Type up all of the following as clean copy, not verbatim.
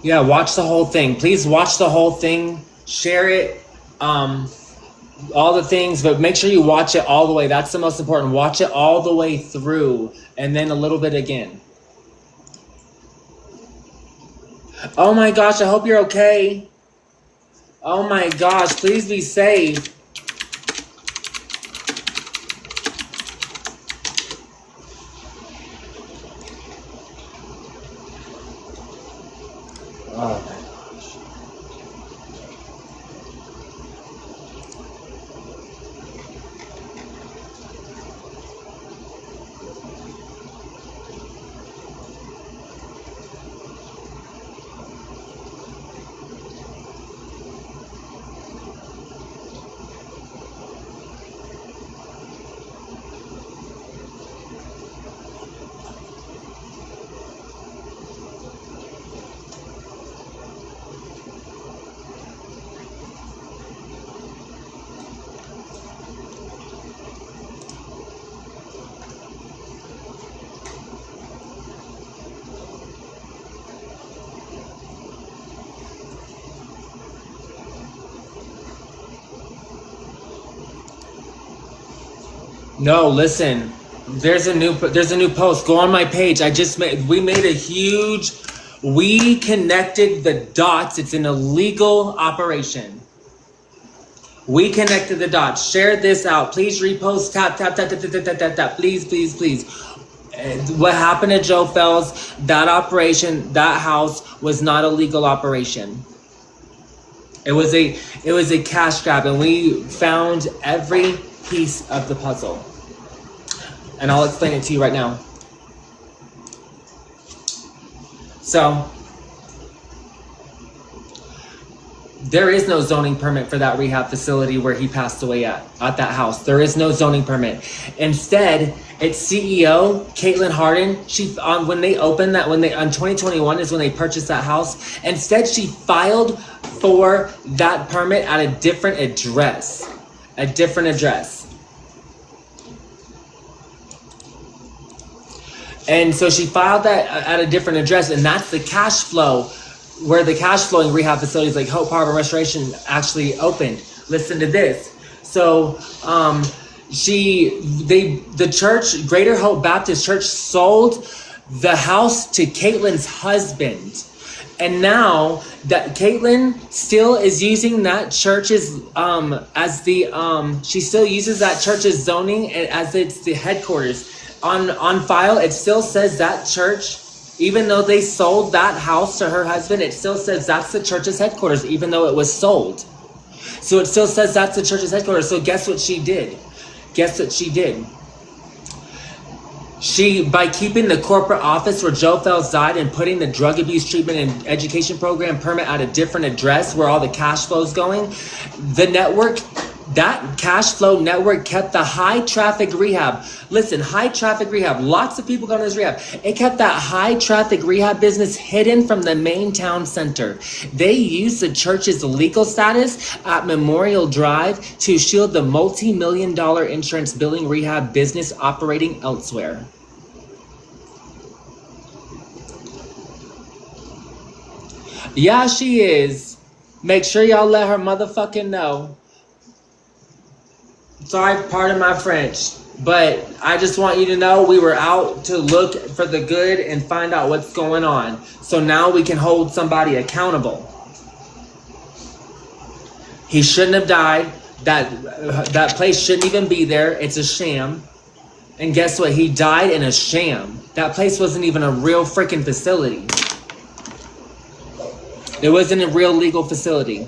Yeah, watch the whole thing. Please watch the whole thing. Share it. All the things, but make sure you watch it all the way. That's the most important. Watch it all the way through, and then a little bit again. Oh my gosh, I hope you're okay. Oh my gosh, please be safe. Oh my gosh. No, listen. There's a new post. Go on my page. We made a huge, we connected the dots. It's an illegal operation. We connected the dots. Share this out. Please repost. Tap, tap, tap, tap, tap, tap, tap, tap. Please, please, please. What happened to Joe Fells, that operation, that house was not a legal operation. It was a cash grab, and we found every piece of the puzzle. And I'll explain it to you right now. So, there is no zoning permit for that rehab facility where he passed away at that house. There is no zoning permit. Instead, its CEO, Caitlin Harden, when they opened that, on 2021 is when they purchased that house. Instead, she filed for that permit at a different address. And so she filed that at a different address, and that's the cash flow, where the cash flowing rehab facilities like Hope Harbor Restoration actually opened. Listen to this. So the church, Greater Hope Baptist Church, sold the house to Caitlin's husband. And now that Caitlin still is using that church's she still uses that church's zoning as it's the headquarters. On file, it still says that church, even though they sold that house to her husband, it still says that's the church's headquarters, even though it was sold. So it still says that's the church's headquarters. So guess what she did? By keeping the corporate office where Joe Fells died and putting the drug abuse treatment and education program permit at a different address where all the cash flow is going, the network, that cash flow network, kept the high traffic rehab. Listen, high traffic rehab. Lots of people go to this rehab. It kept that high traffic rehab business hidden from the main town center. They used the church's legal status at Memorial Drive to shield the multi-million-dollar insurance billing rehab business operating elsewhere. Yeah, she is. Make sure y'all let her motherfucking know. Sorry, pardon my French, but I just want you to know we were out to look for the good and find out what's going on. So now we can hold somebody accountable. He shouldn't have died. That place shouldn't even be there. It's a sham. And guess what? He died in a sham. That place wasn't even a real freaking facility. It wasn't a real legal facility.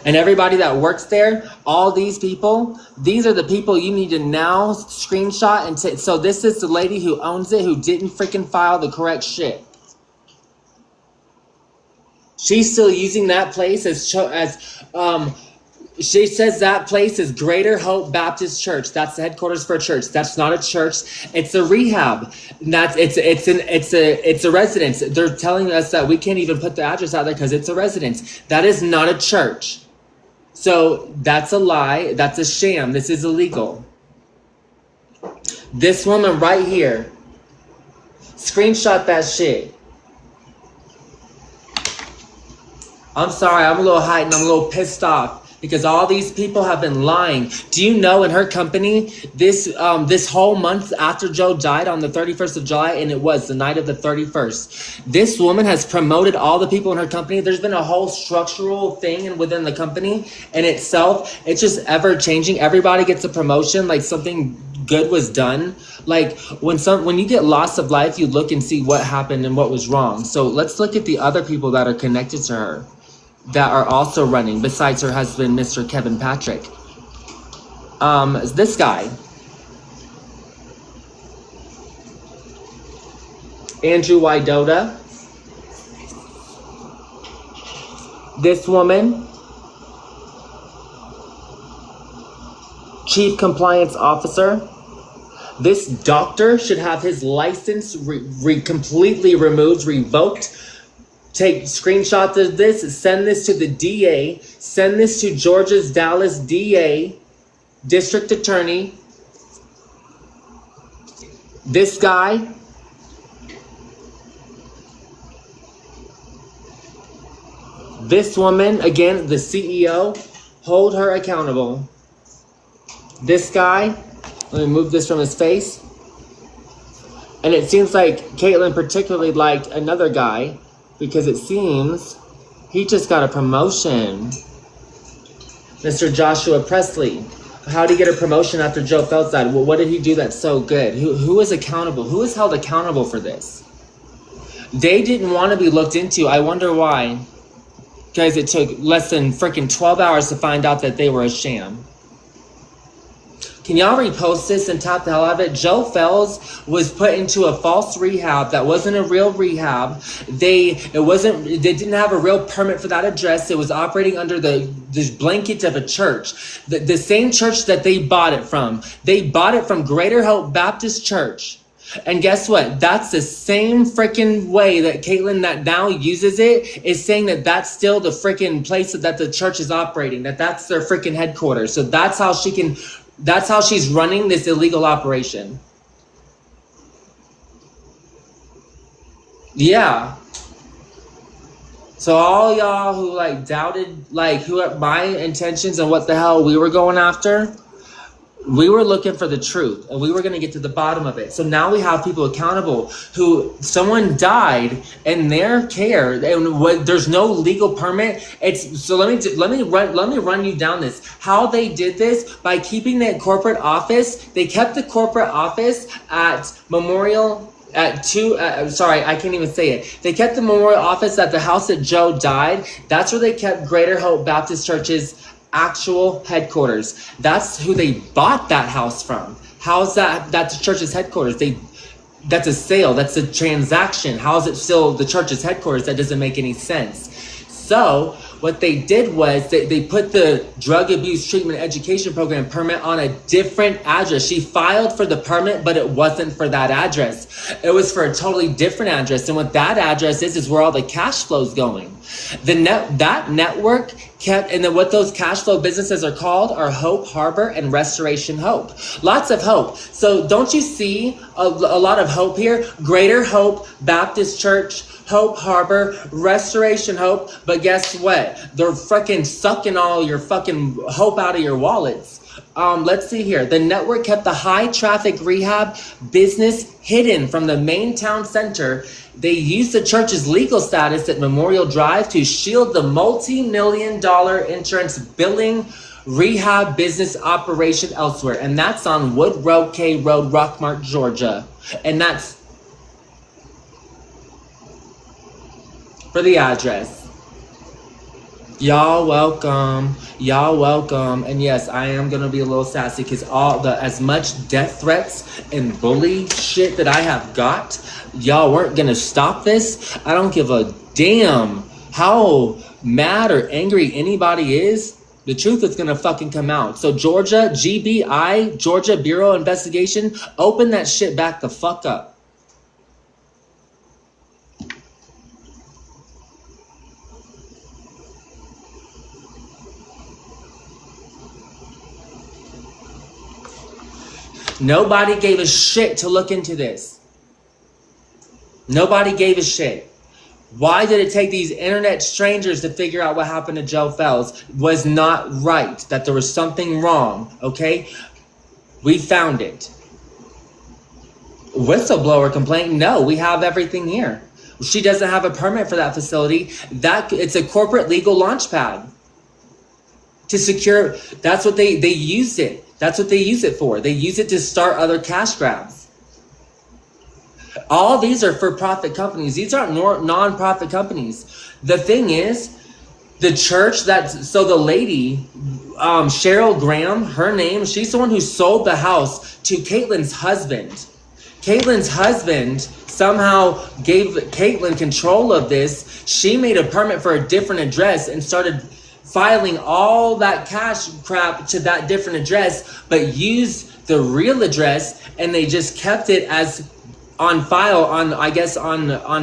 And everybody that works there, all these people, these are the people you need to now screenshot and take. So this is the lady who owns it, who didn't freaking file the correct shit. She's still using that place she says that place is Greater Hope Baptist Church. That's the headquarters for a church. That's not a church. It's a rehab. It's a residence. They're telling us that we can't even put the address out there because it's a residence. That is not a church. So that's a lie. That's a sham. This is illegal. This woman right here, screenshot that shit. I'm sorry, I'm a little hot and I'm a little pissed off because all these people have been lying. Do you know in her company, this whole month after Joe died on the 31st of July, and it was the night of the 31st, this woman has promoted all the people in her company. There's been a whole structural thing within the company in itself. It's just ever changing. Everybody gets a promotion, like something good was done. Like when you get loss of life, you look and see what happened and what was wrong. So let's look at the other people that are connected to her, that are also running besides her husband, Mr. Kevin Patrick. This guy, Andrew Wydota. This woman, Chief Compliance Officer. This doctor should have his license completely removed, revoked. Take screenshots of this, send this to the DA, send this to Georgia's Dallas DA, District Attorney. This guy, this woman, again, the CEO, hold her accountable. This guy, let me move this from his face. And it seems like Caitlyn particularly liked another guy, because it seems he just got a promotion. Mr. Joshua Presley. How did he get a promotion after Joe Phelps died? Well, what did he do that's so good? Who is accountable? Who is held accountable for this? They didn't want to be looked into. I wonder why. Guys, it took less than freaking 12 hours to find out that they were a sham. Can y'all repost this and tap the hell out of it? Joe Fells was put into a false rehab that wasn't a real rehab. They didn't have a real permit for that address. It was operating under this blanket of a church. The same church that they bought it from. They bought it from Greater Hope Baptist Church. And guess what? That's the same freaking way that Caitlyn that now uses it, is saying that that's still the freaking place that the church is operating, that's their freaking headquarters. So that's how she's running this illegal operation. Yeah. So all y'all who doubted who my intentions and what the hell we were going after, we were looking for the truth and we were going to get to the bottom of it. So now we have people accountable who someone died in their care and there's no legal permit. Let me run you down this. How they did this by keeping that corporate office. They kept the corporate office at Memorial I can't even say it. They kept the Memorial office at the house that Joe died. That's where they kept Greater Hope Baptist Church's actual headquarters. That's who they bought that house from. How's that? That's the church's headquarters. That's a sale. That's a transaction. How is it still the church's headquarters? That doesn't make any sense. So what they did was they put the drug abuse treatment education program permit on a different address. She filed for the permit, but it wasn't for that address. It was for a totally different address. And what that address is where all the cash flow is going. That network kept, and then what those cash flow businesses are called are Hope Harbor and Restoration Hope. Lots of hope. So don't you see a lot of hope here? Greater Hope Baptist Church, Hope Harbor, Restoration Hope. But guess what? They're freaking sucking all your fucking hope out of your wallets. Let's see here. The network kept the high traffic rehab business hidden from the main town center. They used the church's legal status at Memorial Drive to shield the multi-million-dollar insurance billing rehab business operation elsewhere. And that's on Wood Road, K Road, Rockmart, Georgia. And that's for the address. Y'all welcome. Y'all welcome. And yes, I am going to be a little sassy because as much death threats and bully shit that I have got, y'all weren't going to stop this. I don't give a damn how mad or angry anybody is. The truth is going to fucking come out. So Georgia, GBI, Georgia Bureau of Investigation, open that shit back the fuck up. Nobody gave a shit to look into this. Nobody gave a shit. Why did it take these internet strangers to figure out what happened to Joe Fells? Was not right. That there was something wrong, okay? We found it. Whistleblower complaint? No, we have everything here. She doesn't have a permit for that facility. It's a corporate legal launch pad to secure. That's what they use it. That's what they use it for. They use it to start other cash grabs. All these are for-profit companies. These aren't non-profit companies. The thing is, the church so the lady, Cheryl Graham, her name, she's the one who sold the house to Caitlin's husband. Caitlin's husband somehow gave Caitlin control of this. She made a permit for a different address and started filing all that cash crap to that different address, but used the real address, and they just kept it as on file, on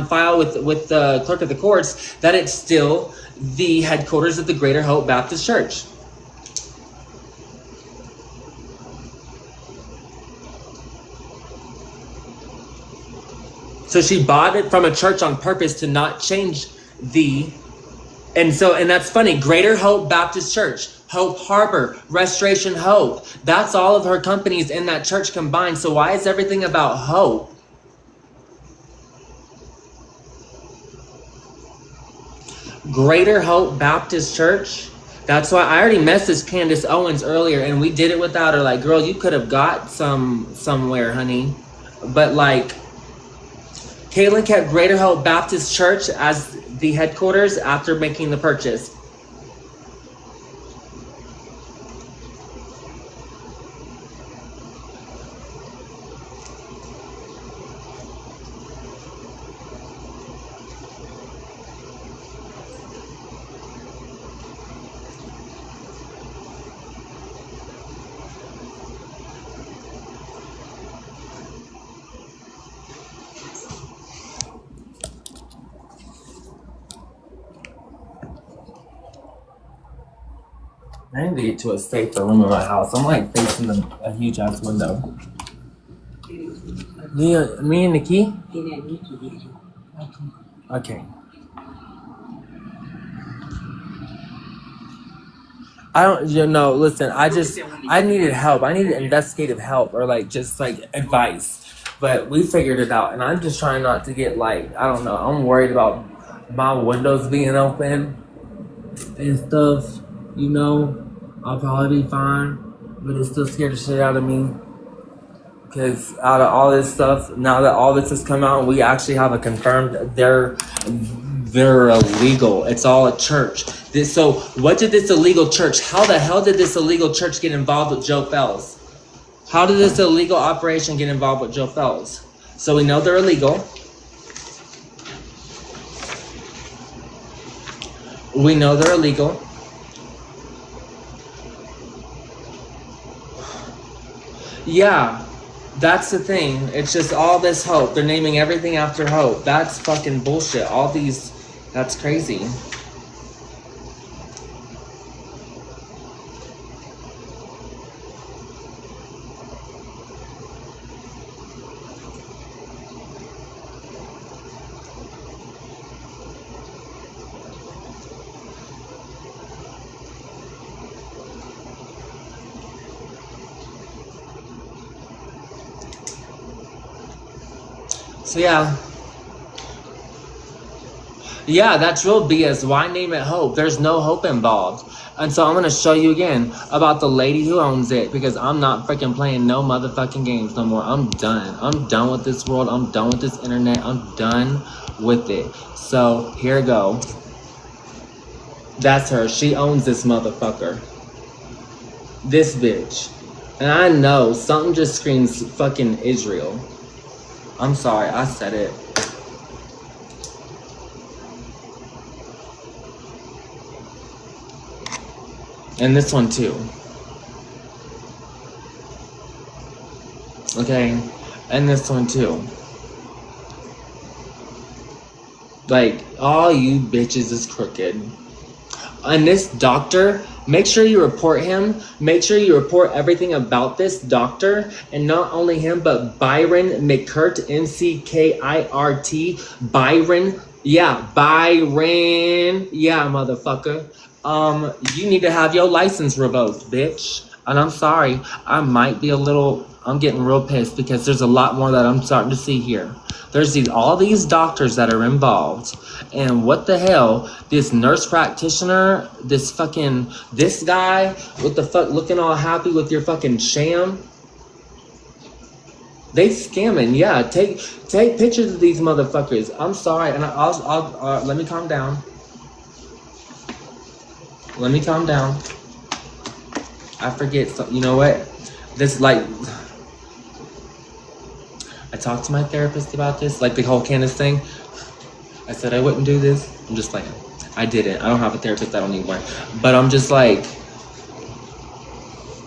file with the clerk of the courts, that it's still the headquarters of the Greater Hope Baptist Church. So she bought it from a church on purpose to not change and that's funny. Greater Hope Baptist Church, Hope Harbor, Restoration Hope. That's all of her companies in that church combined. So why is everything about hope? Greater Hope Baptist Church. That's why I already messaged Candace Owens earlier, and we did it without her. Like, girl, you could have got somewhere, honey. But like, Caitlin kept Greater Hope Baptist Church as the headquarters after making the purchase. I need to get to a safer room in my house. I'm like facing a huge ass window. Me and Nikki? Okay. Listen, I needed help. I needed investigative help or just advice. But we figured it out, and I'm just trying not to get I'm worried about my windows being open and stuff, I'll probably be fine, but it still scared the shit out of me. Because out of all this stuff, now that all this has come out, we actually have a confirmed they're illegal. It's all a church. So what did this illegal church, how the hell did this illegal church get involved with Joe Fells? How did this illegal operation get involved with Joe Fells? So we know they're illegal. We know they're illegal. Yeah, that's the thing. It's just all this hope. They're naming everything after hope. That's fucking bullshit. That's crazy. So yeah, that's real BS. Why name it hope? There's no hope involved. And so I'm going to show you again about the lady who owns it, because I'm not freaking playing no motherfucking games no more. I'm done. I'm done with this world. I'm done with this internet. I'm done with it. So here we go. That's her. She owns this motherfucker. This bitch. And I know something just screams fucking Israel. I'm sorry, I said it. And this one too. Okay, and this one too. All you bitches is crooked. And this doctor, make sure you report him. Make sure you report everything about this doctor. And not only him, but Byron McCurt, McKirt, Byron Yeah, Byron. Yeah, motherfucker. You need to have your license revoked, bitch. And I'm sorry, I might be a little. I'm getting real pissed because there's a lot more that I'm starting to see here. There's all these doctors that are involved, and what the hell? This nurse practitioner, this guy with the fuck looking all happy with your fucking sham. They scamming, yeah. Take pictures of these motherfuckers. I'm sorry, and I'll let me calm down. Let me calm down. I forget. So, you know what? This like, I talked to my therapist about this, like the whole Candace thing. I said I wouldn't do this. I'm just playing. I didn't. I don't have a therapist. I don't need one. But I'm just like,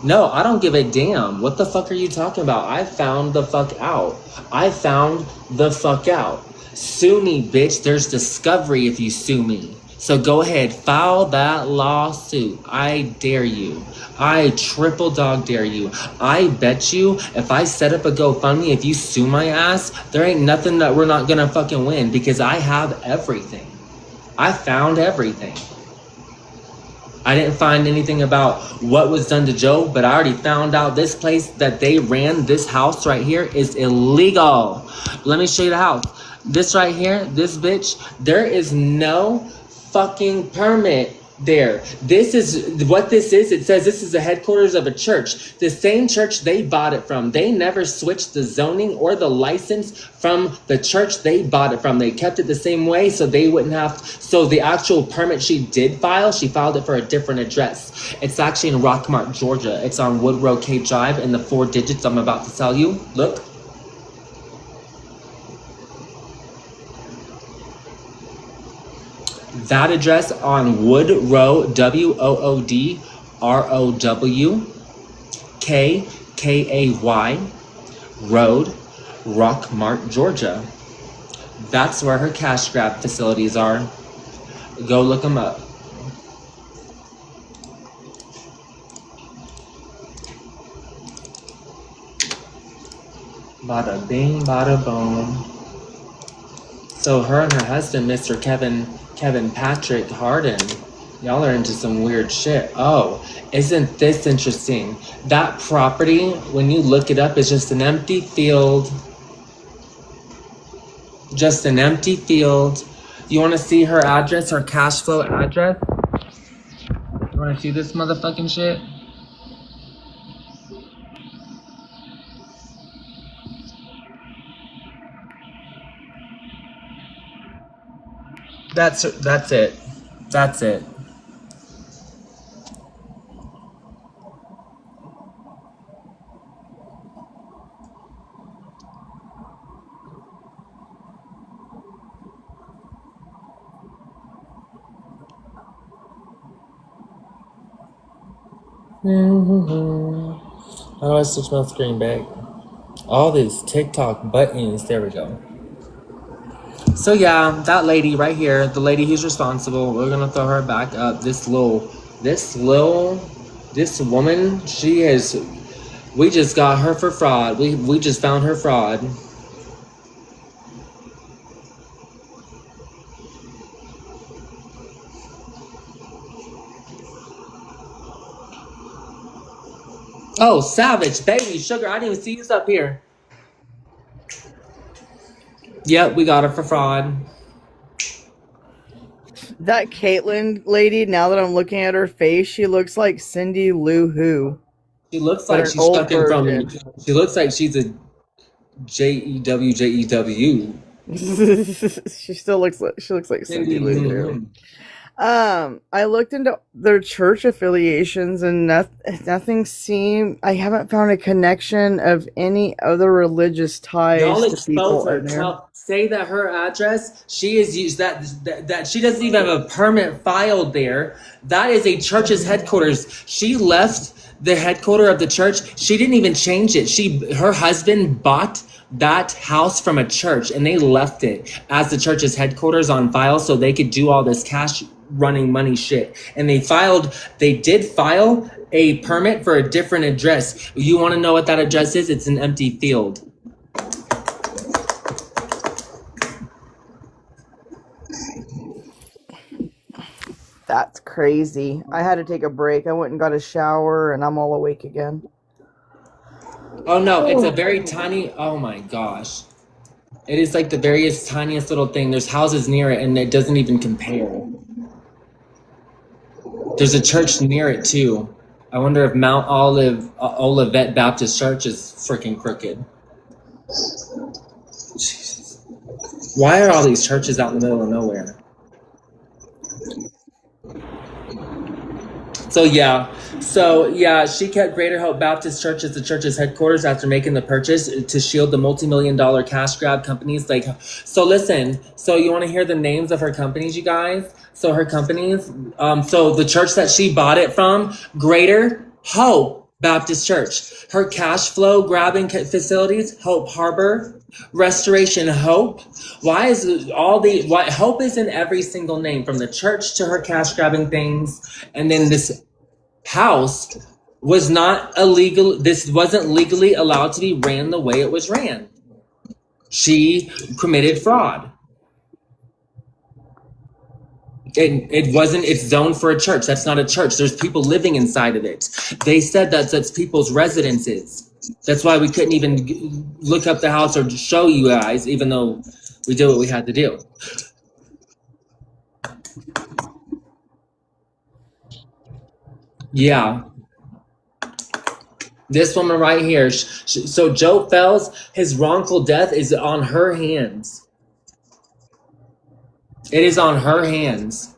no, I don't give a damn. What the fuck are you talking about? I found the fuck out. I found the fuck out. Sue me, bitch. There's discovery if you sue me. So go ahead, file that lawsuit. I dare you. I triple dog dare you. I bet you if I set up a GoFundMe, if you sue my ass, there ain't nothing that we're not gonna fucking win because I have everything. I found everything. I didn't find anything about what was done to Joe, but I already found out this place that they ran, this house right here, is illegal. Let me show you the house. This right here, this bitch, there is no fucking permit there. This is what this is. It says this is the headquarters of a church. The same church they bought it from. They never switched the zoning or the license from the church they bought it from. They kept it the same way so they wouldn't have to. So the actual permit she did file, she filed it for a different address. It's actually in Rockmart, Georgia. It's on Woodrow K Drive, and the 4 digits I'm about to tell you. Look. That address on Woodrow, WOODROWKKAY Road, Rockmart, Georgia. That's where her cash grab facilities are. Go look them up. Bada bing, bada boom. So her and her husband, Mr. Kevin Patrick Harden, y'all are into some weird shit. Oh, isn't this interesting? That property, when you look it up, is just an empty field. Just an empty field. You want to see her address, her cash flow address? You want to see this motherfucking shit? That's it. That's it. How do I switch my screen back? All these TikTok buttons. There we go. So yeah, that lady right here, the lady who's responsible, we're gonna throw her back up. This woman, she is. We just got her for fraud. We just found her fraud. Oh, Savage, baby, sugar. I didn't even see you up here. Yep, we got her for fraud. That Caitlyn lady, now that I'm looking at her face, she looks like Cindy Lou Who. She looks But like an she's old fucking from. version. She looks like she's a JEW. She looks like Cindy Lou Who. I looked into their church affiliations and nothing seemed. I haven't found a connection of any other religious ties Y'all to people expose her. in there. Say that her address. She is used that she doesn't even have a permit filed there. That is a church's headquarters. She left the headquarter of the church. She didn't even change it. Her husband bought that house from a church and they left it as the church's headquarters on file so they could do all this cash running money shit. And they did file a permit for a different address. You want to know what that address is? It's an empty field. That's crazy. I had to take a break. I went and got a shower, and I'm all awake again. Oh no, it's a very tiny. Oh my gosh, it is like the various tiniest little thing. There's houses near it, and it doesn't even compare. There's a church near it too. I wonder if Mount Olivet Baptist Church is freaking crooked. Jesus. Why are all these churches out in the middle of nowhere? So yeah, she kept Greater Hope Baptist Church as the church's headquarters after making the purchase to shield the multi-million-dollar cash grab companies. So listen, so you want to hear the names of her companies, you guys? So her companies, so the church that she bought it from, Greater Hope Baptist Church. Her cash flow grabbing facilities, Hope Harbor, Restoration Hope. Why Hope is in every single name, from the church to her cash grabbing things, and then this house this wasn't legally allowed to be ran the way it was ran. She committed fraud. It's zoned for a church. That's not a church. There's people living inside of it. They said that's people's residences. That's why we couldn't even look up the house or show you guys, even though we did what we had to do. Yeah. This woman right here. So Joe Fells, his wrongful death is on her hands. It is on her hands.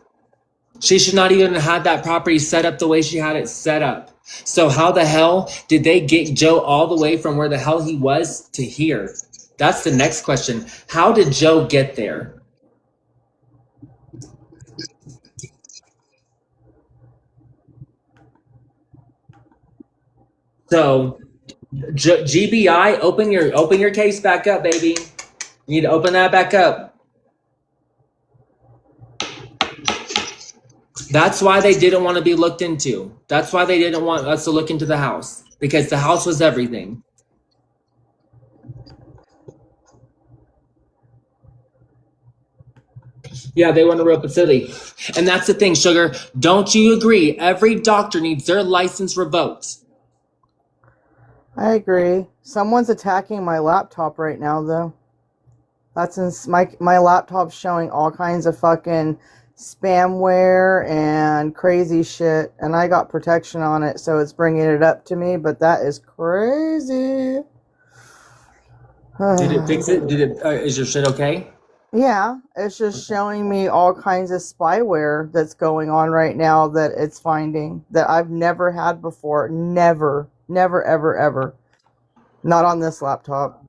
She should not even have had that property set up the way she had it set up. So how the hell did they get Joe all the way from where the hell he was to here? That's the next question. How did Joe get there? So GBI, open your case back up, baby. You need to open that back up. That's why they didn't want to be looked into. That's why they didn't want us to look into the house, because the house was everything. Yeah, they want a real facility. And that's the thing, Sugar. Don't you agree? Every doctor needs their license revoked. I agree. Someone's attacking my laptop right now, though. That's my laptop's showing all kinds of fucking spamware and crazy shit, and I got protection on it, so it's bringing it up to me, but that is crazy. Did it fix it? Is your shit okay? Yeah, it's just showing me all kinds of spyware that's going on right now that it's finding that I've never had before. Never, ever, ever. Not on this laptop.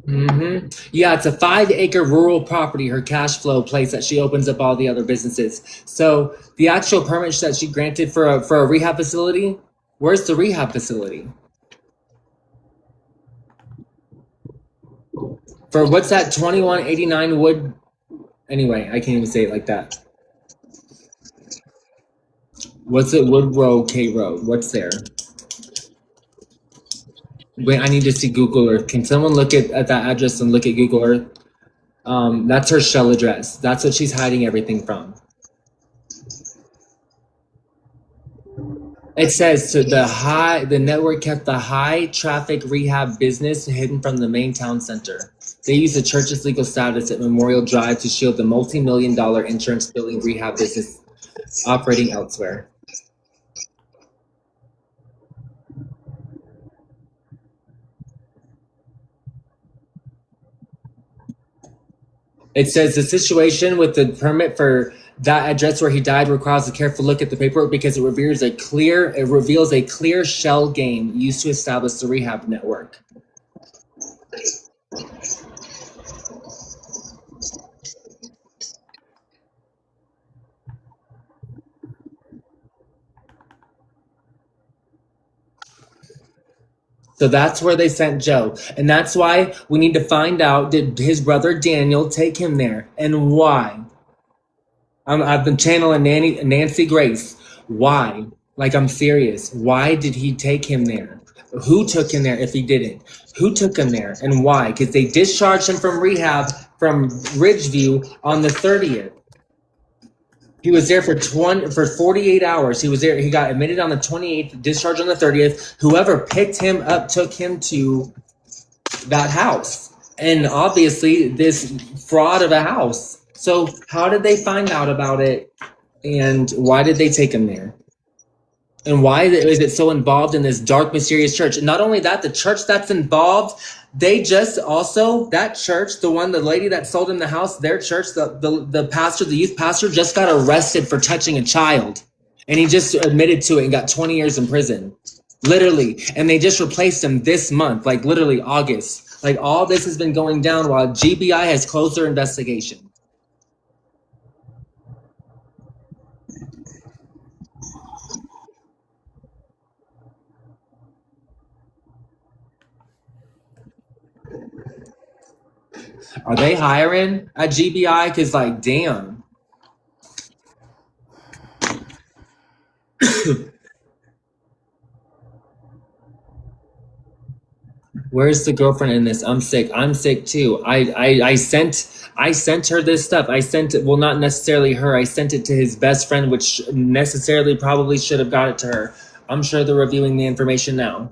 Mm-hmm. Yeah, it's a 5-acre rural property, her cash flow place that she opens up all the other businesses. So the actual permit that she granted for a rehab facility, where's the rehab facility? For what's that, 2189 Wood? Anyway, I can't even say it like that. What's it? Wood Road, K Road. What's there? Wait, I need to see Google Earth. Can someone look at that address and look at Google Earth? That's her shell address. That's what she's hiding everything from. It says the network kept the high traffic rehab business hidden from the main town center. They used the church's legal status at Memorial Drive to shield the multi-million-dollar insurance billing rehab business operating elsewhere. It says the situation with the permit for that address where he died requires a careful look at the paperwork because it reveals a clear shell game used to establish the rehab network. So that's where they sent Joe. And that's why we need to find out, did his brother Daniel take him there? And why? I've been channeling Nancy Grace. Why? Like, I'm serious. Why did he take him there? Who took him there if he didn't? Who took him there and why? Because they discharged him from rehab from Ridgeview on the 30th. He was there for 48 hours. He was there. He got admitted on the 28th, discharged on the 30th. Whoever picked him up took him to that house. And obviously, this fraud of a house. So, how did they find out about it? And why did they take him there? And why is it so involved in this dark, mysterious church? And not only that, the church that's involved, they just also, that church, the lady that sold him the house, their church, the pastor, the youth pastor, just got arrested for touching a child. And he just admitted to it and got 20 years in prison. Literally. And they just replaced him this month, like literally August. Like, all this has been going down while GBI has closed their investigation. Are they hiring at GBI? Because, like, damn. Where's the girlfriend in this? I'm sick. I'm sick too. I sent her this stuff. I sent it, well, not necessarily her. I sent it to his best friend, which necessarily probably should have got it to her. I'm sure they're reviewing the information now.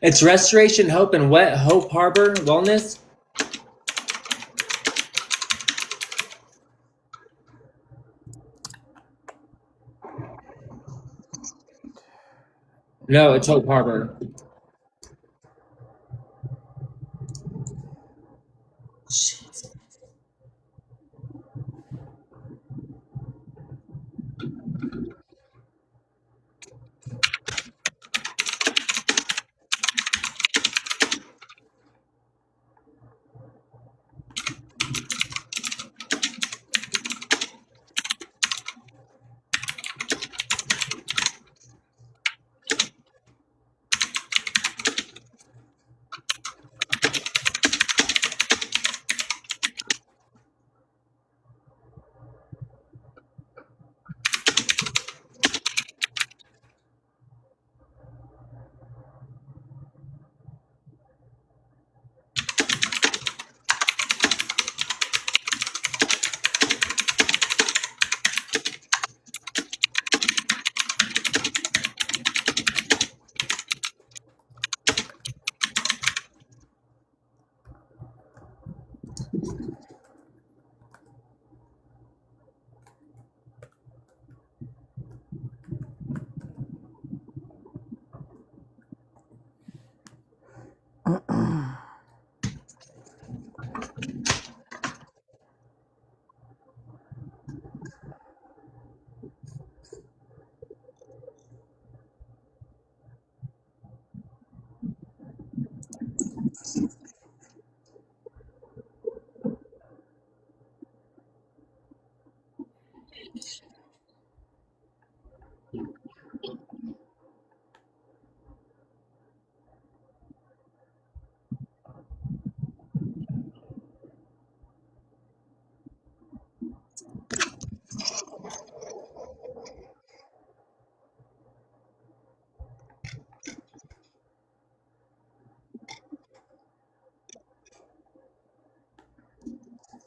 It's Restoration Hope and Wet Hope Harbor Wellness. No, it's Hope Harbor.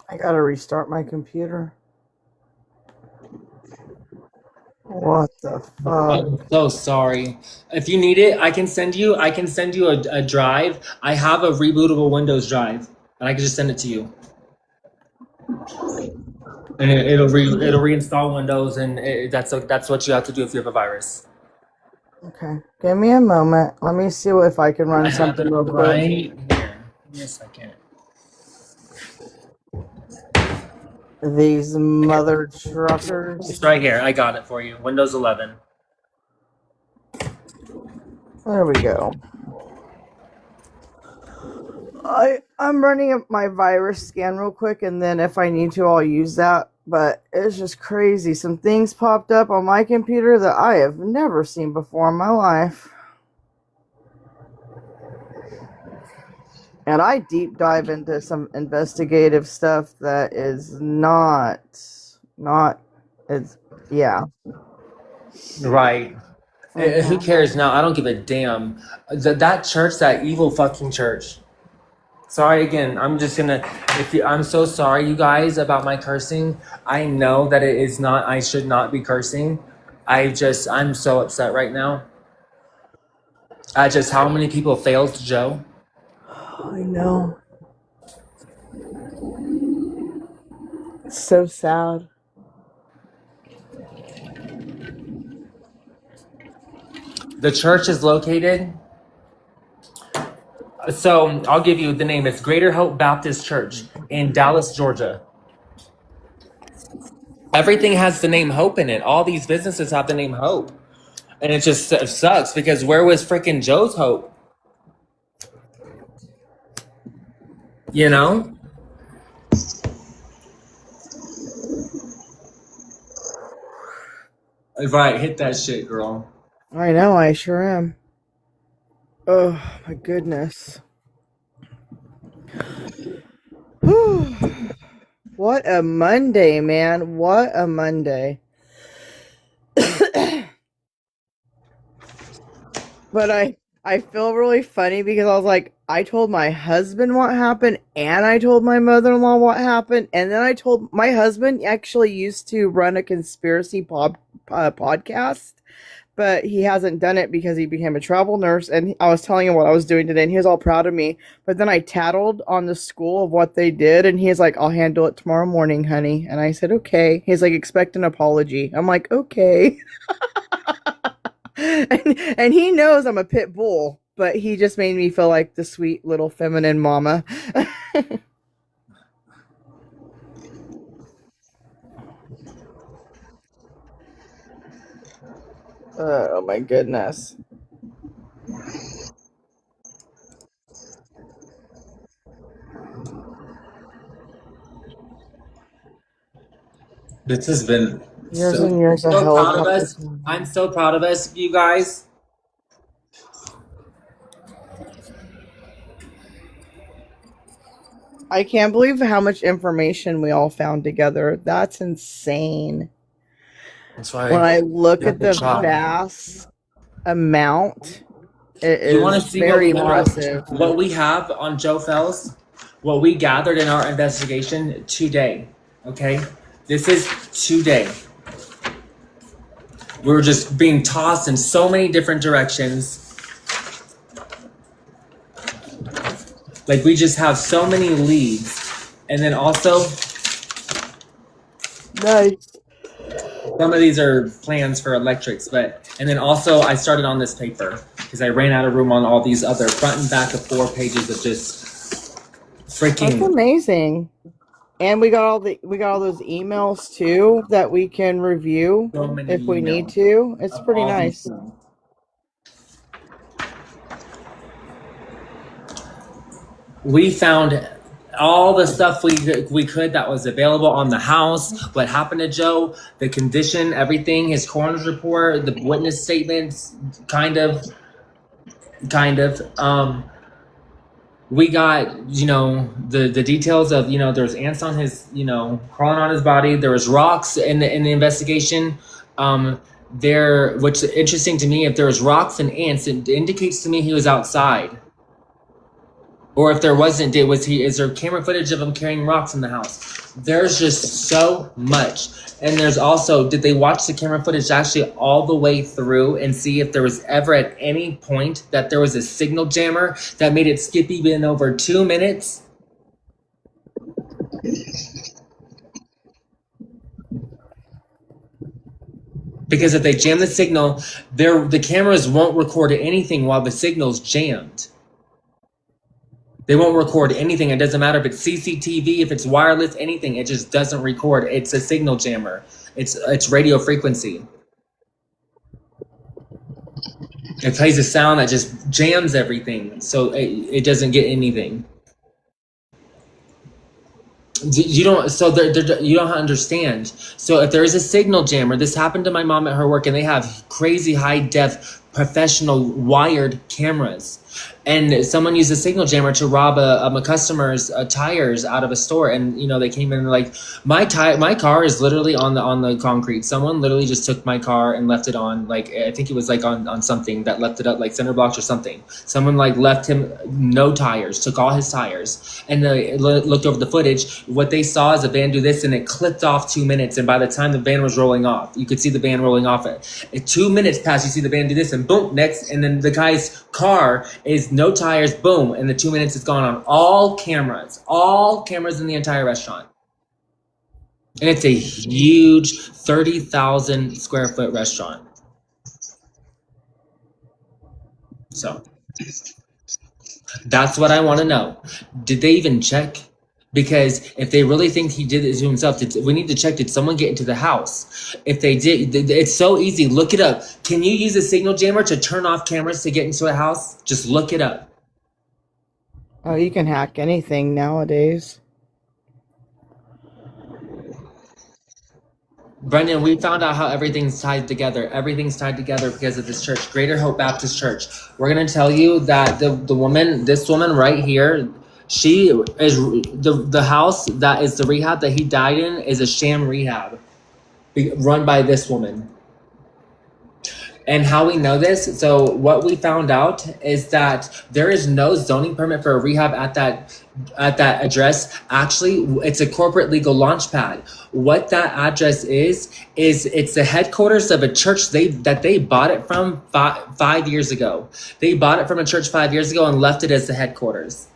I gotta restart my computer. What the fuck? I'm so sorry. If you need it, I can send you a drive. I have a rebootable Windows drive, and I can just send it to you. And it'll reinstall Windows, and that's what you have to do if you have a virus. Okay, give me a moment. Let me see if I can run I have something it real quick. right here. Give me a second. These mother truckers. It's right here. I got it for you. Windows 11. There we go. I'm running up my virus scan real quick, and then if I need to, I'll use that. But it's just crazy. Some things popped up on my computer that I have never seen before in my life. And I deep dive into some investigative stuff that is it's, yeah. Right. Who cares now? I don't give a damn. That church, that evil fucking church. Sorry again. I'm just gonna. I'm so sorry, you guys, about my cursing. I know that it is not. I should not be cursing. I'm so upset right now. At just how many people failed Joe. I know. It's so sad. The church is located. So I'll give you the name. It's Greater Hope Baptist Church in Dallas, Georgia. Everything has the name Hope in it. All these businesses have the name Hope. And it just sucks because where was freaking Joe's hope? You know? Right, hit that shit, girl. I know, I sure am. Oh, my goodness. What a Monday, man. What a Monday. But I feel really funny because I was like, I told my husband what happened, and I told my mother-in-law what happened, and then I told my husband actually used to run a conspiracy podcast, but he hasn't done it because he became a travel nurse, and I was telling him what I was doing today, and he was all proud of me, but then I tattled on the school of what they did, and he's like, I'll handle it tomorrow morning, honey, and I said, okay. He's like, expect an apology. I'm like, okay. And he knows I'm a pit bull, but he just made me feel like the sweet little feminine mama. Oh my goodness. This has been Years and years of so proud of helicopter. us. I'm so proud of us, you guys. I can't believe how much information we all found together. That's insane. That's why When I look you at have the to try. vast amount, it You want to is see very what impressive. what we have on Joe Fells? What we gathered in our investigation today. Okay? This is today. We were just being tossed in so many different directions. Like we just have so many leads. And then also Nice. some of these are plans for electrics, and then also I started on this paper because I ran out of room on all these other front and back of 4 pages of just That's freaking amazing. And we got all those emails too that we can review so many if we need emails to. It's of pretty all nice. these. We found all the stuff we could that was available on the house, what happened to Joe, the condition, everything, his coroner's report, the witness statements, kind of. We got, the details of, there's ants on his, crawling on his body. There was rocks in the investigation. Which is interesting to me, if there was rocks and ants, it indicates to me he was outside. Or if there wasn't, is there camera footage of him carrying rocks in the house? There's just so much. And there's also, did they watch the camera footage actually all the way through and see if there was ever at any point that there was a signal jammer that made it skip even over 2 minutes? Because if they jam the signal, the cameras won't record anything while the signal's jammed. They won't record anything. It doesn't matter if it's CCTV, if it's wireless, anything. It just doesn't record. It's a signal jammer. It's radio frequency. It plays a sound that just jams everything, so it doesn't get anything. You don't. So you don't understand. So if there is a signal jammer, this happened to my mom at her work, and they have crazy high def professional wired cameras. And someone used a signal jammer to rob a customer's tires out of a store, and they came in and like my car is literally on the concrete. Someone literally just took my car and left it on, like I think it was like on something that left it up like center blocks or something. Someone like left him no tires, took all his tires, and they looked over the footage. What they saw is a van do this, and it clipped off 2 minutes. And by the time the van was rolling off, you could see the van rolling off it. 2 minutes passed, you see the van do this, and boom, next, and then the guy's car is no tires, boom, and the 2 minutes is gone on all cameras in the entire restaurant. And it's a huge 30,000 square foot restaurant. So that's what I want to know. Did they even check? Because if they really think he did it to himself, we need to check. Did someone get into the house? If they did, it's so easy. Look it up. Can you use a signal jammer to turn off cameras to get into a house? Just look it up. Oh, you can hack anything nowadays. Brendan, we found out how everything's tied together. Everything's tied together because of this church, Greater Hope Baptist Church. We're going to tell you that this woman right here, she is the house that is the rehab that he died in is a sham rehab run by this woman. And how we know this, so what we found out is that there is no zoning permit for a rehab at that address. Actually, it's a corporate legal launch pad. What that address is it's the headquarters of a church that they bought it from 5 years ago. They bought it from a church 5 years ago and left it as the headquarters.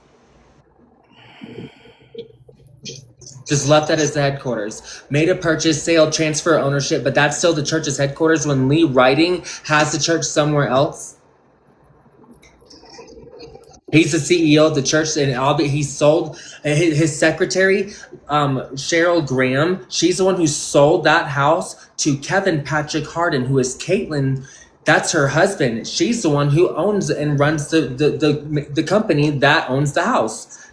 Just left that as the headquarters. Made a purchase, sale, transfer, ownership, but that's still the church's headquarters when Lee Writing has the church somewhere else. He's the CEO of the church, and he sold his secretary, Cheryl Graham. She's the one who sold that house to Kevin Patrick Harden, who is Caitlin. That's her husband. She's the one who owns and runs the company that owns the house.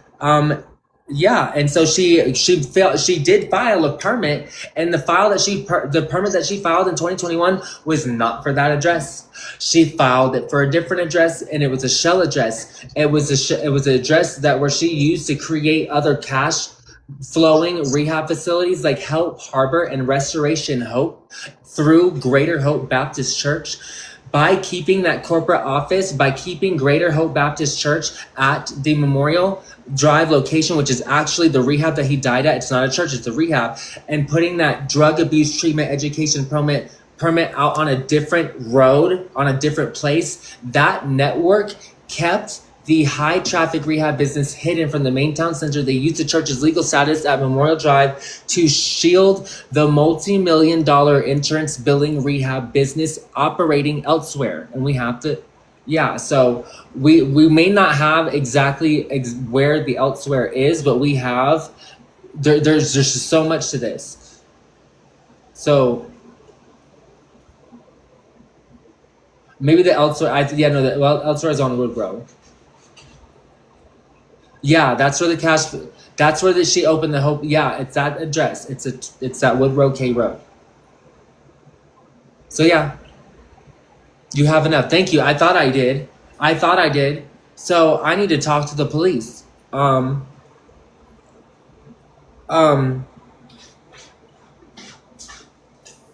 Yeah, and so she did file a permit, and the permit that she filed in 2021 was not for that address. She filed it for a different address, and it was a shell address. It was an address where she used to create other cash flowing rehab facilities like Help Harbor and Restoration Hope through Greater Hope Baptist Church. By keeping that corporate office, by keeping Greater Hope Baptist Church at the Memorial Drive location, which is actually the rehab that he died at. It's not a church, it's a rehab. And putting that drug abuse treatment education permit out on a different road, on a different place, that network kept the high traffic rehab business hidden from the main town center. They used the church's legal status at Memorial Drive to shield the multi-million-dollar insurance billing rehab business operating elsewhere. And we have to, yeah, so we may not have exactly where the elsewhere is, but we have, there's just so much to this. So maybe the elsewhere, elsewhere is on Woodrow. Yeah, that's where she opened the Hope. Yeah, it's that address. It's that Woodrow K Road. So yeah, you have enough. Thank you. I thought I did. So I need to talk to the police.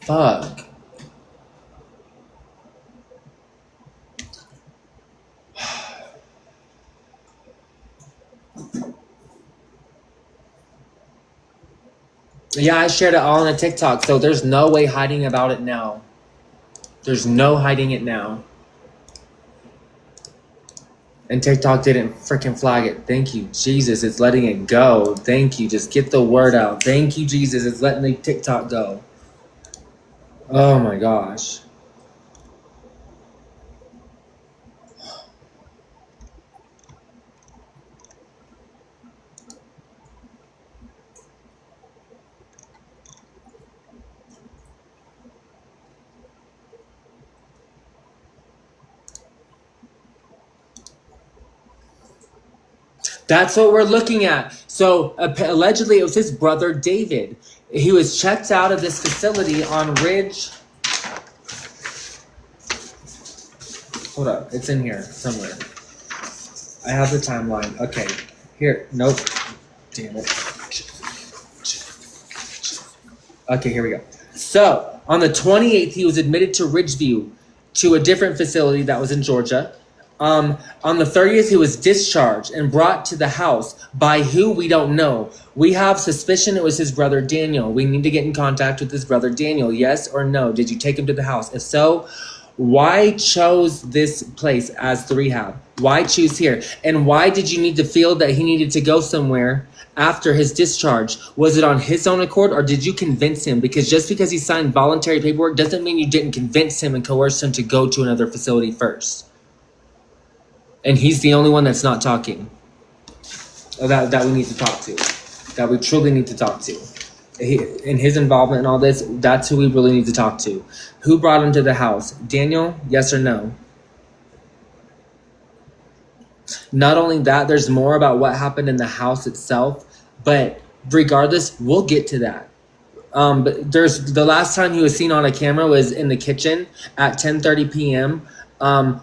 Fuck. Yeah, I shared it all on a TikTok, so there's no way hiding about it now. There's no hiding it now. And TikTok didn't freaking flag it. Thank you, Jesus. It's letting it go. Thank you. Just get the word out. Thank you, Jesus. It's letting the TikTok go. Oh my gosh. That's what we're looking at. So allegedly, it was his brother David. He was checked out of this facility on Ridge. Hold up, it's in here somewhere. I have the timeline. Okay, here. Nope. Damn it. Okay, here we go. So on the 28th, he was admitted to Ridgeview, to a different facility that was in Georgia. On the 30th, he was discharged and brought to the house. By who, we don't know. We have suspicion it was his brother Daniel. We need to get in contact with his brother Daniel. Yes or no? Did you take him to the house? If so, why chose this place as the rehab? Why choose here? And why did you need to feel that he needed to go somewhere after his discharge? Was it on his own accord, or did you convince him? Because just because he signed voluntary paperwork doesn't mean you didn't convince him and coerce him to go to another facility first. And he's the only one that's not talking. That we need to talk to. That we truly need to talk to. In his involvement in all this, that's who we really need to talk to. Who brought him to the house? Daniel, yes or no? Not only that, there's more about what happened in the house itself, but regardless, we'll get to that. But there's the last time he was seen on a camera was in the kitchen at 10:30 p.m.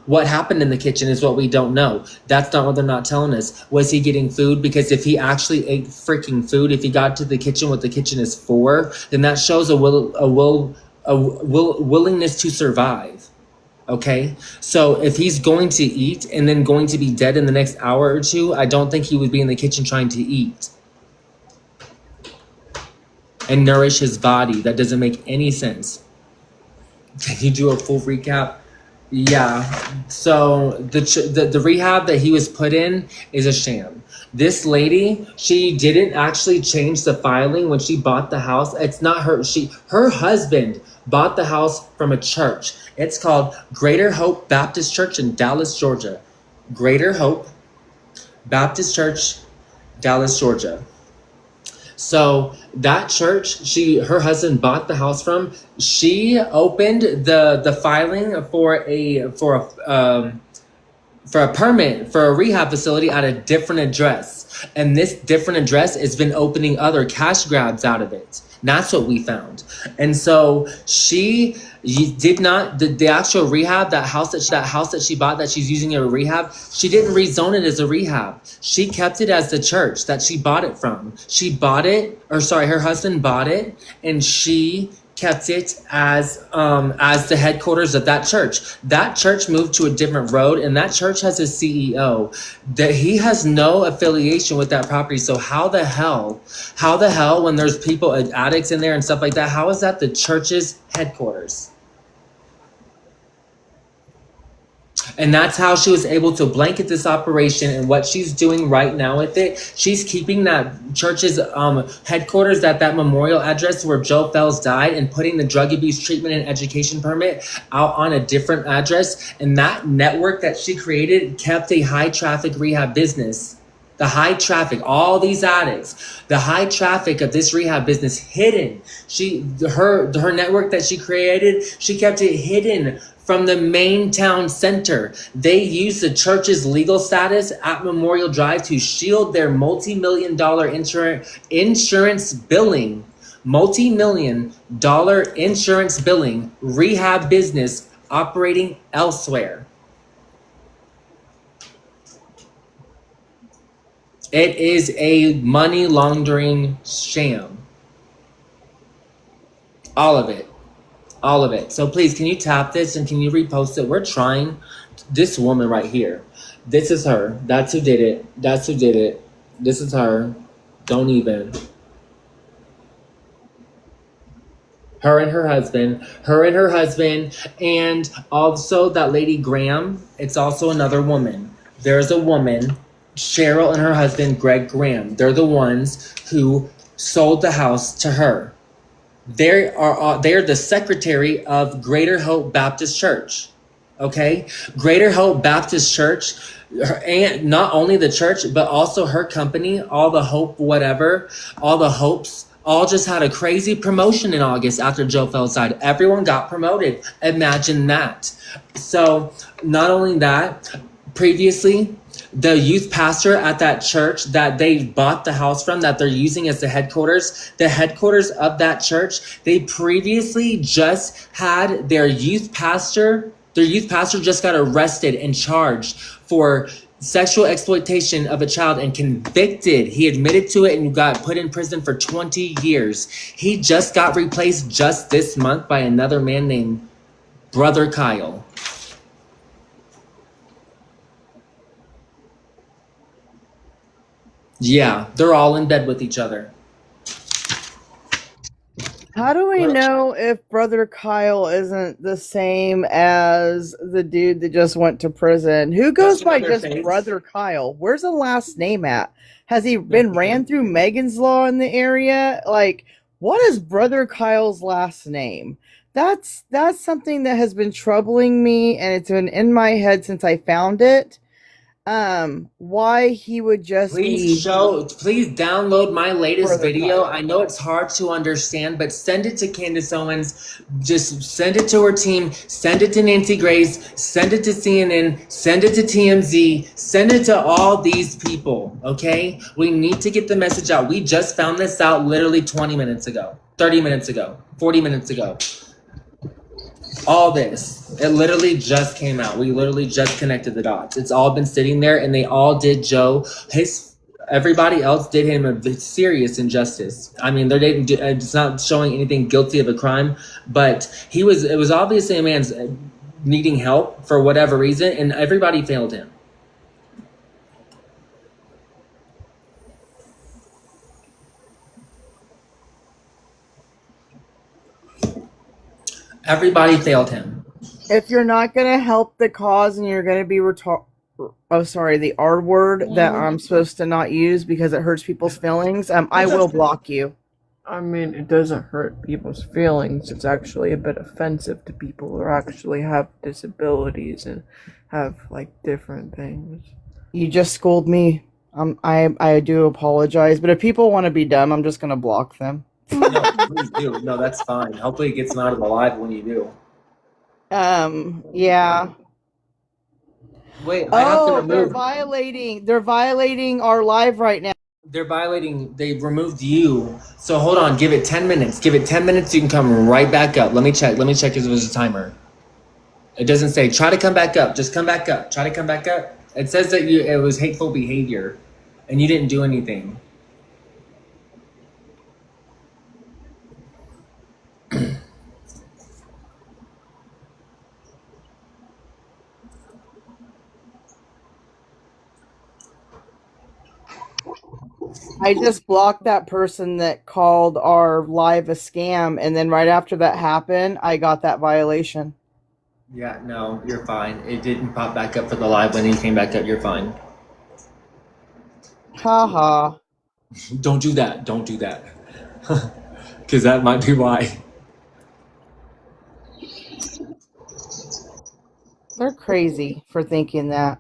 What happened in the kitchen is what we don't know. That's not what they're not telling us. Was he getting food? Because if he actually ate freaking food, if he got to the kitchen, what the kitchen is for, then that shows a willingness to survive. Okay, so if he's going to eat and then going to be dead in the next hour or two, I don't think he would be in the kitchen trying to eat and nourish his body. That doesn't make any sense. Can you do a full recap? Yeah, so the rehab that he was put in is a sham. This lady, she didn't actually change the filing when she bought the house. It's not her. Her husband bought the house from a church. It's called Greater Hope Baptist Church in Dallas, Georgia. Greater Hope Baptist Church, Dallas, Georgia. So that church, her husband bought the house from. She opened the filing for a permit for a rehab facility at a different address, and this different address has been opening other cash grabs out of it. That's what we found. And so she did not, the actual rehab, that house that she bought that she's using as a rehab, she didn't rezone it as a rehab. She kept it as the church that she bought it from. Her husband bought it, and she kept it as the headquarters of that church. That church moved to a different road, and that church has a CEO that he has no affiliation with that property. So how the hell, when there's people, addicts in there and stuff like that, how is that the church's headquarters? And that's how she was able to blanket this operation. And what she's doing right now with it, she's keeping that church's headquarters at that memorial address where Joe Fells died, and putting the drug abuse treatment and education permit out on a different address. And that network that she created kept a high traffic rehab business. The high traffic, all these addicts, the high traffic of this rehab business hidden. Her network that she created, she kept it hidden from the main town center. They used the church's legal status at Memorial Drive to shield their multi-million-dollar insurance billing, multi-million-dollar insurance billing rehab business operating elsewhere. It is a money laundering sham. All of it. All of it. So please, can you tap this and can you repost it? We're trying. This woman right here. This is her. That's who did it. That's who did it. This is her. Don't even. Her and her husband. And also that lady Graham. It's also another woman. There's a woman, Cheryl, and her husband, Greg Graham. They're the ones who sold the house to her. They're the secretary of Greater Hope Baptist Church. Okay? Greater Hope Baptist Church, and not only the church, but also her company, All the Hope, whatever, All the Hopes, all just had a crazy promotion in August after Joe Fells died. Everyone got promoted. Imagine that. So not only that, previously, The youth pastor at that church that they bought the house from, that they're using as the headquarters of that church, they previously just had their youth pastor just got arrested and charged for sexual exploitation of a child and convicted. He admitted to it and got put in prison for 20 years. He just got replaced just this month by another man named Brother Kyle. Yeah, they're all in bed with each other. How do we know if Brother Kyle isn't the same as the dude that just went to prison? Who goes by just Brother Kyle? Where's the last name at? Has he been ran through Megan's Law in the area? Like, what is Brother Kyle's last name? That's something that has been troubling me, and it's been in my head since I found it. Why he would just please download my latest video. I know it's hard to understand, but send it to Candace Owens. Just send it to her team. Send it to Nancy Grace. Send it to CNN. Send it to TMZ. Send it to all these people, okay? We need to get the message out. We just found this out literally 20 minutes ago, 30 minutes ago, 40 minutes ago. All this, it literally just came out. We literally just connected the dots. It's all been sitting there, and they all did Joe. Everybody else did him a serious injustice. I mean, it's not showing anything guilty of a crime, but it was obviously a man's needing help for whatever reason, and everybody failed him. Everybody failed him. If you're not going to help the cause and you're going to be the R word that I'm supposed to not use because it hurts people's feelings, I will block you. I mean, it doesn't hurt people's feelings. It's actually a bit offensive to people who actually have disabilities and have, like, different things. You just schooled me. I do apologize, but if people want to be dumb, I'm just going to block them. No, please do. No, that's fine. Hopefully it gets them out of the live when you do. Yeah. Wait, I have to remove. They're violating our live right now. They removed you. So hold on, give it 10 minutes. Give it 10 minutes, you can come right back up. Let me check if there's a timer. It doesn't say, try to come back up. Just come back up. Try to come back up. It says that it was hateful behavior, and you didn't do anything. I just blocked that person that called our live a scam, and then right after that happened, I got that violation. Yeah, no, you're fine. It didn't pop back up for the live. When you came back up, you're fine. Haha. Don't do that. Don't do that. Because that might be why. They're crazy for thinking that.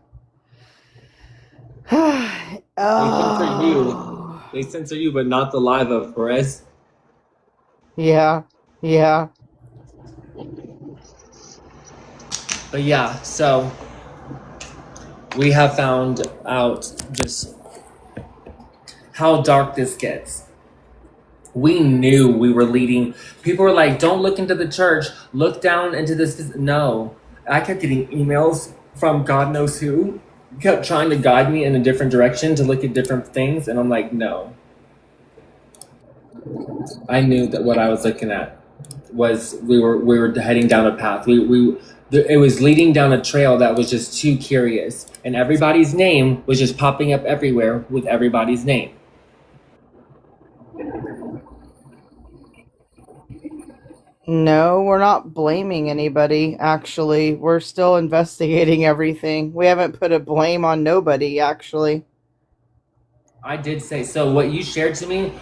They censor you, but not the live of Perez. Yeah. But yeah, so we have found out just how dark this gets. We knew we were leading. People were like, don't look into the church. Look down into this. No. I kept getting emails from God knows who. Kept trying to guide me in a different direction to look at different things. And I'm like, no. I knew that what I was looking at was we were heading down a path. It was leading down a trail that was just too curious. And everybody's name was just popping up everywhere with everybody's name. No, we're not blaming anybody, actually. We're still investigating everything. We haven't put a blame on nobody, actually. I did say, so what you shared to me,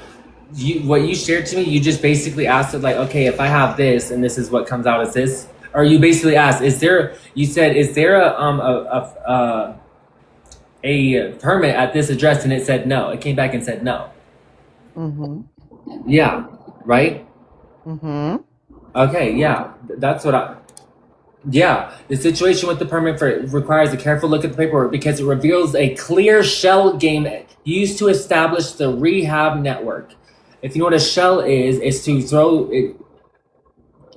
you just basically asked it like, okay, if I have this and this is what comes out as this, or you basically asked, is there a permit at this address? And it said no. It came back and said no. Mm-hmm. Yeah, right? Mm-hmm. Okay, yeah, that's what Yeah, the situation with the permit requires a careful look at the paperwork because it reveals a clear shell game used to establish the rehab network. If you know what a shell is, it's to throw it.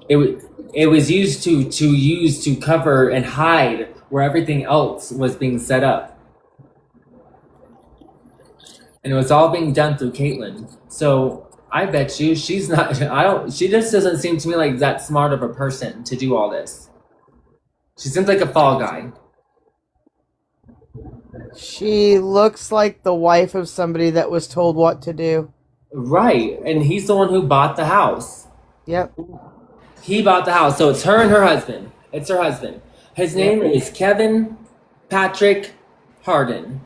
It, it was used to cover and hide where everything else was being set up, and it was all being done through Caitlin. So I bet you she's not. I don't. She just doesn't seem to me like that smart of a person to do all this. She seems like a fall guy. She looks like the wife of somebody that was told what to do. Right, and he's the one who bought the house. Yep. He bought the house, so it's her and her husband. It's her husband. His name is Kevin Patrick Harden.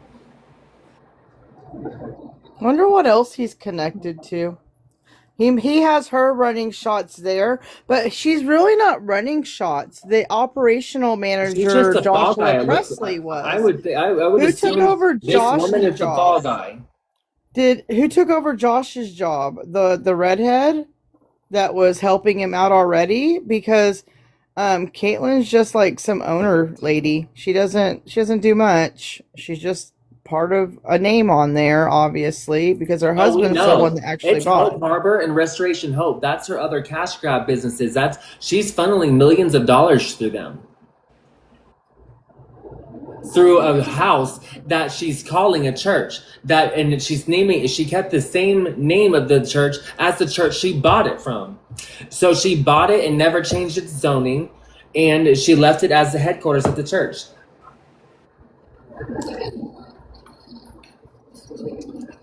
Wonder what else he's connected to. He has her running shots there, but she's really not running shots. The operational She's manager, just a fall guy. Joshua Presley, was. I would Who assume took over this woman Josh's is the fall job? guy. Who took over Josh's job? The redhead that was helping him out already? Because Caitlin's just like some owner lady. She doesn't do much. She's just part of a name on there, obviously, because her husband's the one that actually It's bought. Hope Harbor and Restoration Hope. That's her other cash grab businesses. She's funneling millions of dollars through them. Through a house that she's calling a church. And she kept the same name of the church as the church she bought it from. So she bought it and never changed its zoning, and she left it as the headquarters of the church.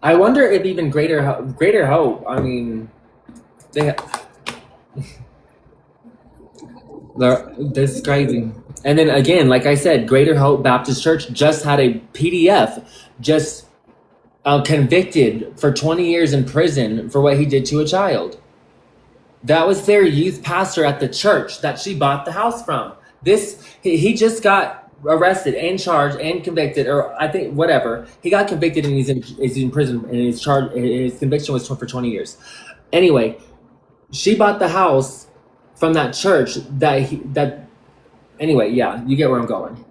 I wonder if even Greater Hope. I mean, this is crazy. And then again, like I said, Greater Hope Baptist Church just had a PDF just convicted for 20 years in prison for what he did to a child. That was their youth pastor at the church that she bought the house from. He just got arrested and charged and convicted, or I think whatever. He got convicted and he's in prison, and his conviction was for 20 years. Anyway, she bought the house from that church anyway, yeah, you get where I'm going.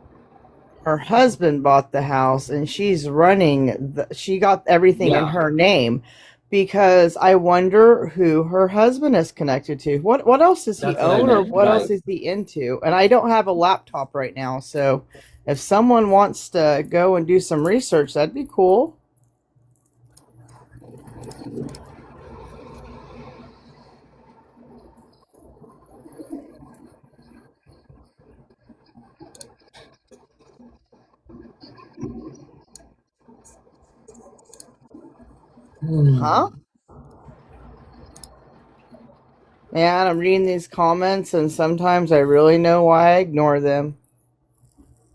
Her husband bought the house, and she's running. She got everything in her name, because I wonder who her husband is connected to. What else does he own, or what else is he into? And I don't have a laptop right now, so if someone wants to go and do some research, that'd be cool. Huh? Man, I'm reading these comments, and sometimes I really know why I ignore them.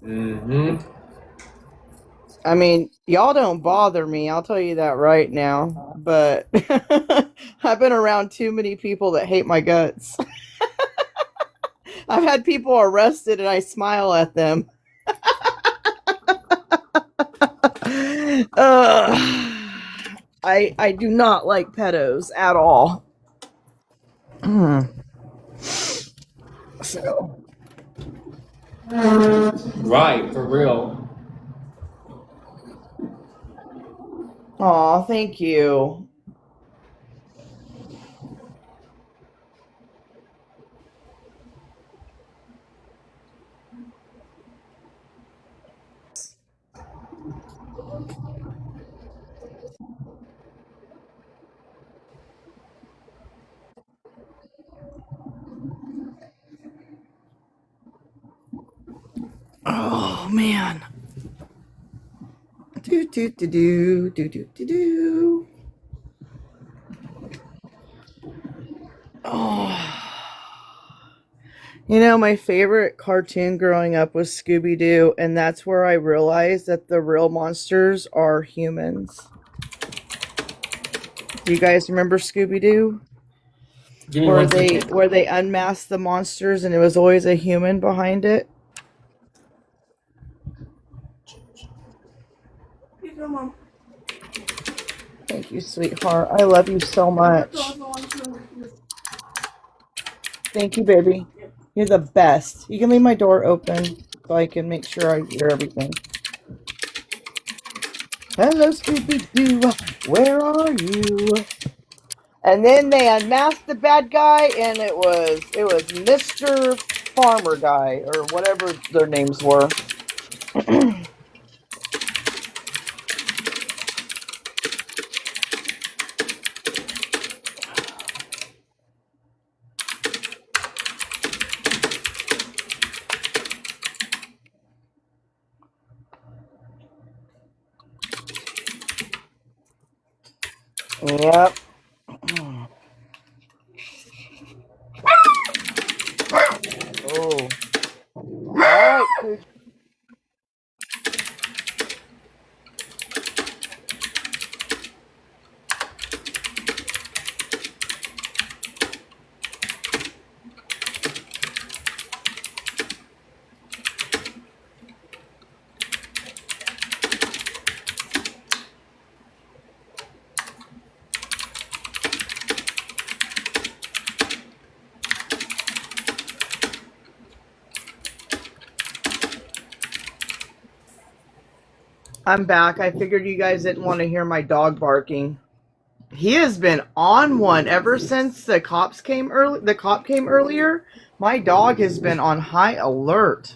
Mm-hmm. I mean, y'all don't bother me, I'll tell you that right now. But I've been around too many people that hate my guts. I've had people arrested, and I smile at them. I do not like pedos at all. So. Right, for real. Aw, thank you. Oh man. Do. Oh. You know, my favorite cartoon growing up was Scooby-Doo, and that's where I realized that the real monsters are humans. Do you guys remember Scooby-Doo? Where they unmasked the monsters and it was always a human behind it? Thank you, sweetheart. I love you so much. Thank you, baby. You're the best. You can leave my door open so I can make sure I hear everything. Hello, Scooby-Doo. Where are you? And then they unmasked the bad guy, and it was Mr. Farmer Guy, or whatever their names were. Yep. Oh. All right, Cooch. I'm back. I figured you guys didn't want to hear my dog barking. He has been on one ever since the cops came early. The cop came earlier. My dog has been on high alert.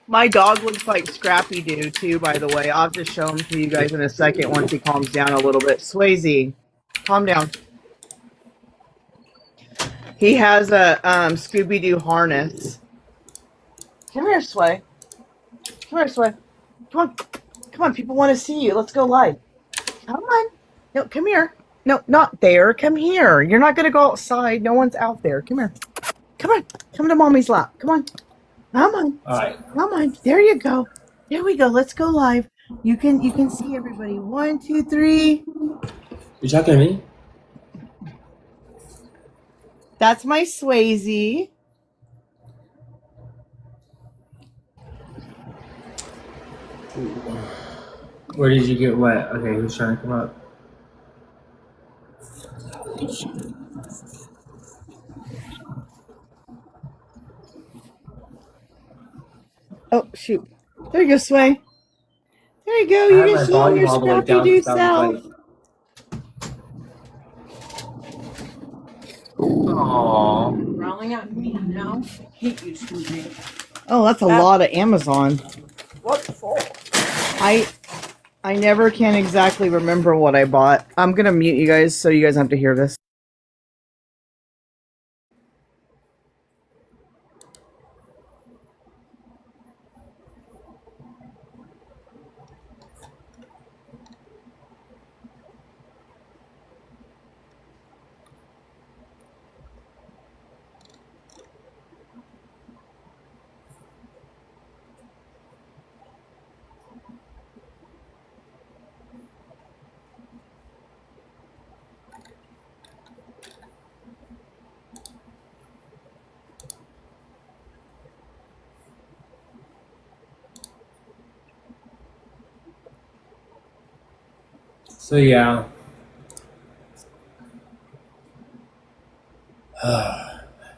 My dog looks like Scrappy Doo too, by the way. I'll just show him to you guys in a second once he calms down a little bit. Swayze, calm down. He has a Scooby-Doo harness. Come here, Sway. Come here, Sway. Come on. Come on, people want to see you. Let's go live. Come on. No, come here. No, not there. Come here. You're not going to go outside. No one's out there. Come here. Come on. Come to mommy's lap. Come on. Come on. All right. Come on. There you go. There we go. Let's go live. You can see everybody. 1, 2, 3. You talking to me? That's my Swayze. Where did you get what? Okay, who's trying to come up? Oh, shoot. There you go, Sway. There you go. You can see your Scrappy-Doo self. Aww. Growling at me now. I hate you, Scooby. Oh, that's a lot of Amazon. What for? I never can exactly remember what I bought. I'm gonna mute you guys so you guys have to hear this. So yeah.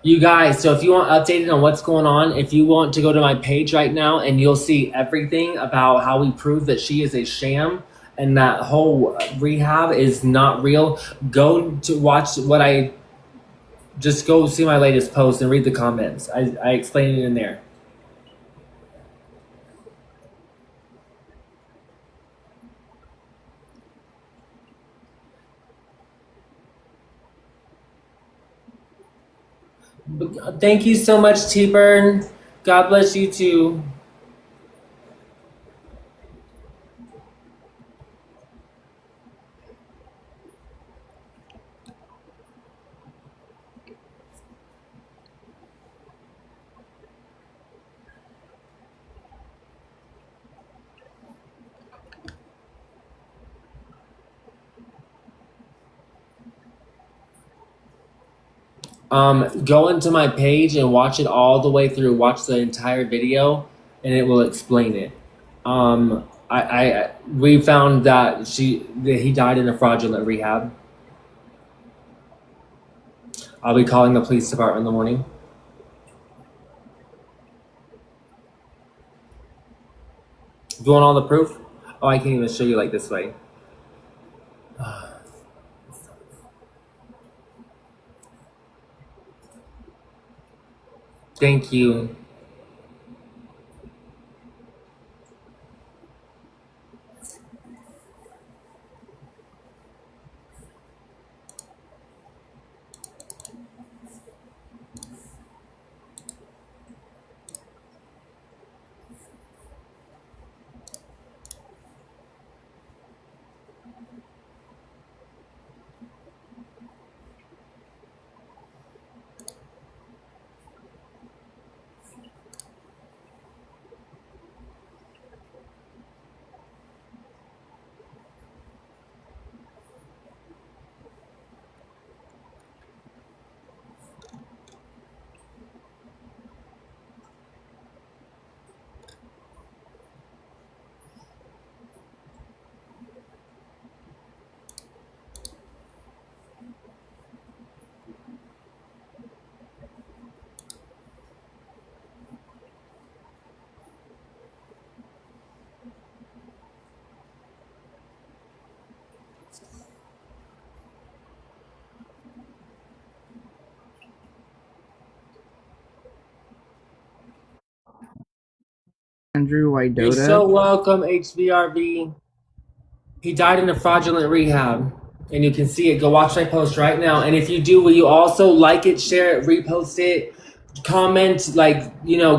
You guys, so if you want updated on what's going on, if you want to go to my page right now and you'll see everything about how we prove that she is a sham and that whole rehab is not real, go to watch what I just go see my latest post and read the comments. I explain it in there. Thank you so much, T-Burn. God bless you too. Go into my page and watch it all the way through. Watch the entire video, and it will explain it. We found that he died in a fraudulent rehab. I'll be calling the police department in the morning. Do you want all the proof? Oh, I can't even show you like this way. Thank you. Andrew You're so Wydota. welcome, HVRV. He died in a fraudulent rehab, and you can see it. Go watch my post right now. And if you do, will you also like it, share it, repost it, comment,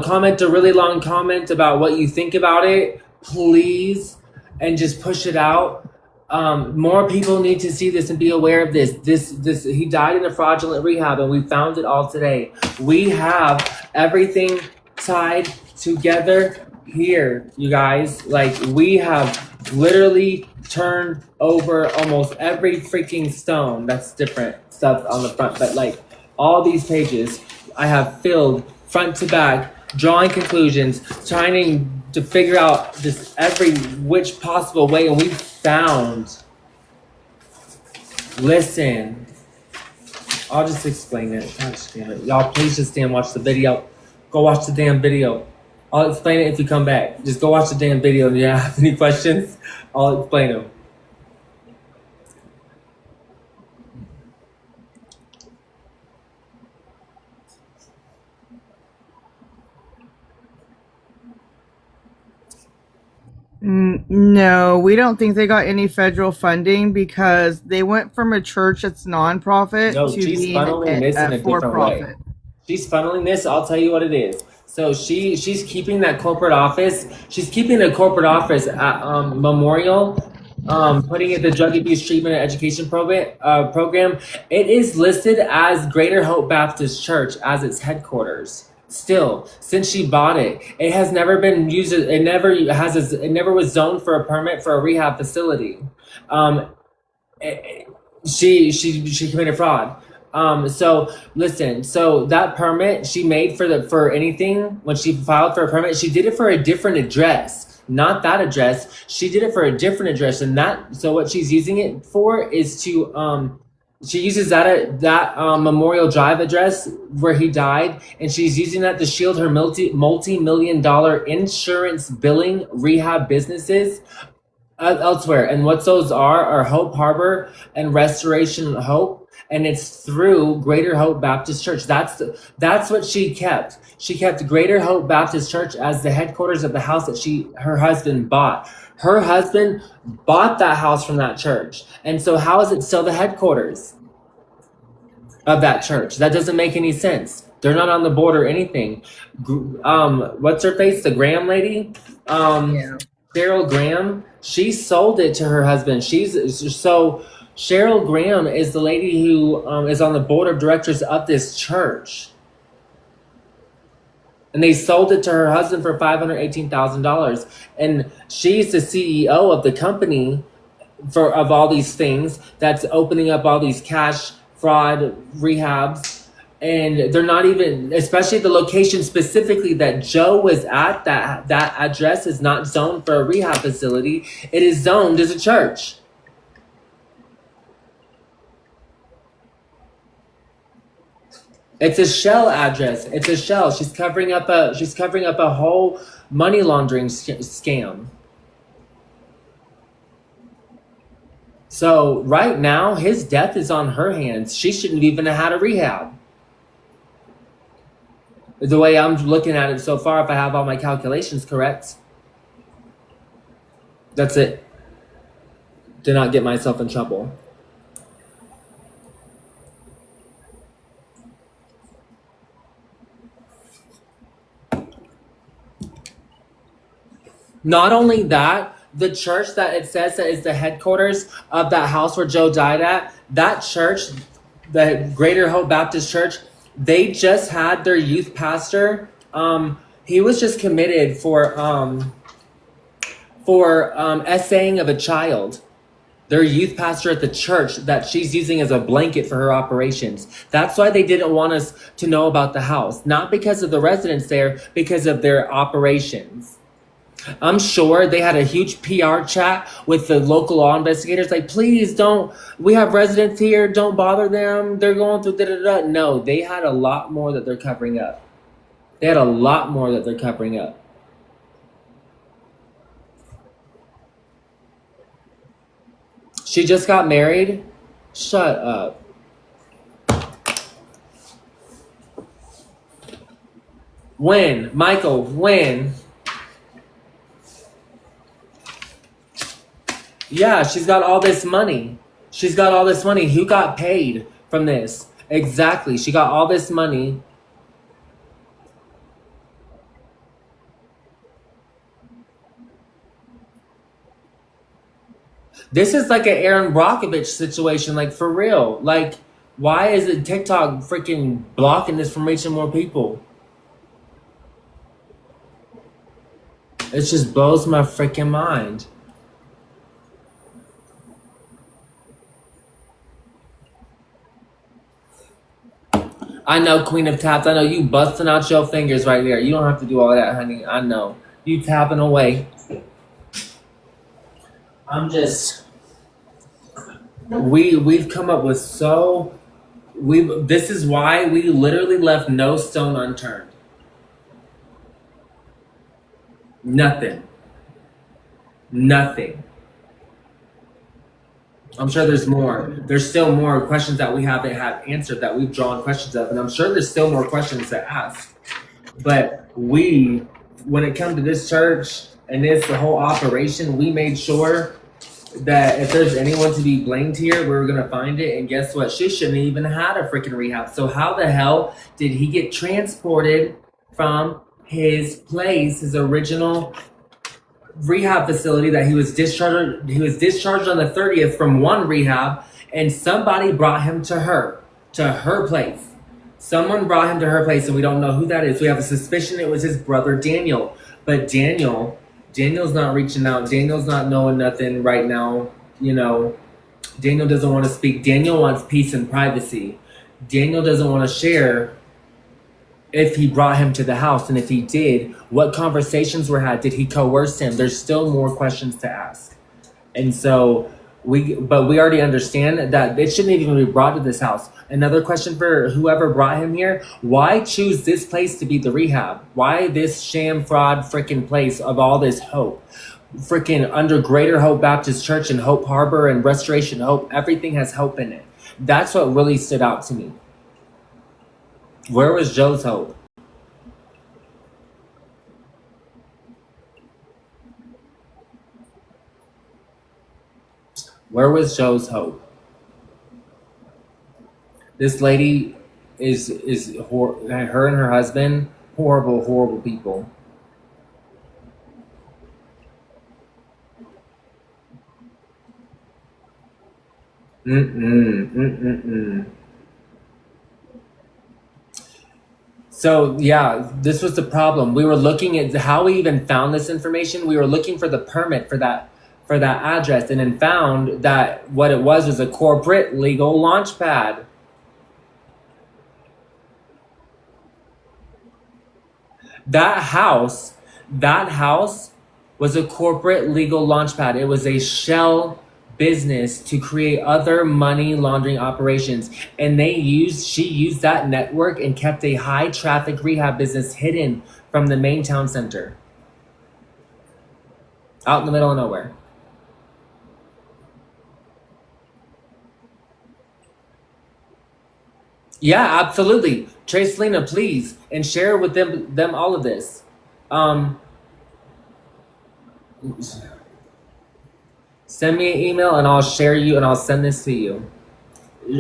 comment a really long comment about what you think about it, please, and just push it out. More people need to see this and be aware of this. This he died in a fraudulent rehab, and we found it all today. We have everything tied together here, you guys. Like, we have literally turned over almost every freaking stone. That's different stuff on the front, but like all these pages I have filled front to back, drawing conclusions, trying to figure out this every which possible way, and we found. Listen, I'll just explain it. Gosh damn it. Y'all, please just stand, watch the video. Go watch the damn video. I'll explain it if you come back. Just go watch the damn video, and if you have any questions, I'll explain them. No, we don't think they got any federal funding because they went from a church that's nonprofit No, to she's being funneling this in a different way. for-profit. She's funneling this. I'll tell you what it is. So she's keeping that corporate office. She's keeping a corporate office at Memorial, putting it the drug abuse treatment and education program. It is listed as Greater Hope Baptist Church as its headquarters. Still, since she bought it, it has never been used. It never was zoned for a permit for a rehab facility. She committed fraud. So listen, so that permit she made for anything when she filed for a permit, she did it for a different address, not that address. She did it for a different address, and so what she's using it for is to she uses that Memorial Drive address where he died, and she's using that to shield her multi-million-dollar insurance billing rehab businesses elsewhere. And what those are Hope Harbor and Restoration Hope, and it's through Greater Hope Baptist Church. That's what she kept. She kept Greater Hope Baptist Church as the headquarters of the house that her husband bought. Her husband bought that house from that church, and so how is it still the headquarters of that church? That doesn't make any sense. They're not on the board or anything. What's her face? The Graham lady? Yeah. Cheryl Graham, she sold it to her husband. So Cheryl Graham is the lady who is on the board of directors of this church. And they sold it to her husband for $518,000. And she's the CEO of the company of all these things that's opening up all these cash fraud rehabs. and they're not even, especially the location specifically that Joe was at, that address is not zoned for a rehab facility. It is zoned as a church. It's a shell address. It's a shell. She's covering up a whole money laundering scam. So right now, his death is on her hands. She shouldn't even have had a rehab. The way I'm looking at it so far, if I have all my calculations correct. That's it. Do not get myself in trouble. Not only that, the church that it says that is the headquarters of that house where Joe died at, that church, the Greater Hope Baptist Church, they just had their youth pastor. He was just committed for essaying of a child. Their youth pastor at the church that she's using as a blanket for her operations. That's why they didn't want us to know about the house. Not because of the residents there, because of their operations. I'm sure they had a huge PR chat with the local law investigators. Like, please don't, we have residents here. Don't bother them. They're going through da-da-da. No, they had a lot more that they're covering up. They had a lot more that they're covering up. She just got married? Shut up. When? Michael, when? Yeah, she's got all this money. She's got all this money. Who got paid from this? Exactly. She got all this money. This is like an Aaron Brockovich situation, like for real. Like, why is it TikTok freaking blocking this from reaching more people? It just blows my freaking mind. I know, Queen of Taps. I know you busting out your fingers right there. You don't have to do all that, honey. I know. You tapping away. I'm just... We've come up with so... This is why we literally left no stone unturned. Nothing. Nothing. I'm sure there's more. There's still more questions that we haven't had answered that we've drawn questions of. And I'm sure there's still more questions to ask. But when it comes to this church and the whole operation, we made sure that if there's anyone to be blamed here, we were going to find it. And guess what? She shouldn't even had a freaking rehab. So how the hell did he get transported from his place, his original rehab facility that he was discharged on the 30th from one rehab, and somebody brought him to her place. Someone brought him to her place, and we don't know who that is. We have a suspicion it was his brother Daniel, but Daniel's not reaching out. Daniel's not knowing nothing right now. Daniel doesn't want to speak. Daniel wants peace and privacy. Daniel doesn't want to share if he brought him to the house, and if he did, what conversations were had? Did he coerce him? There's still more questions to ask. And so we already understand that it shouldn't even be brought to this house. Another question for whoever brought him here: why choose this place to be the rehab? Why this sham fraud freaking place of all this hope? Freaking under Greater Hope Baptist Church and Hope Harbor and Restoration Hope, everything has hope in it. That's what really stood out to me. Where was Joe's hope? Where was Joe's hope? This lady is her and her husband, horrible people. So yeah, this was the problem. We were looking at how we even found this information. We were looking for the permit for that address, and then found that what it was a corporate legal launch pad. That house, that house was a corporate legal launchpad. It was a shell business to create other money laundering operations. And she used that network and kept a high traffic rehab business hidden from the main town center. Out in the middle of nowhere. Yeah, absolutely. Trace Lena, please, and share with them all of this. Um, Send me an email and I'll share you and I'll send this to you.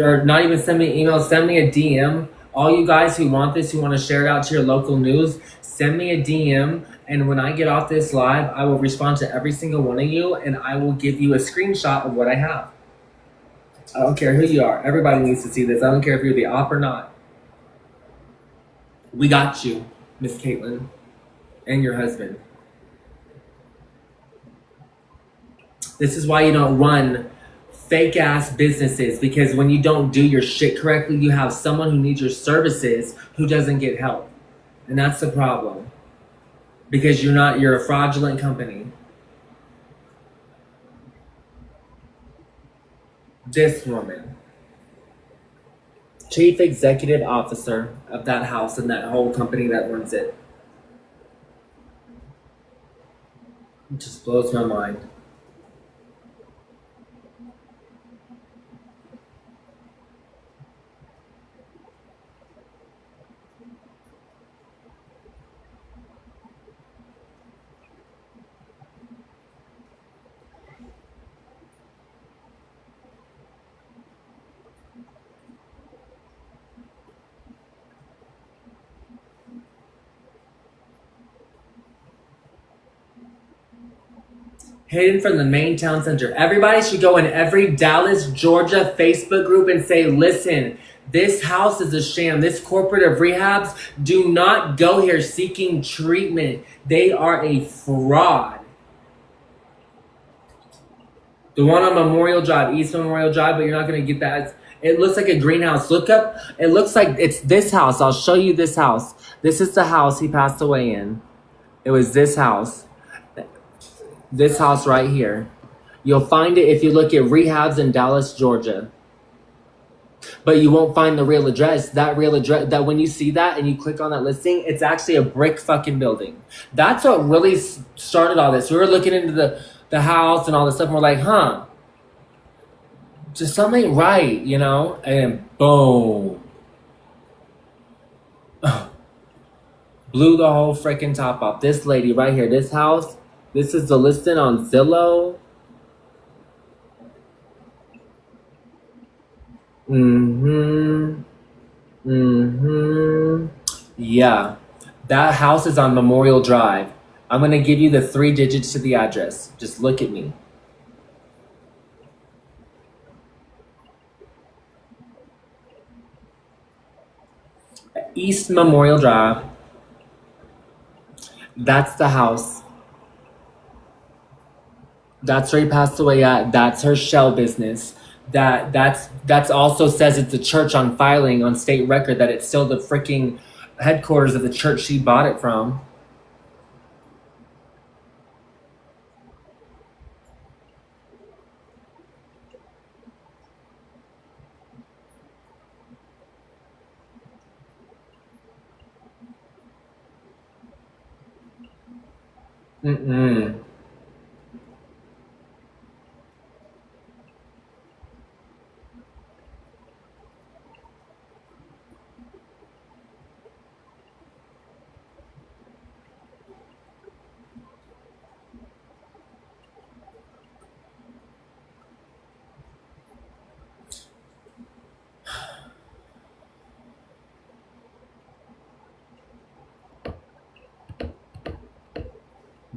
Or not even send me an email, send me a DM. All you guys who want this, who want to share it out to your local news, send me a DM. And when I get off this live, I will respond to every single one of you and I will give you a screenshot of what I have. I don't care who you are. Everybody needs to see this. I don't care if you're the op or not. We got you, Miss Caitlin, and your husband. This is why you don't run fake ass businesses, because when you don't do your shit correctly, you have someone who needs your services who doesn't get help. And that's the problem. Because you're a fraudulent company. This woman, chief executive officer of that house and that whole company that runs it. It just blows my mind. Hidden from the main town center. Everybody should go in every Dallas, Georgia Facebook group and say, listen, this house is a sham. This corporate of rehabs, do not go here seeking treatment. They are a fraud. The one on Memorial Drive, East Memorial Drive, but you're not going to get that. It looks like a greenhouse. Look up. It looks like it's this house. I'll show you this house. This is the house he passed away in. It was this house. This house right here. You'll find it if you look at rehabs in Dallas, Georgia. But you won't find the real address. That real address, that when you see that and you click on that listing, it's actually a brick fucking building. That's what really started all this. We were looking into the house and all this stuff, and we're like, just something ain't right, you know? And boom. Blew the whole freaking top off. This lady right here, this house, this is the listing on Zillow. Yeah. That house is on Memorial Drive. I'm going to give you the 3 digits to the address. Just look at me. East Memorial Drive. That's the house. That's where he passed away at. That's her shell business. That's also says it's a church on filing on state record, that it's still the freaking headquarters of the church she bought it from.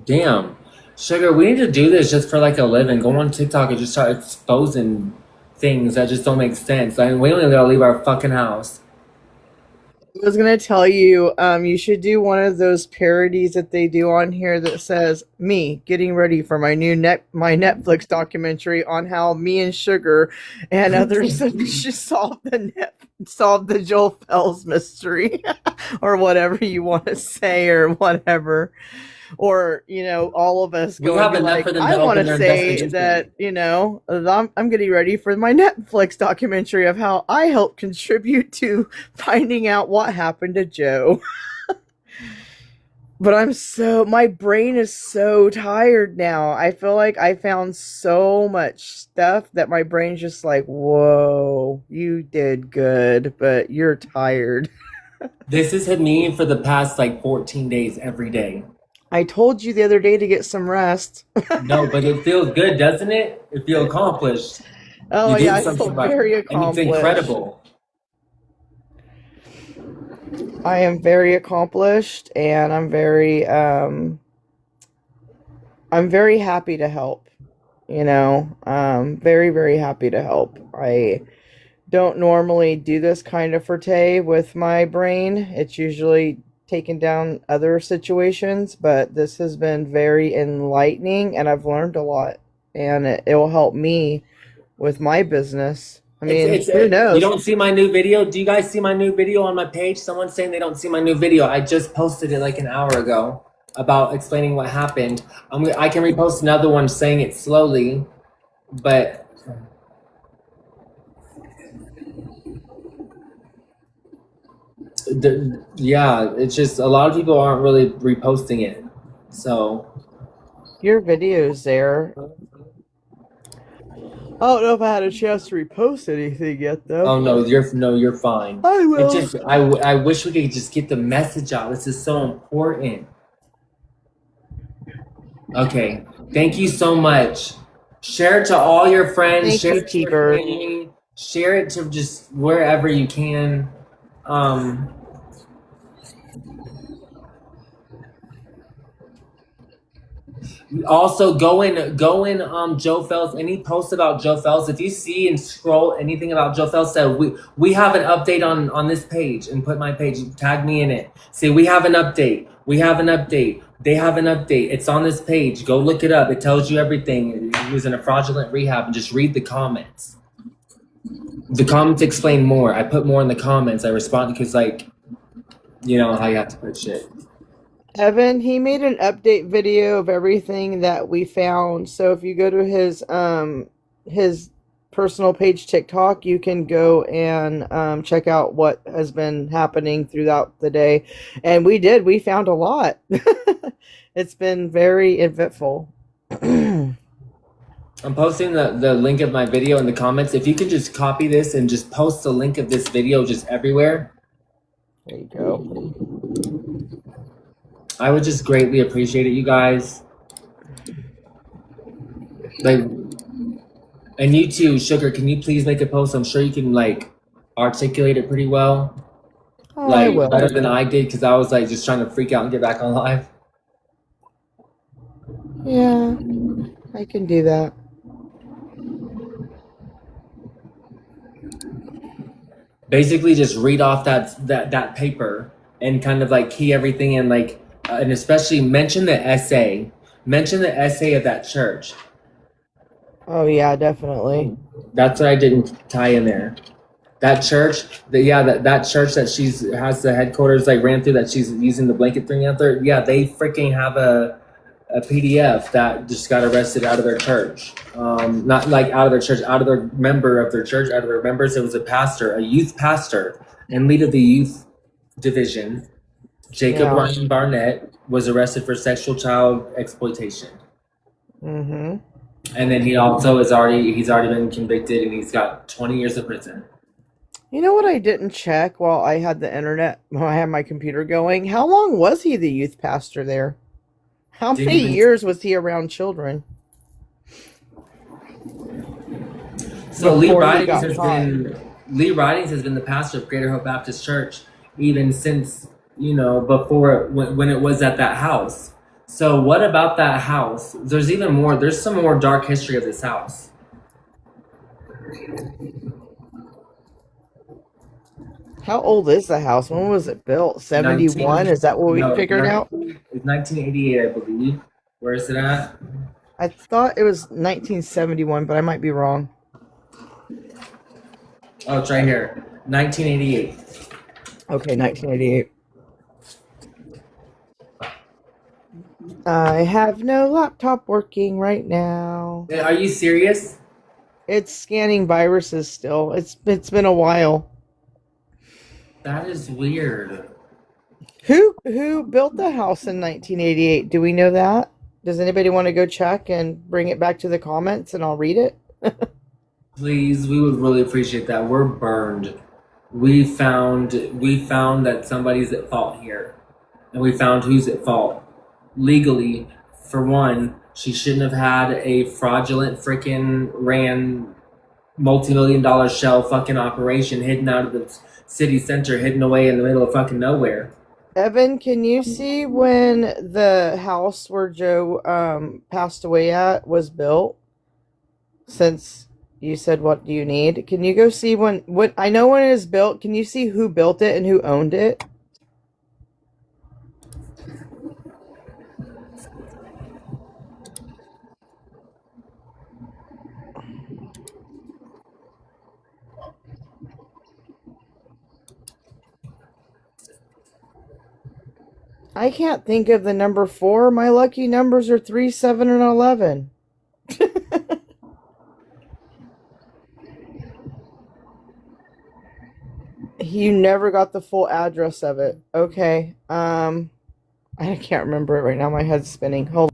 Damn. Sugar, we need to do this just for like a living. Go on TikTok and just start exposing things that just don't make sense. Like, we don't even gotta leave our fucking house. I was gonna tell you, you should do one of those parodies that they do on here that says me getting ready for my Netflix documentary on how me and Sugar and others should solve the Joel Fells mystery or whatever you want to say or whatever. Or, all of us We going to have be enough like, for them I to want open to their say investigation. that, I'm getting ready for my Netflix documentary of how I helped contribute to finding out what happened to Joe. But my brain is so tired now. I feel like I found so much stuff that my brain's just like, whoa, you did good, but you're tired. This has hit me for the past like 14 days every day. I told you the other day to get some rest. No, but it feels good, doesn't it? It feels accomplished. Oh, You yeah, did I feel something right, very and it's accomplished. incredible. I am very accomplished and I'm very happy to help, very, very happy to help. I don't normally do this kind of forte with my brain. It's usually taken down other situations, but this has been very enlightening and I've learned a lot and it will help me with my business. I mean, who You knows? don't see my new video? Do you guys see my new video on my page? Someone's saying they don't see my new video. I just posted it like an hour ago about explaining what happened. I can repost another one saying it slowly, but yeah, it's just a lot of people aren't really reposting it. So, Your video's there. I don't know if I had a chance to repost anything yet, though. oh no, you're fine. I It's will. just I wish we could just get the message out. This is so important. Okay, thank you so much. Share it to all your friends. Thank Share you, it to your T-Bird. family. Share it to just wherever you can. Um, Also, go in Joe Fells. Any post about Joe Fells, if you see and scroll anything about Joe Fells, said we have an update on this page, and put my page, tag me in it. Say we have an update. We have an update. They have an update. It's on this page. Go look it up. It tells you everything. He was in a fraudulent rehab, and just read the comments. The comments explain more. I put more in the comments. I respond because you know how you have to put shit. Evan, he made an update video of everything that we found. So if you go to his personal page TikTok, you can go and check out what has been happening throughout the day. And we found a lot. It's been very eventful. I'm posting the link of my video in the comments. If you could just copy this and just post the link of this video just everywhere, There you go. I would just greatly appreciate it, you guys. Like, and you too, Sugar, can you please make a post? I'm sure you can articulate it pretty well. Oh, I Better will. than I did, because I was just trying to freak out and get back on live. Yeah, I can do that. Basically just read off that paper and kind of key everything in, and especially mention the essay. Mention the essay of that church. Oh yeah, definitely. That's what I didn't tie in there. That church, that church that has the headquarters ran through, that she's using the blanket thing out there. Yeah, they freaking have a PDF that just got arrested out of their church. Not out of their church, out of their member of their church, out of their members. It was a youth pastor and lead of the youth division. Jacob Yeah. Ryan Barnett was arrested for sexual child exploitation. Mm-hmm. And then he's already been convicted, and he's got 20 years of prison. You know what I didn't check while I had I had my computer going? How long was he the youth pastor there? How many years was he around children? So Lee Before he Ridings got has caught. been the pastor of Greater Hope Baptist Church even since, before when it was at that house. So what about that house? There's some more dark history of this house. How old is the house? When was it built? 71? 19, Is that what we no, figured out? it's 1988, I believe. Where is it at? I thought it was 1971, but I might be wrong. Oh, it's right here. 1988. Okay, 1988. I have no laptop working right now. Are you serious? It's scanning viruses still. It's been a while. That is weird. Who built the house in 1988? Do we know that? Does anybody want to go check and bring it back to the comments and I'll read it? Please, we would really appreciate that. We're burned. We found that somebody's at fault here. And we found who's at fault. Legally, for one, she shouldn't have had a fraudulent freaking ran multi-million dollar shell fucking operation hidden out of the city center, hidden away in the middle of fucking nowhere. Evan, can you see when the house where Joe passed away at was built? Since you said what do you need? Can you go see when I know when it is built, can you see who built it and who owned it? I can't think of the number 4. My lucky numbers are 3, 7, and 11. You never got the full address of it. Okay. I can't remember it right now. My head's spinning. Hold.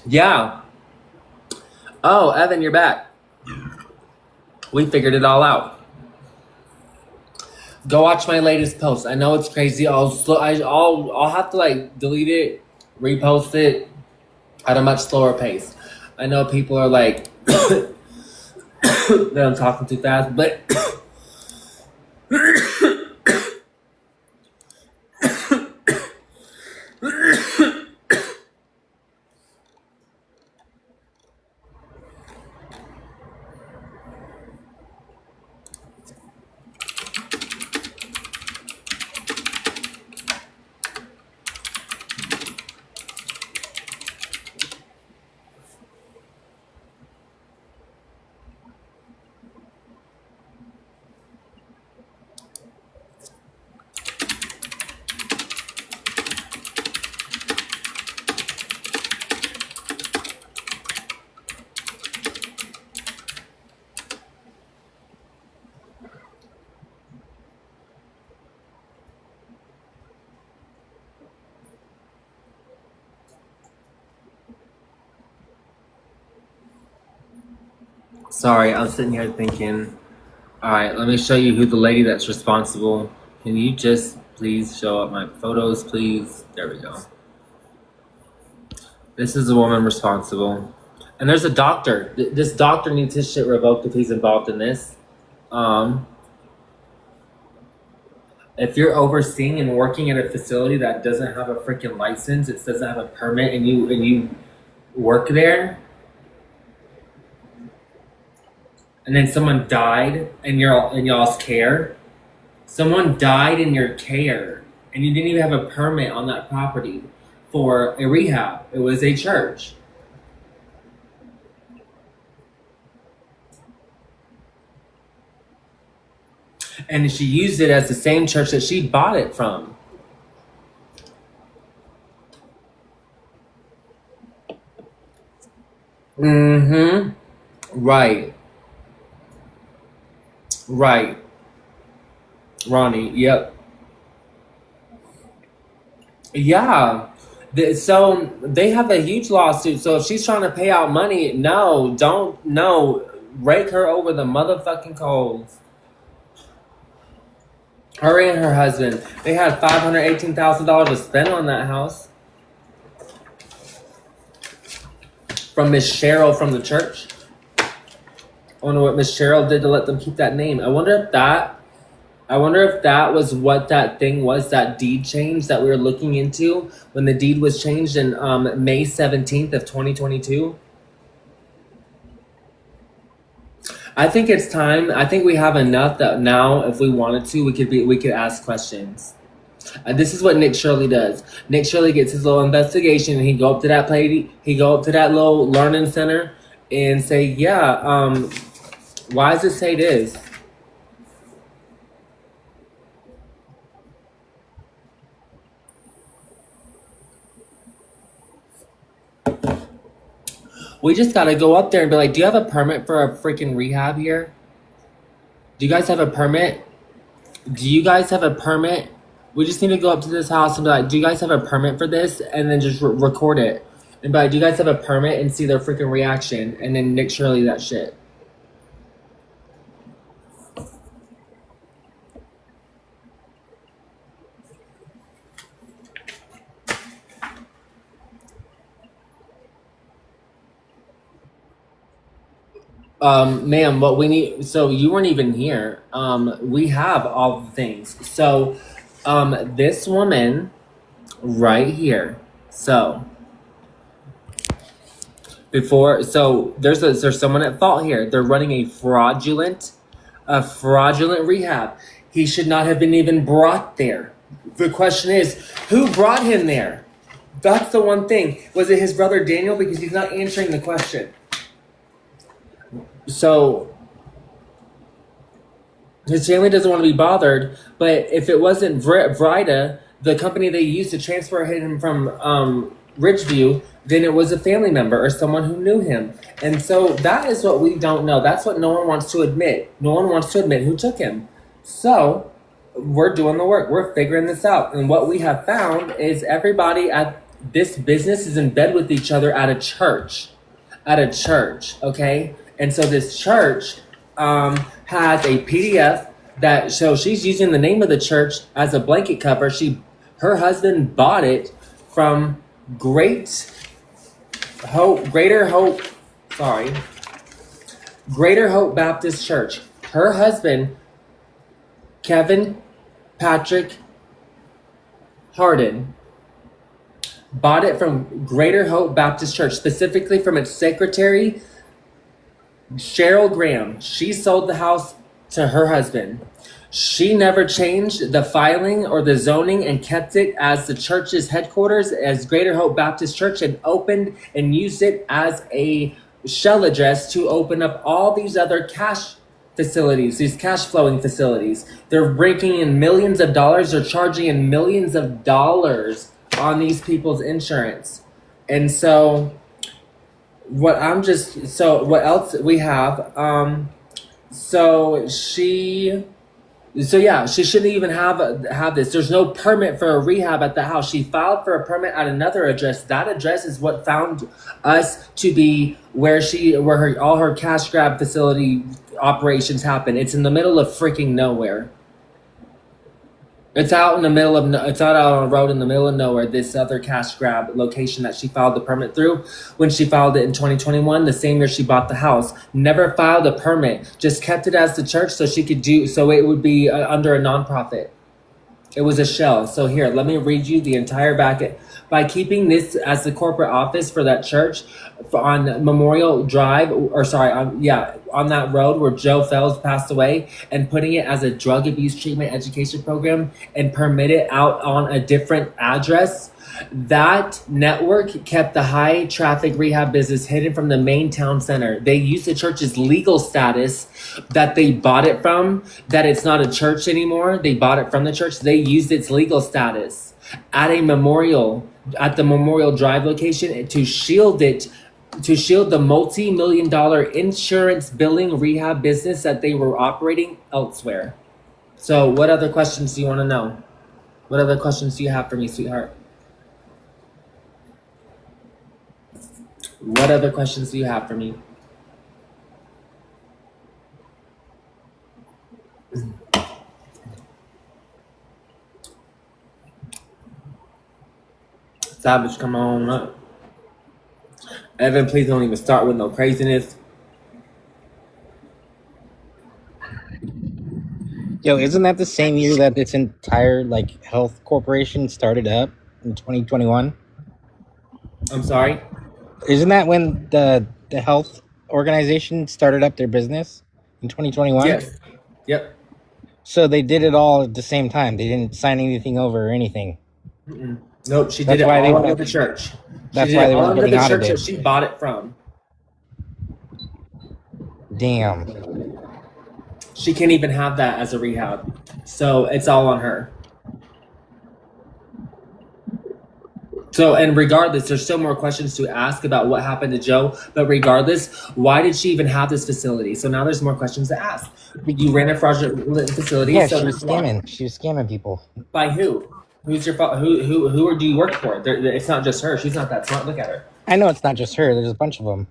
Yeah. Oh, Evan, you're back. We figured it all out. Go watch my latest post. I know it's crazy. I'll have to like delete it, repost it at a much slower pace. I know people are like that I'm talking too fast, but sorry, I'm sitting here thinking, all right, let me show you who the lady that's responsible. Can you just please show up my photos, please? There we go. This is the woman responsible. And there's a doctor. This doctor needs his shit revoked if he's involved in this. Um, if you're overseeing and working at a facility that doesn't have a freaking license, it doesn't have a permit, and you work there, and then someone died in y'all's care. Someone died in your care, and you didn't even have a permit on that property for a rehab. It was a church. And she used it as the same church that she bought it from. Mm-hmm. Right. Right. Ronnie, yep. Yeah. So they have a huge lawsuit. So if she's trying to pay out money, no. Rake her over the motherfucking coals. Her and her husband. They had $518,000 to spend on that house. From Miss Cheryl from the church. I wonder what Miss Cheryl did to let them keep that name. I wonder if that was what that thing was, that deed change that we were looking into when the deed was changed in May 17th of 2022. I think it's time. I think we have enough that now, if we wanted to, we could ask questions. This is what Nick Shirley does. Nick Shirley gets his little investigation, and he go up to that little learning center, and say, "Yeah, why does it say this?" We just gotta go up there and be like, "Do you have a permit for a freaking rehab here? Do you guys have a permit? Do you guys have a permit?" We just need to go up to this house and be like, "Do you guys have a permit for this?" And then just record it. And be like, "Do you guys have a permit?" And see their freaking reaction. And then Nick Shirley that shit. Ma'am, what we need, so you weren't even here. We have all the things. So, this woman right here. So, there's someone at fault here. They're running a fraudulent rehab. He should not have been even brought there. The question is, who brought him there? That's the one thing. Was it his brother Daniel? Because he's not answering the question. So his family doesn't want to be bothered, but if it wasn't Vrida, the company they used to transfer him from Ridgeview, then it was a family member or someone who knew him. And so that is what we don't know. That's what no one wants to admit. No one wants to admit who took him. So we're doing the work. We're figuring this out. And what we have found is everybody at this business is in bed with each other at a church. Okay? And so this church has a PDF so she's using the name of the church as a blanket cover. Her husband bought it from Greater Hope Baptist Church. Her husband, Kevin Patrick Harden, bought it from Greater Hope Baptist Church, specifically from its secretary, Cheryl Graham. She sold the house to her husband. She never changed the filing or the zoning and kept it as the church's headquarters as Greater Hope Baptist Church, and opened and used it as a shell address to open up all these other cash facilities, these cash flowing facilities. They're breaking in millions of dollars. They're charging in millions of dollars on these people's insurance. And so what else we have? She shouldn't even have this. There's no permit for a rehab at the house. She filed for a permit at another address. That address is what found us to be where all her cash grab facility operations happen. It's in the middle of freaking nowhere. It's out on a road in the middle of nowhere, this other cash grab location that she filed the permit through. When she filed it in 2021, the same year she bought the house, never filed a permit, just kept it as the church so it would be under a nonprofit. It was a shell. So here, let me read you the entire by keeping this as the corporate office for that church on Memorial Drive, or sorry, on that road where Joe Fells passed away, and putting it as a drug abuse treatment education program and permit it out on a different address. That network kept the high traffic rehab business hidden from the main town center. They used the church's legal status that they bought it from, that it's not a church anymore. They bought it from the church. They used its legal status at a memorial, at the Memorial Drive location, to shield the multi-million-dollar insurance billing rehab business that they were operating elsewhere. So what other questions do you want to know? What other questions do you have for me, sweetheart? What other questions do you have for me? Savage, come on up. Evan, please don't even start with no craziness. Yo, isn't that the same year that this entire health corporation started up in 2021? I'm sorry? Isn't that when the health organization started up their business in 2021? Yes. Yep. So they did it all at the same time. They didn't sign anything over or anything. Mm-mm. Nope, she That's did it why they all weren't- under the church. That's why they weren't under getting the church audited. that she bought it from. Damn. She can't even have that as a rehab. So it's all on her. So, and regardless, there's still more questions to ask about what happened to Joe. But regardless, why did she even have this facility? So now there's more questions to ask. You ran a fraudulent facility. Yeah, so she was scamming. She was scamming people. By who? Who's your who do you work for? It's not just her. She's not that smart. Look at her. I know it's not just her. There's a bunch of them.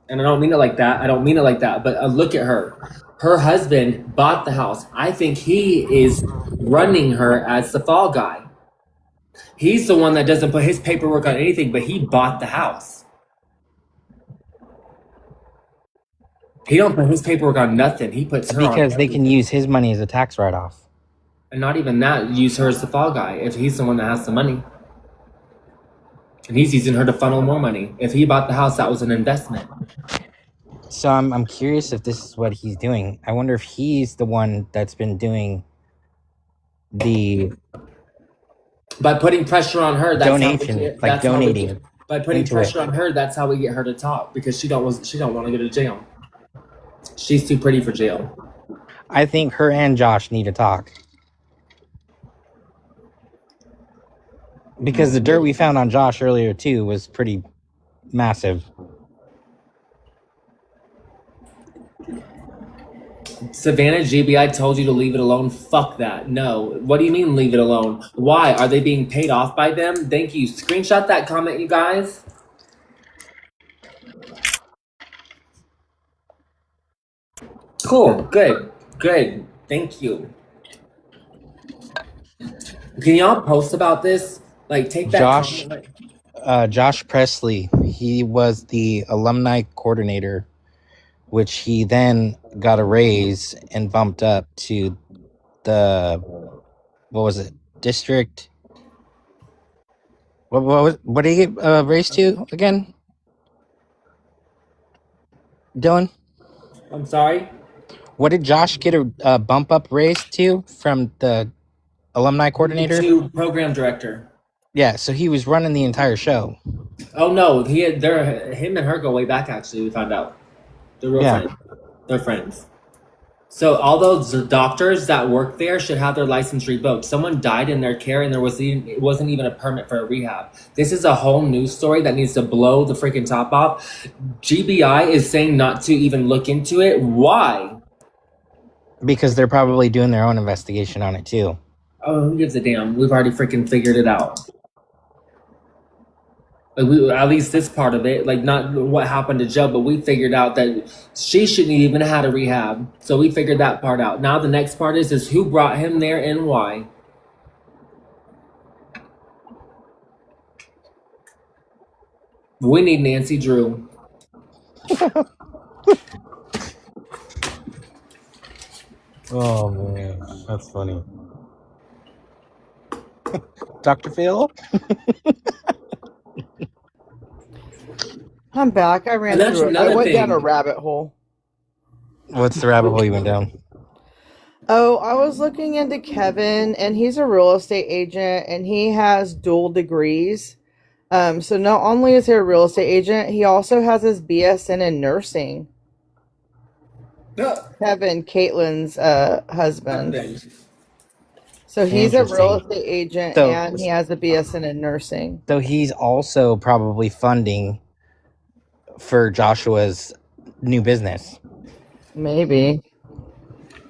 And I don't mean it like that. But look at her. Her husband bought the house. I think he is running her as the fall guy. He's the one that doesn't put his paperwork on anything, but he bought the house. He don't put his paperwork on nothing. He puts her Because on they can use his money as a tax write-off. And not even that, use her as the fall guy if he's the one that has the money. And he's using her to funnel more money. If he bought the house, that was an investment. So I'm curious if this is what he's doing. I wonder if he's the one that's been doing the By putting pressure on her, that's donation, donating. By putting into pressure it. on her, that's how we get her to talk, because she don't want to go to jail. She's too pretty for jail. I think her and Josh need to talk. Because the dirt we found on Josh earlier too was pretty massive. Savannah GBI told you to leave it alone. Fuck that. No. What do you mean leave it alone? Why? Are they being paid off by them? Thank you. Screenshot that comment, you guys. Cool. Good. Good. Thank you. Can y'all post about this? Take that Josh, comment. Josh Presley, he was the alumni coordinator, which he then got a raise and bumped up to the, what was it, district? What did he get raised to again? Dylan? I'm sorry? What did Josh get a bump up raised to from the alumni coordinator? To program director. Yeah, so he was running the entire show. Oh no, him and her go way back. Actually, we found out they're real friends. They're friends. So all those doctors that work there should have their license revoked. Someone died in their care, and it wasn't even a permit for a rehab. This is a whole news story that needs to blow the freaking top off. GBI is saying not to even look into it. Why? Because they're probably doing their own investigation on it too. Oh, who gives a damn? We've already freaking figured it out. At least this part of it, not what happened to Joe, but we figured out that she shouldn't even have had a rehab. So we figured that part out. Now the next part is who brought him there and why. We need Nancy Drew. Oh man, that's funny. Dr. Phil? I'm back. I ran And that's through it. I another went down a thing. rabbit hole. What's the rabbit hole you went down? Oh, I was looking into Kevin, and he's a real estate agent, and he has dual degrees. So not only is he a real estate agent, he also has his BSN in nursing. Kevin, Caitlin's husband. So he's a real Interesting. estate agent, So, and he has a BSN in nursing. so he's also probably funding for Joshua's new business. Maybe.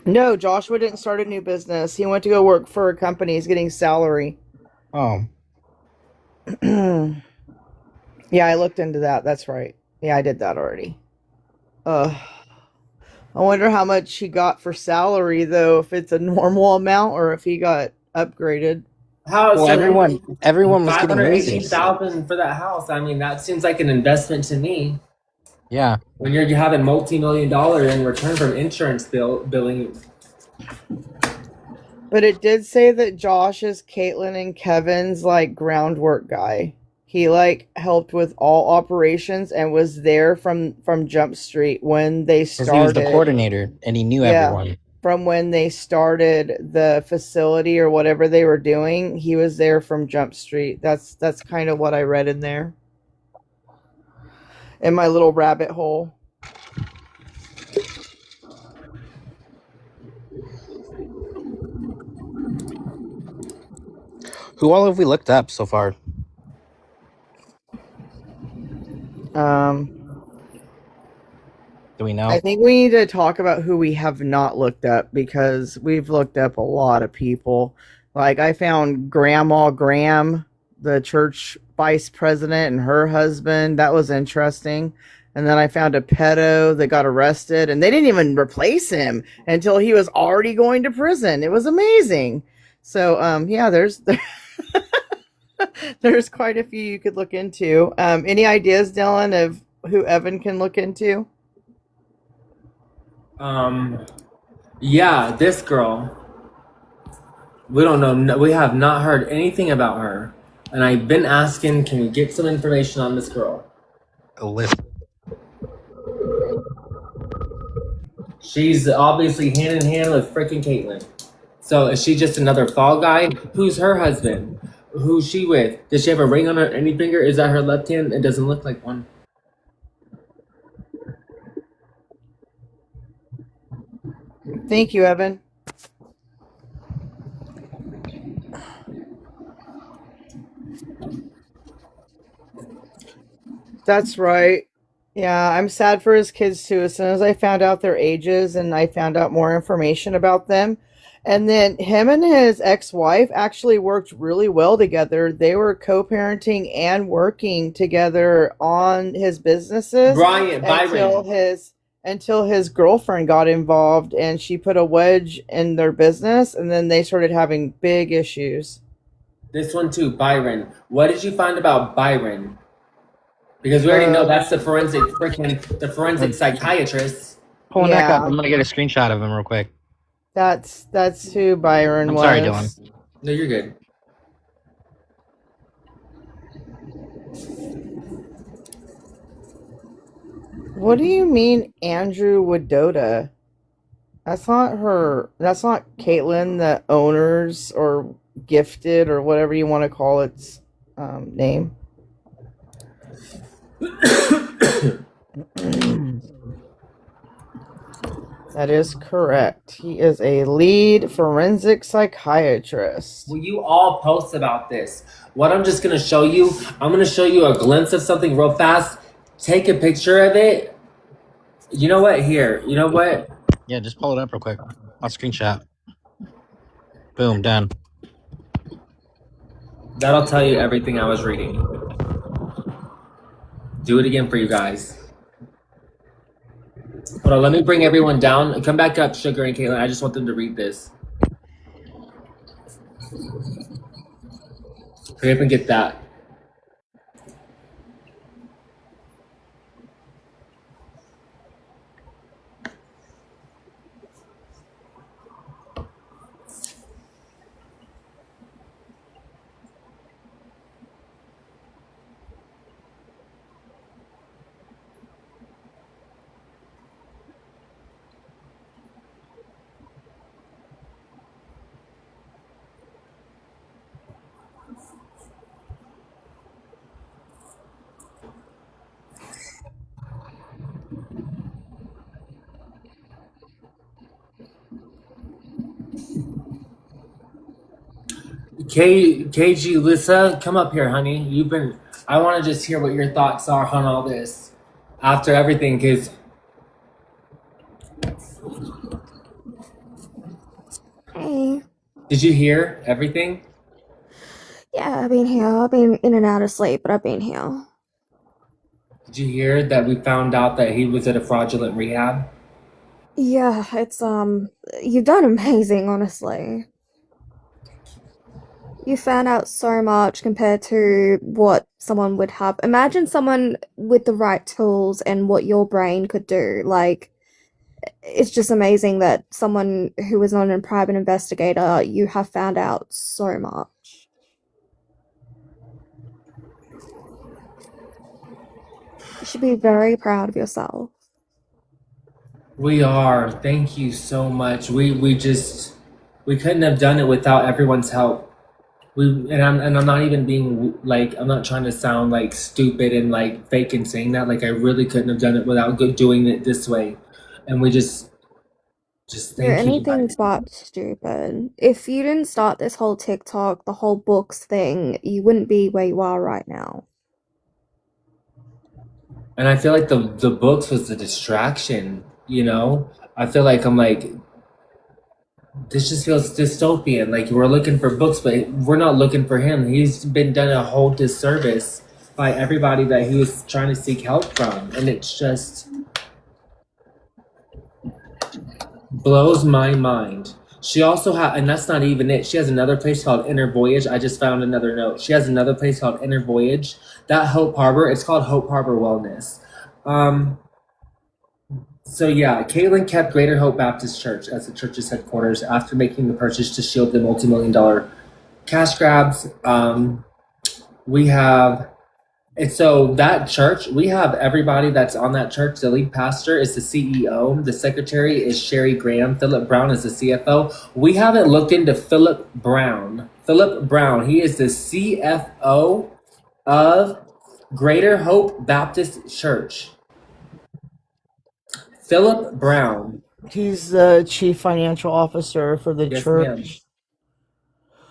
No, Joshua didn't start a new business. He went to go work for a company. He's getting salary. Oh, Yeah, I looked into that. That's right. Yeah, I did that already. I wonder how much he got for salary, though, if it's a normal amount or if he got upgraded. How well, so? everyone was getting 518,000 for that house. I mean, that seems like an investment to me. Yeah. When you're having multi-million-dollar in return from insurance billing. But it did say that Josh is Caitlin and Kevin's like groundwork guy. He like helped with all operations and was there from Jump Street when they started. He was the coordinator and he knew everyone. From when they started the facility or whatever they were doing, he was there from Jump Street. That's kind of what I read in there. In my little rabbit hole. Who all have we looked up so far? Do we know? I think we need to talk about who we have not looked up because we've looked up a lot of people. Like I found Grandma Graham, the church vice president, and her husband. That was interesting. And then I found a pedo that got arrested, and they didn't even replace him until he was already going to prison. It was amazing. So, yeah, there's there's quite a few you could look into. Any ideas, Dylan, of who Evan can look into? Yeah, this girl. We don't know. We have not heard anything about her. And I've been asking, can we get some information on this girl? A list. She's obviously hand in hand with freaking Caitlyn. So is she just another fall guy? Who's her husband? Who's she with? Does she have a ring on her any finger? Is that her left hand? It doesn't look like one. Thank you, Evan. That's right. Yeah, I'm sad for his kids too. As soon as I found out their ages and I found out more information about them, and then him and his ex-wife actually worked really well together. They were co-parenting and working together on his businesses Byron. until his girlfriend got involved and she put a wedge in their business, and then they started having big issues. This one too, Byron. What did you find about Byron? Because we already know that's the forensic psychiatrist. Pulling back up. I'm gonna get a screenshot of him real quick. That's who Byron was. Sorry, Dylan. No, you're good. What do you mean, Andrew Wadota? That's not her. That's not Caitlin, the owners or gifted or whatever you want to call its name. That is correct. He is a lead forensic psychiatrist. Will you all post about this? What I'm just going to show you, I'm going to show you a glimpse of something real fast. Take a picture of it. You know what? Here. You know what? Yeah, just pull it up real quick. I'll screenshot. Boom, done. That'll tell you everything I was reading. Do it again for you guys. Hold on, let me bring everyone down. Come back up, Sugar and Caitlin. I just want them to read this. Hurry up and get that. KG Lissa, come up here, honey. I want to just hear what your thoughts are on all this after everything, because Hey. did you hear everything? Yeah, I've been here. I've been in and out of sleep, but I've been here. Did you hear that we found out that he was at a fraudulent rehab? Yeah, it's you've done amazing, honestly. You found out so much compared to what someone would have. Imagine someone with the right tools and what your brain could do. Like, it's just amazing that someone who was not a private investigator, you have found out so much. You should be very proud of yourself. We are. Thank you so much. We couldn't have done it without everyone's help. I'm not even being like, I'm not trying to sound like stupid and like fake and saying that. Like, I really couldn't have done it without doing it this way. And we just You're thank you anything guys. but stupid. If you didn't start this whole TikTok, the whole books thing, you wouldn't be where you are right now. And I feel like the books was the distraction, you know? I feel like I'm like, this just feels dystopian. Like, we're looking for books, but we're not looking for him. He's been done a whole disservice by everybody that he was trying to seek help from. And it's just blows my mind. She also had, and that's not even it. She has another place called Inner Voyage. I just found another note. She has another place called Inner Voyage. That Hope Harbor, it's called Hope Harbor Wellness. So yeah, Caitlin kept Greater Hope Baptist Church as the church's headquarters after making the purchase to shield the multi-million-dollar cash grabs. We have, and so that church, we have everybody that's on that church. The lead pastor is the CEO. The secretary is Sherry Graham. Philip Brown is the CFO. We haven't looked into Philip Brown. Philip Brown, he is the CFO of Greater Hope Baptist Church. Philip Brown. He's the chief financial officer for the Yes, church. ma'am.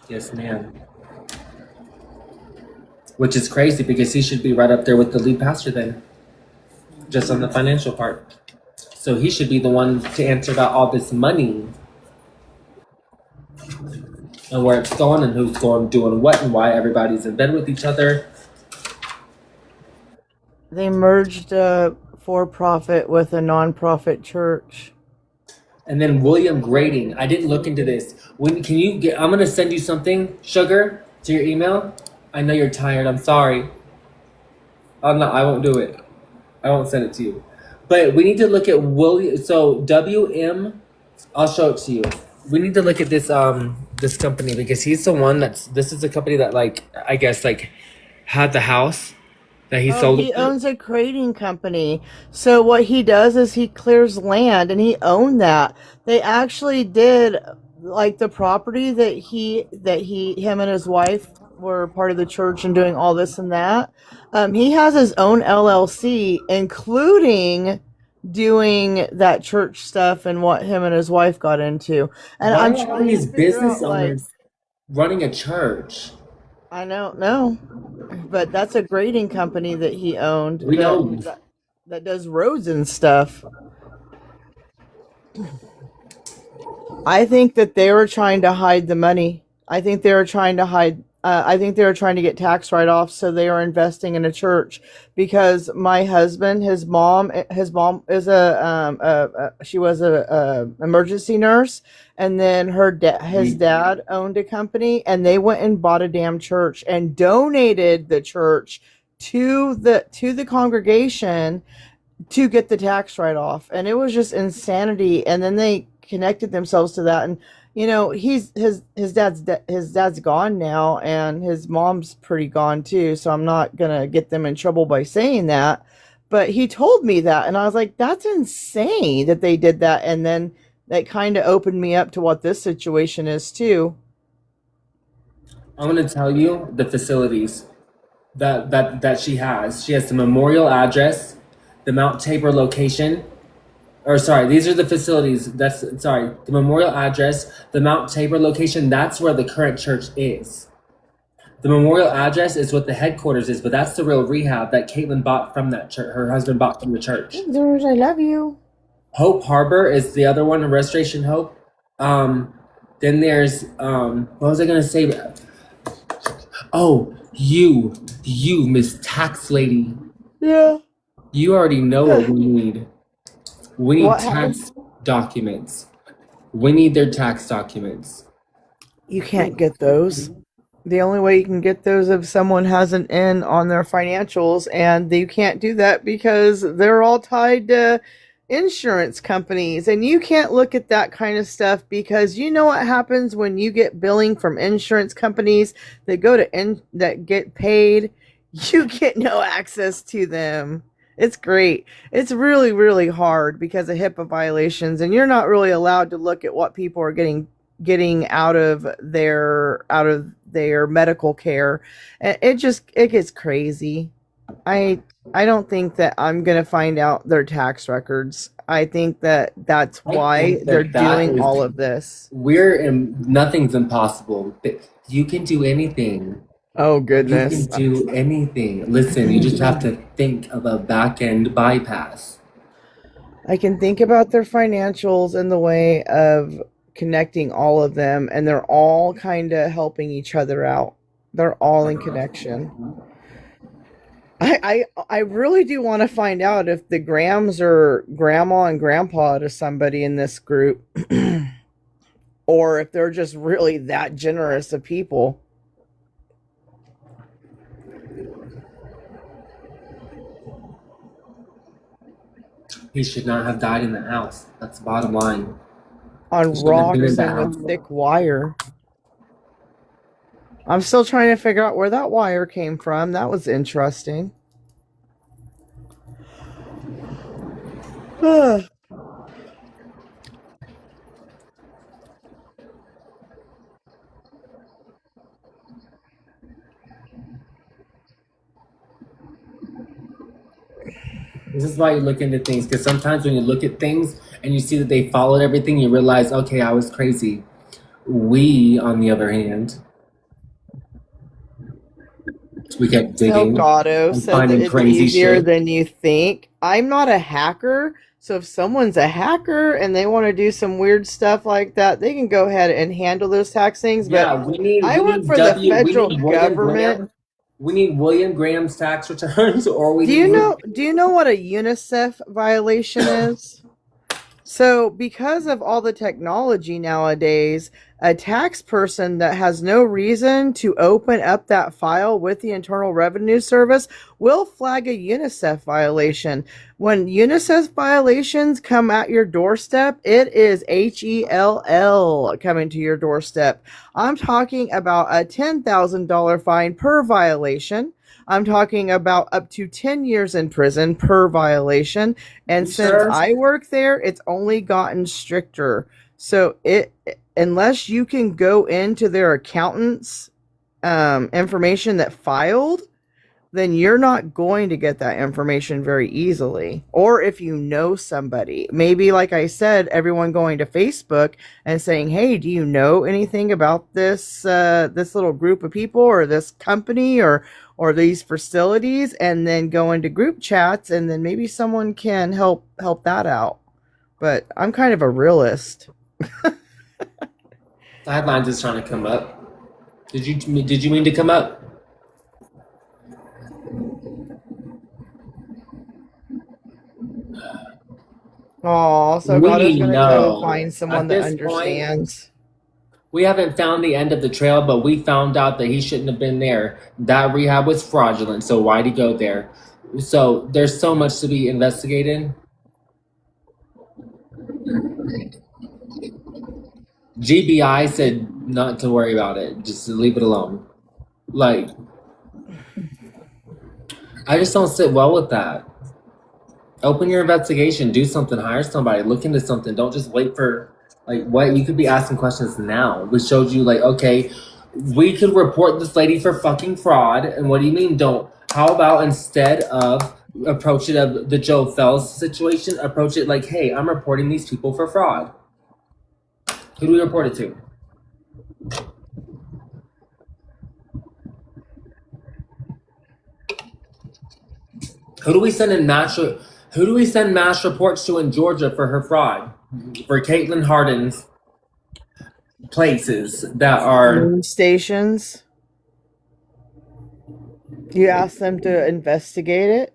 Yes, ma'am. Which is crazy because he should be right up there with the lead pastor then, just on the financial part. So he should be the one to answer about all this money and where it's going and who's going doing what and why everybody's in bed with each other. They merged a for-profit with a non-profit church. And then William Grading. I didn't look into this. Can you get? I'm gonna send you something, Sugar, to your email. I know you're tired. I'm sorry. I'm not. I won't do it. I won't send it to you. But we need to look at William. So WM. I'll show it to you. We need to look at this company because he's the one this is the company that, like, I guess, like, had the house that he sold. He owns a crating company. So what he does is he clears land, and he owned that. They actually did, like, the property that him and his wife were part of the church and doing all this and that. He has his own LLC, including doing that church stuff and what him and his wife got into. And Why I'm are all trying these to figure business out, like, owners running a church? I don't know, but that's a grading company that he owned We know. that does roads and stuff. I think that they were trying to hide the money. I think they were trying to hide. I think they were trying to get tax write-offs, so they were investing in a church. Because my husband, his mom is she was a emergency nurse, and then his dad owned a company, and they went and bought a damn church and donated the church to the congregation to get the tax write-off, and it was just insanity. And then they connected themselves to that, and his dad's gone now, and his mom's pretty gone too, so I'm not gonna get them in trouble by saying that, but he told me that, and I was like, that's insane that they did that. And then that kind of opened me up to what this situation is too. I'm gonna tell you the facilities that she has. She has the memorial address, the Mount Tabor location. Or sorry, these are the facilities. The memorial address, the Mount Tabor location. That's where the current church is. The memorial address is what the headquarters is, but that's the real rehab that Caitlin bought from that church. Her husband bought from the church. George, I love you. Hope Harbor is the other one, Restoration Hope. Then there's what was I gonna say? Oh, you, Miss Tax Lady. Yeah. You already know what we need. We need What tax documents. We need their tax documents. You can't get those. The only way you can get those if someone has an in on their financials, and you can't do that because they're all tied to insurance companies, and you can't look at that kind of stuff because you know what happens when you get billing from insurance companies that go to that get paid. You get no access to them. It's great. It's really, really hard because of HIPAA violations, and you're not really allowed to look at what people are getting out of their medical care. And it gets crazy. I don't think that I'm gonna find out their tax records. I think that's why they're doing all of this. Nothing's impossible. You can do anything. Oh goodness. You can do anything. Listen, you just have to think of a back end bypass. I can think about their financials in the way of connecting all of them, and they're all kind of helping each other out. They're all in connection. I really do want to find out if the Grahams are grandma and grandpa to somebody in this group, or if they're just really that generous of people. He should not have died in the house. That's the bottom line. On rocks and with thick wire. I'm still trying to figure out where that wire came from. That was interesting. This is why you look into things, because sometimes when you look at things and you see that they followed everything, you realize, okay, I was crazy. We, on the other hand, we kept digging. Elgato said that it's easier than you think. I'm not a hacker, so if someone's a hacker and they want to do some weird stuff like that, they can go ahead and handle those tax things. But I work for the federal government. We need William Graham's tax returns, or we do you know what a UNICEF violation is? So because of all the technology nowadays, a tax person that has no reason to open up that file with the Internal Revenue Service will flag a UNICEF violation. When UNICEF violations come at your doorstep, it is HELL coming to your doorstep. I'm talking about a $10,000 fine per violation. I'm talking about up to 10 years in prison per violation. And since I work there, it's only gotten stricter. So unless you can go into their accountant's information that filed, then you're not going to get that information very easily. Or if you know somebody, maybe like I said, everyone going to Facebook and saying, hey, do you know anything about this little group of people or this company or these facilities, and then go into group chats, and then maybe someone can help that out. But I'm kind of a realist. Sidelines is trying to come up. Did you mean to come up? Oh, so God is going to go find someone that understands. We haven't found the end of the trail, but we found out that he shouldn't have been there. That rehab was fraudulent, so why'd he go there? So there's so much to be investigated. GBI said not to worry about it, just to leave it alone. Like, I just don't sit well with that. Open your investigation, do something, hire somebody, look into something. Don't just wait for, like, what? You could be asking questions now. We showed you, like, okay, we could report this lady for fucking fraud. And what do you mean don't? How about instead of approach it of the Joe Fells situation, approach it like, hey, I'm reporting these people for fraud. Who do we report it to? Who do we send in Who do we send mass reports to in Georgia for her fraud? For Caitlin Harden's places that are News stations. You ask them to investigate it.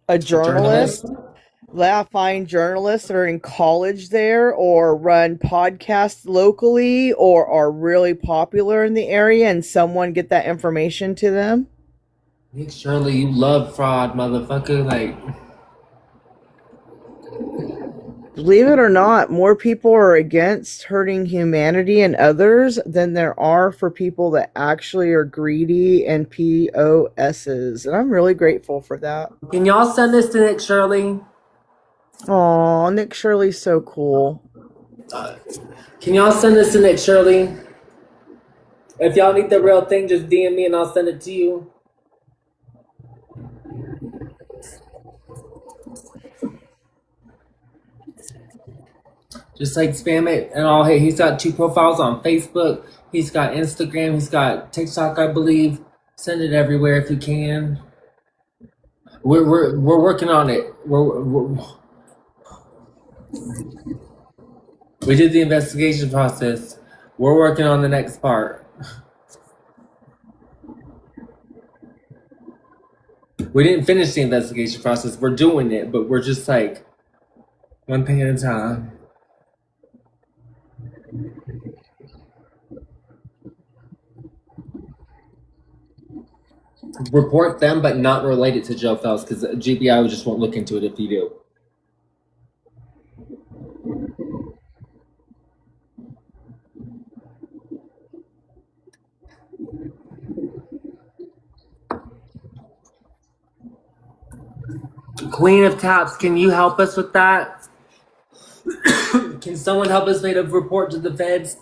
A journalist. journalists. Find journalists that are in college there or run podcasts locally or are really popular in the area and someone get that information to them. Nick Shirley, you love fraud, motherfucker. Like, Believe it or not, more people are against hurting humanity and others than there are for people that actually are greedy and POSs. And I'm really grateful for that. can y'all send this to Nick Shirley? Aw, Nick Shirley's so cool. Can y'all send this to Nick Shirley? If y'all need the real thing, just DM me and I'll send it to you. Just like spam it and all. Hey, he's got 2 profiles on Facebook. He's got Instagram. He's got TikTok, I believe. Send it everywhere if you can. We're working on it. We did the investigation process. We're working on the next part. We didn't finish the investigation process. We're doing it, but we're just like one thing at a time. Report them, but not related to Joe Phelps, because GBI just won't look into it if you do. Queen of Taps, can you help us with that? Can someone help us make a report to the feds?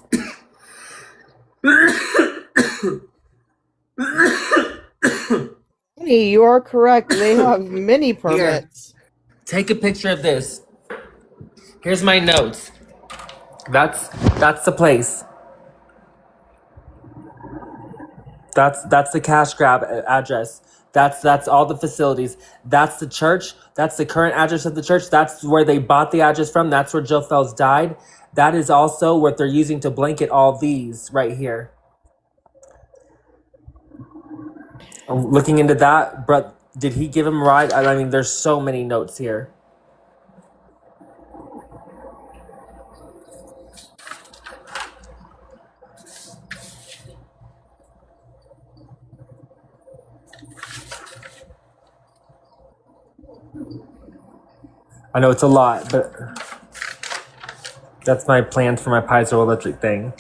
Honey, you are correct. They have many permits. Take a picture of this. Here's my notes. That's the place. That's the cash grab address. That's all the facilities. That's the church. That's the current address of the church. That's where they bought the address from. That's where Joe Phelps died. That is also what they're using to blanket all these right here. Looking into that, but did he give him a ride? I mean, there's so many notes here. I know it's a lot, but that's my plans for my piezoelectric thing.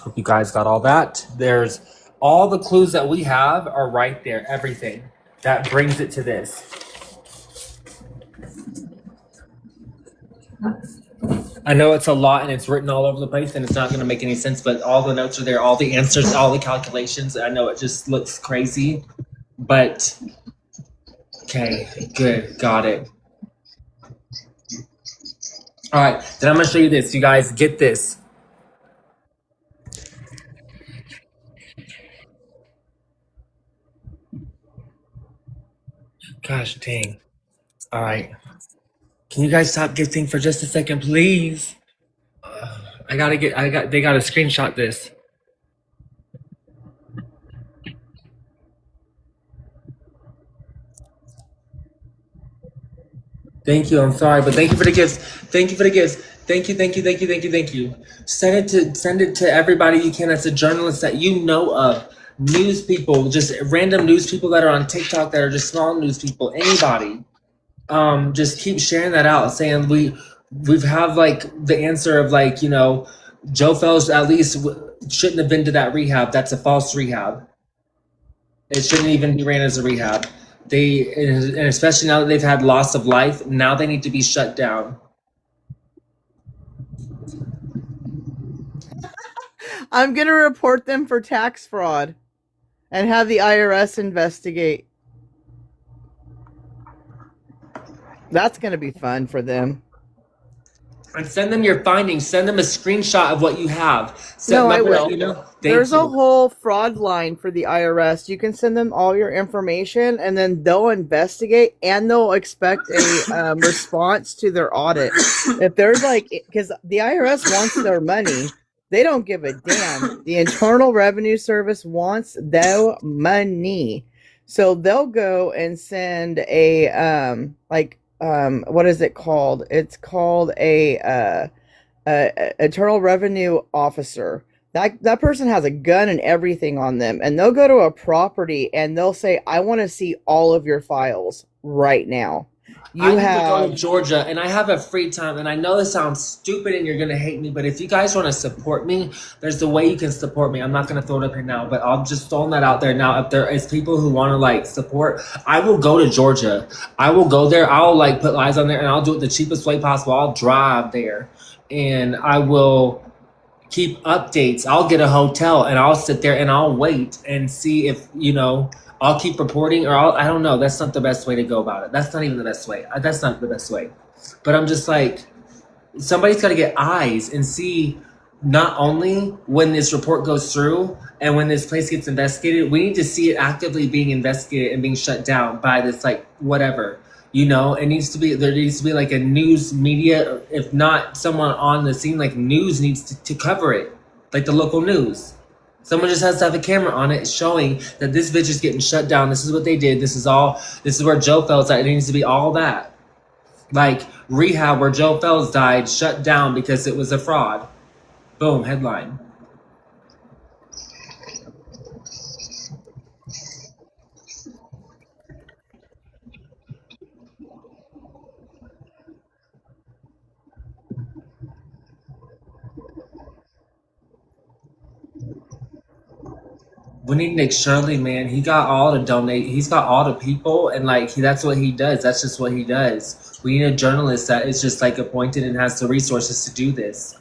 Hope you guys got all that. There's all the clues that we have are right there. Everything that brings it to this. I know it's a lot and it's written all over the place and it's not going to make any sense, but all the notes are there, all the answers, all the calculations. I know it just looks crazy, but okay, good, got it. All right, then I'm going to show you this. You guys get this. Gosh dang. All right. Can you guys stop gifting for just a second, please? They gotta screenshot this. Thank you. I'm sorry, but thank you for the gifts. Thank you for the gifts. Thank you. Send it to everybody you can. That's a journalist that you know of. News people, just random news people that are on TikTok that are just small news people. Anybody. Just keep sharing that out, saying we've have like the answer of like, you know, Joe Phelps at least shouldn't have been to that rehab. That's a false rehab. It shouldn't even be ran as a rehab. And especially now that they've had loss of life, now they need to be shut down. I'm going to report them for tax fraud and have the IRS investigate. That's gonna be fun for them. And send them your findings. Send them a screenshot of what you have. No, I Remember that, will. Thank There's a you. whole fraud line for the IRS. You can send them all your information, and then they'll investigate, and they'll expect a response to their audit. If there's like, because the IRS wants their money, they don't give a damn. The Internal Revenue Service wants their money, so they'll go and send a what is it called? It's called a internal revenue officer. That person has a gun and everything on them, and they'll go to a property and they'll say, "I want to see all of your files right now." I You need to go to have Georgia, and I have a free time. And I know this sounds stupid, and you're gonna hate me, but if you guys want to support me, there's a way you can support me. I'm not gonna throw it up here now, but I'm just throwing that out there now. If there is people who want to like support, I will go to Georgia. I will go there. I'll like put lives on there, and I'll do it the cheapest way possible. I'll drive there, and I will keep updates. I'll get a hotel and I'll sit there and I'll wait and see if, I'll keep reporting or I don't know. That's not the best way to go about it. That's not even the best way. That's not the best way. But I'm just like, somebody's got to get eyes and see not only when this report goes through and when this place gets investigated, we need to see it actively being investigated and being shut down by this, like, whatever. There needs to be like a news media, if not someone on the scene, like news needs to cover it, like the local news. Someone just has to have a camera on it showing that this bitch is getting shut down. This is what they did. This is where Joe Fells at. It needs to be all that. Like rehab where Joe Fells died, shut down because it was a fraud. Boom, headline. We need Nick Shirley, man. He got all to donate. He's got all the people, and like that's what he does. That's just what he does. We need a journalist that is just like appointed and has the resources to do this.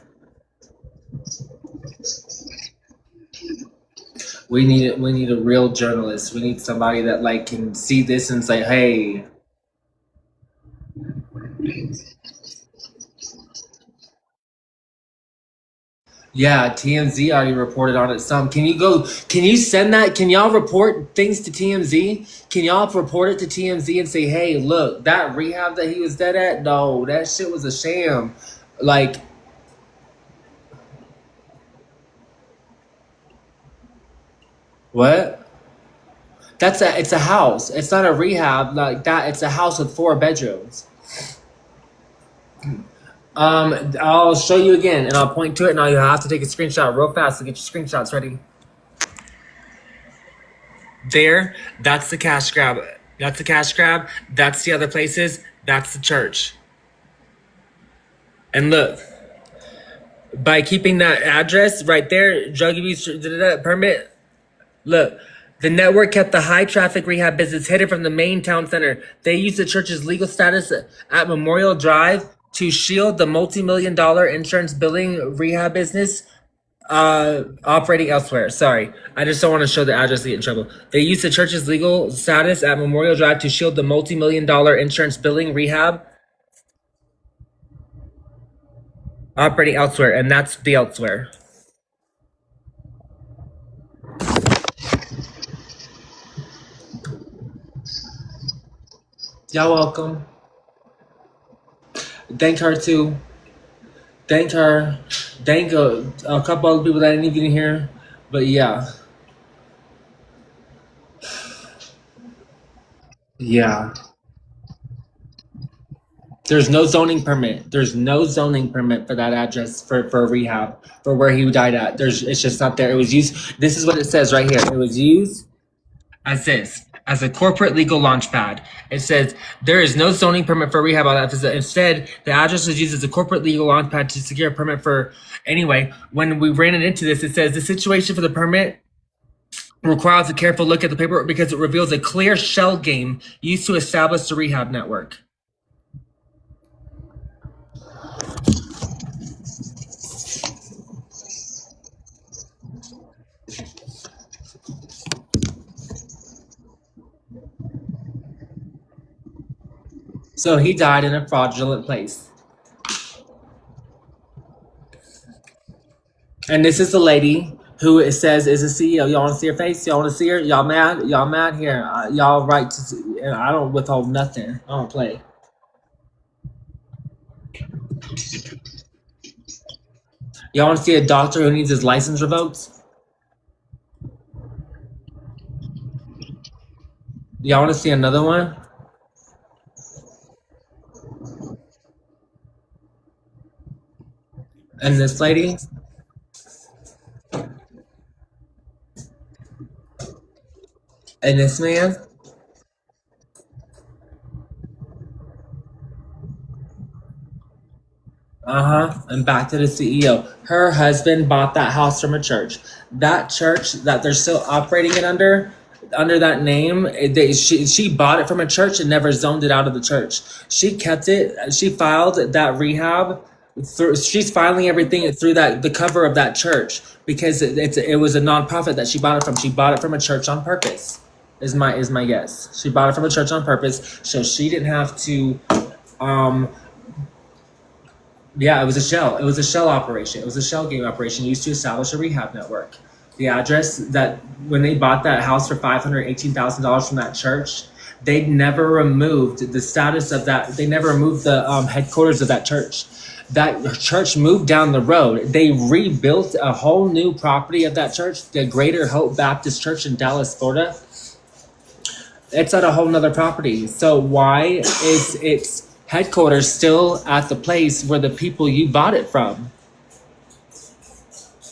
We need a real journalist. We need somebody that like can see this and say, hey. Yeah, TMZ already reported on it some. Can you send that? Can y'all report things to TMZ? Can y'all report it to TMZ and say, hey, look, that rehab that he was dead at? No, that shit was a sham. Like, what? It's a house. It's not a rehab like that. It's a house with 4 bedrooms. I'll show you again, and I'll point to it, and I'll have to take a screenshot real fast to get your screenshots ready. There, that's the cash grab. That's the cash grab. That's the other places. That's the church. And look, by keeping that address right there, drug abuse permit. Look, the network kept the high traffic rehab business hidden from the main town center. They used the church's legal status at Memorial Drive to shield the multi-million-dollar insurance billing rehab business operating elsewhere. Sorry, I just don't want to show the address to get in trouble. They used the church's legal status at Memorial Drive to shield the multi-million-dollar insurance billing rehab operating elsewhere, and that's the elsewhere. Y'all welcome. Thank her too. Thank her. Thank a couple other people that I didn't even hear. But yeah. Yeah. There's no zoning permit. There's no zoning permit for that address for rehab for where he died at. It's just not there. It was used. This is what it says right here. It was used as this, as a corporate legal launch pad. It says there is no zoning permit for rehab on that facility. Instead, the address was used as a corporate legal launch pad to secure a permit for. Anyway, when we ran it into this, it says the situation for the permit requires a careful look at the paperwork because it reveals a clear shell game used to establish the rehab network. So he died in a fraudulent place. And this is the lady who it says is a CEO. Y'all want to see her face? Y'all want to see her? Y'all mad? Y'all mad? Here, y'all right to see, and I don't withhold nothing. I don't play. Y'all want to see a doctor who needs his license revoked? Y'all want to see another one? And this lady? And this man? Uh-huh. And back to the CEO. Her husband bought that house from a church. That church that they're still operating it under that name, she bought it from a church and never zoned it out of the church. She kept it. She filed that rehab through. She's filing everything through that the cover of that church because it was a nonprofit that she bought it from. She bought it from a church on purpose. Is my guess. She bought it from a church on purpose, so she didn't have to. Um, yeah, it was a shell. It was a shell operation. It was a shell game operation used to establish a rehab network. The address that when they bought that house for $518,000 from that church, they never removed the status of that. They never removed the headquarters of that church. That church moved down the road. They rebuilt a whole new property of that church, the Greater Hope Baptist Church in Dallas, Florida. It's at a whole nother property. So why is its headquarters still at the place where the people you bought it from?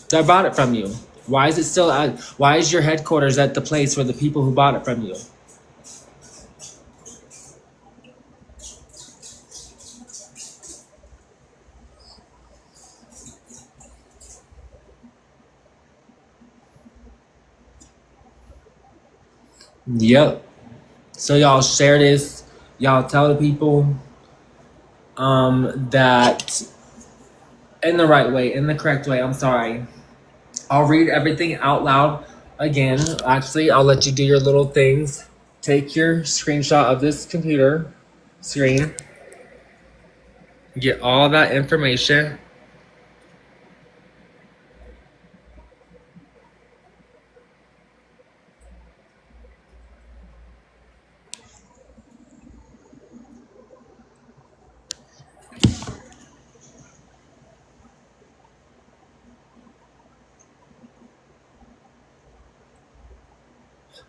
That bought it from you. Why is it still at? Why is your headquarters at the place where the people who bought it from you? Yep. So y'all share this. Y'all tell the people that in the right way, in the correct way. I'm sorry. I'll read everything out loud again. Actually, I'll let you do your little things. Take your screenshot of this computer screen. Get all that information.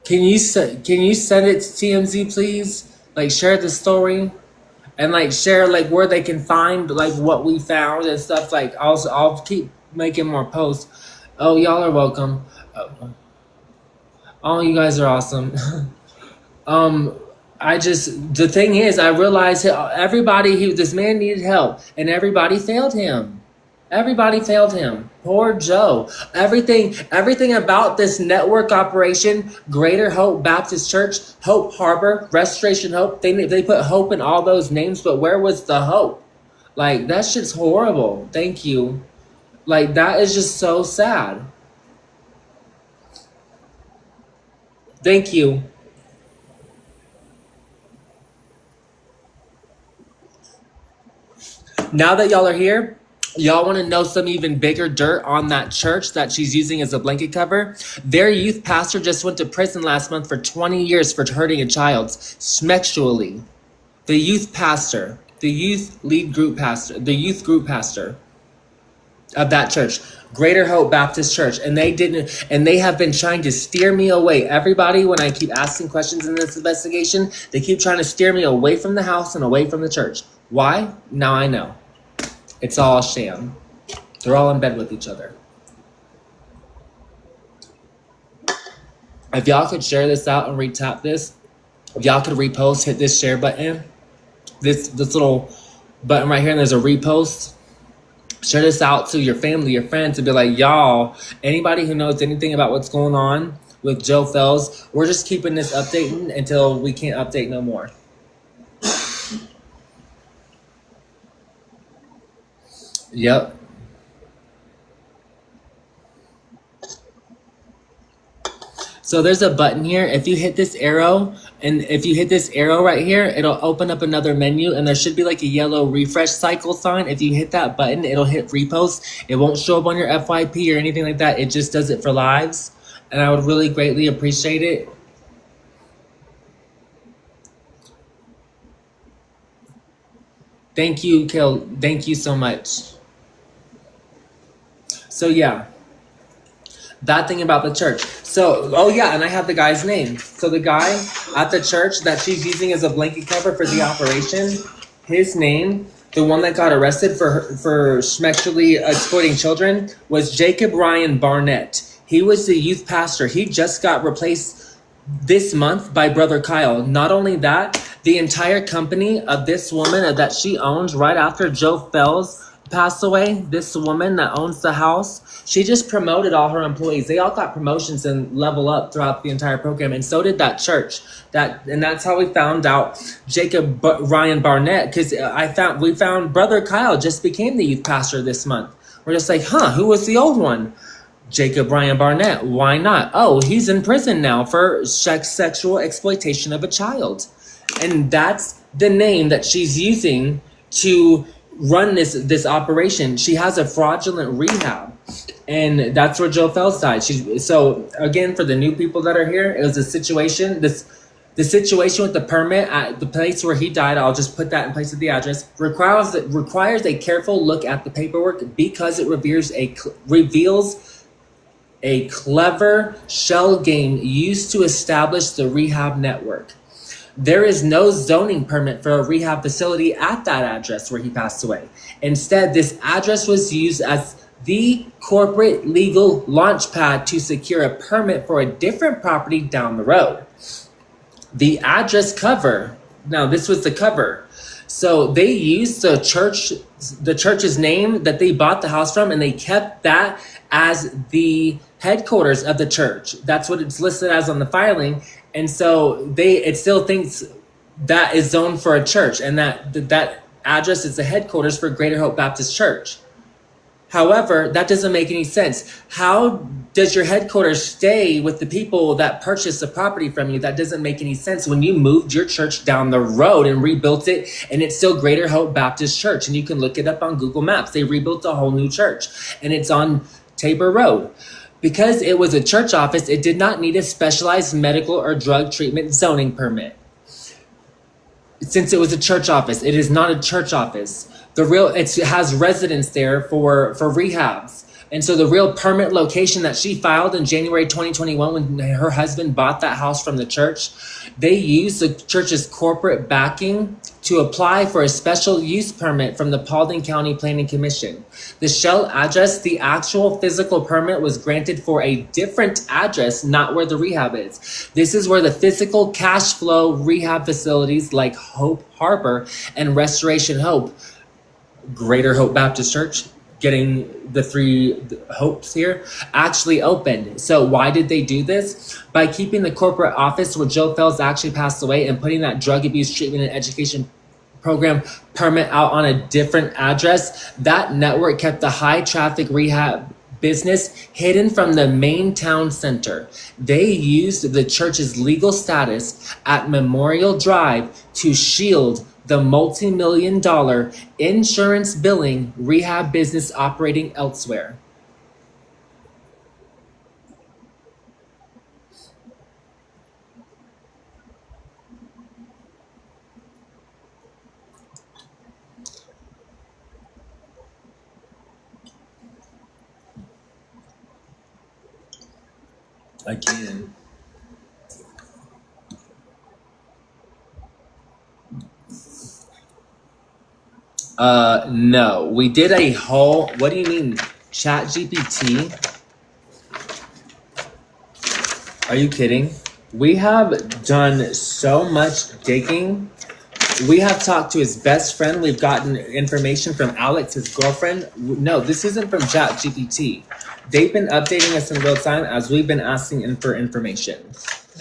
Can you send it to TMZ, please? Like share the story and like share like where they can find like what we found and stuff. Like I'll keep making more posts. Oh, y'all are welcome. Oh, you guys are awesome. um, I just the thing is, I realized this man needed help, and everybody failed him. Everybody failed him. Poor Joe. Everything about this network operation, Greater Hope Baptist Church, Hope Harbor, Restoration Hope, they put hope in all those names, but where was the hope? Like, that shit's horrible. Thank you. Like, that is just so sad. Thank you. Now that y'all are here, y'all want to know some even bigger dirt on that church that she's using as a blanket cover? Their youth pastor just went to prison last month for 20 years for hurting a child sexually. The youth pastor, the youth group pastor of that church, Greater Hope Baptist Church, and they have been trying to steer me away. Everybody, when I keep asking questions in this investigation, they keep trying to steer me away from the house and away from the church. Why? Now I know. It's all a sham. They're all in bed with each other. If y'all could share this out and retap this, if y'all could repost, hit this share button, this little button right here, and there's a repost. Share this out to your family, your friends, and be like, y'all, anybody who knows anything about what's going on with Joe Fells, we're just keeping this updating until we can't update no more. Yep. So there's a button here. If you hit this arrow, and if you hit this arrow right here, it'll open up another menu, and there should be like a yellow refresh cycle sign. If you hit that button, it'll hit repost. It won't show up on your FYP or anything like that. It just does it for lives, and I would really greatly appreciate it. Thank you, Kale. Thank you so much. So yeah. That thing about the church. So, oh yeah, and I have the guy's name. So the guy at the church that she's using as a blanket cover for the operation, his name, the one that got arrested for sexually exploiting children, was Jacob Ryan Barnett. He was the youth pastor. He just got replaced this month by Brother Kyle. Not only that, the entire company of this woman that she owns right after Joe Fells passed away, this woman that owns the house, she just promoted all her employees. They all got promotions and level up throughout the entire program, and so did that church. And that's how we found out Jacob Ryan Barnett, because we found Brother Kyle just became the youth pastor this month. We're just like, who was the old one? Jacob Ryan Barnett. Why not? Oh, he's in prison now for sexual exploitation of a child, and that's the name that she's using to run this operation. She has a fraudulent rehab, and that's where Joe Fells died. So again, for the new people that are here, it was a situation. The situation with the permit at the place where he died, I'll just put that in place of the address, requires a careful look at the paperwork because it reveals a clever shell game used to establish the rehab network. There is no zoning permit for a rehab facility at that address where he passed away. Instead, this address was used as the corporate legal launchpad to secure a permit for a different property down the road. The address cover, now this was the cover. So they used the church's name that they bought the house from, and they kept that as the headquarters of the church. That's what it's listed as on the filing. And so it still thinks that is zoned for a church, and that address is the headquarters for Greater Hope Baptist Church. However, that doesn't make any sense. How does your headquarters stay with the people that purchased the property from you? That doesn't make any sense when you moved your church down the road and rebuilt it, and it's still Greater Hope Baptist Church. And you can look it up on Google Maps. They rebuilt a whole new church, and it's on Tabor Road. Because it was a church office, it did not need a specialized medical or drug treatment zoning permit. Since it was a church office, it is not a church office. It has residents there for rehabs. And so the real permit location that she filed in January 2021 when her husband bought that house from the church, they used the church's corporate backing to apply for a special use permit from the Paulding County Planning Commission. The shell address, the actual physical permit was granted for a different address, not where the rehab is. This is where the physical cash flow rehab facilities like Hope Harbor and Restoration Hope, Greater Hope Baptist Church, getting the three hopes here, actually opened. So why did they do this? By keeping the corporate office where Joe Fells actually passed away and putting that drug abuse treatment and education program permit out on a different address, that network kept the high traffic rehab business hidden from the main town center. They used the church's legal status at Memorial Drive to shield the multi-million-dollar insurance billing rehab business operating elsewhere. Again. No. We did a whole, what do you mean? Chat GPT? Are you kidding? We have done so much digging. We have talked to his best friend. We've gotten information from Alex, his girlfriend. No, this isn't from Chat GPT. They've been updating us in real time as we've been asking for information.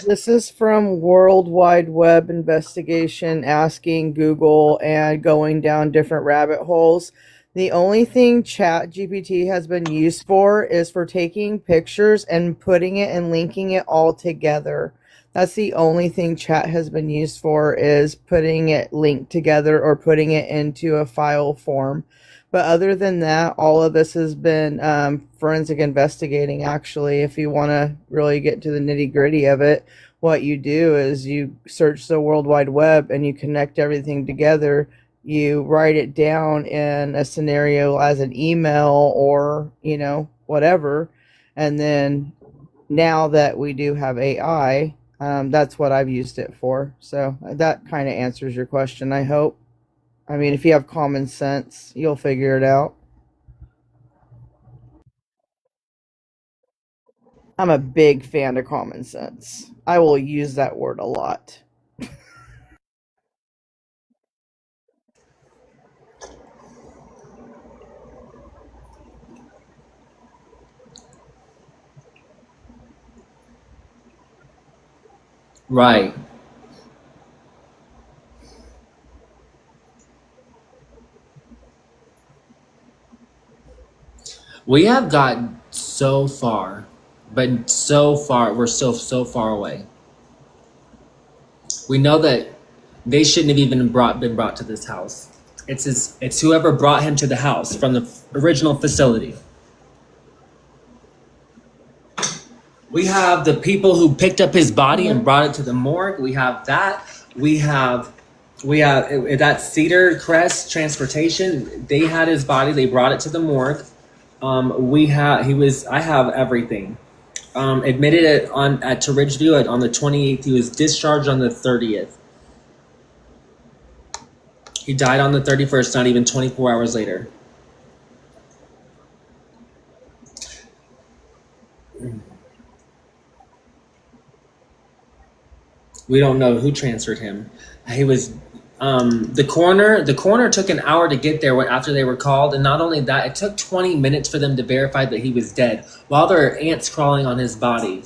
This is from World Wide Web investigation, asking Google and going down different rabbit holes. The only thing Chat GPT has been used for is for taking pictures and putting it and linking it all together. That's the only thing Chat has been used for, is putting it linked together or putting it into a file form. But other than that, all of this has been forensic investigating, actually. If you want to really get to the nitty gritty of it, what you do is you search the World Wide Web and you connect everything together. You write it down in a scenario as an email or, whatever. And then now that we do have AI, that's what I've used it for. So that kind of answers your question, I hope. I mean, if you have common sense, you'll figure it out. I'm a big fan of common sense. I will use that word a lot. Right. We have gotten so far, but so far, we're still so far away. We know that they shouldn't have even been brought to this house. It's whoever brought him to the house from the original facility. We have the people who picked up his body and brought it to the morgue. We have that. We have that Cedar Crest transportation. They had his body. They brought it to the morgue. I have everything. Admitted it to Ridgeview on the 28th. He was discharged on the 30th. He died on the 31st, not even 24 hours later. We don't know who transferred him. He was the coroner took an hour to get there after they were called, and not only that, it took 20 minutes for them to verify that he was dead while there are ants crawling on his body.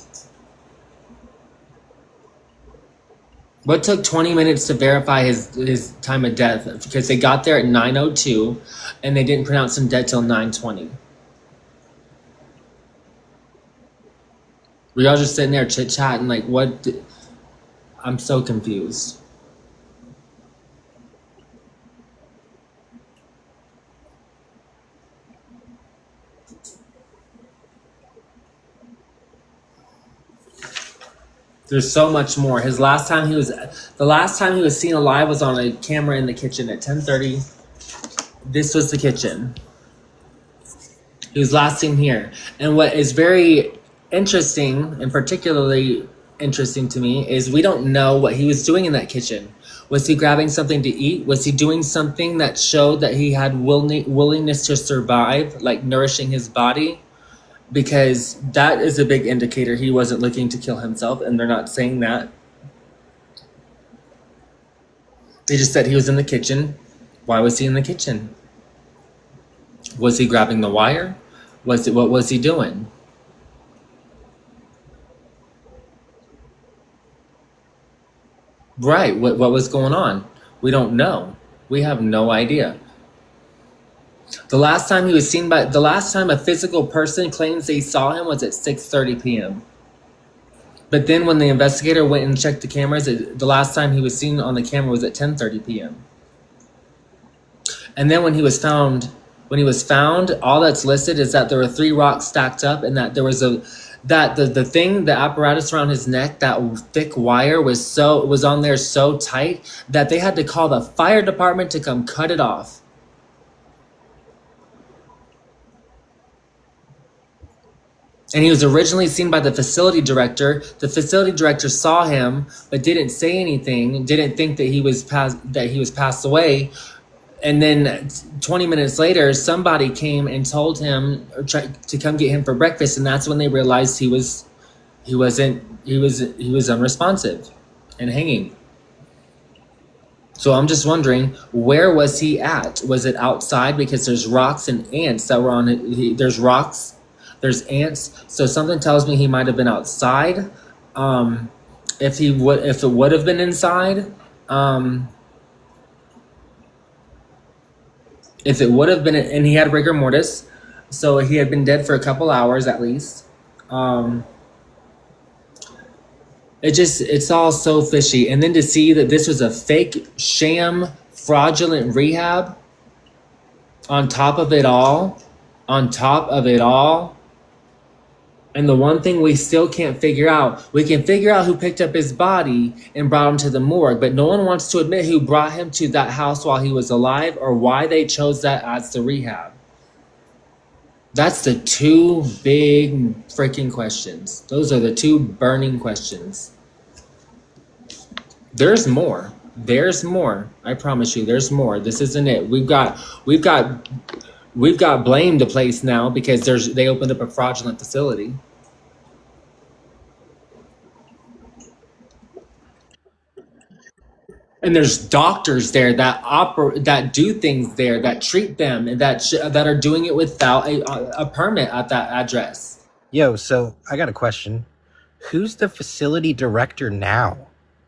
What took 20 minutes to verify his time of death? Because they got there at 9:02 and they didn't pronounce him dead till 9:20. We all just sitting there chit-chatting like, what? I'm so confused. There's so much more. The last time he was seen alive was on a camera in the kitchen at 10:30. This was the kitchen. He was last seen here. And what is very interesting, and particularly interesting to me, is we don't know what he was doing in that kitchen. Was he grabbing something to eat? Was he doing something that showed that he had willingness to survive, like nourishing his body? Because that is a big indicator he wasn't looking to kill himself, and they're not saying that. They just said he was in the kitchen. Why was he in the kitchen? Was he grabbing the wire? What was he doing? Right, what was going on? We don't know. We have no idea. The last time a physical person claims they saw him was at 6:30 p.m. But then when the investigator went and checked the cameras, the last time he was seen on the camera was at 10:30 p.m. And then when he was found, all that's listed is that there were 3 rocks stacked up, and that there was the apparatus around his neck, that thick wire was on there so tight that they had to call the fire department to come cut it off. And he was originally seen by the facility director. The facility director saw him, but didn't say anything. Didn't think that he was passed away. And then 20 minutes later, somebody came and told him to come get him for breakfast, and that's when they realized he was unresponsive and hanging. So I'm just wondering, where was he at? Was it outside? Because there's rocks and ants that were on it. There's rocks. There's ants, so something tells me he might have been outside. If it would have been inside, If it would have been, and he had rigor mortis, so he had been dead for a couple hours at least. Um, it's all so fishy. And then to see that this was a fake, sham, fraudulent rehab on top of it all, on top of it all. And the one thing we still can't figure out, we can figure out who picked up his body and brought him to the morgue, but no one wants to admit who brought him to that house while he was alive or why they chose that as the rehab. That's the two big freaking questions. Those are the two burning questions. There's more. There's more. I promise you, there's more. This isn't it. We've got blamed the place now because they opened up a fraudulent facility. And there's doctors there that do things there, that treat them, and that are doing it without a permit at that address. Yo, so I got a question. Who's the facility director now?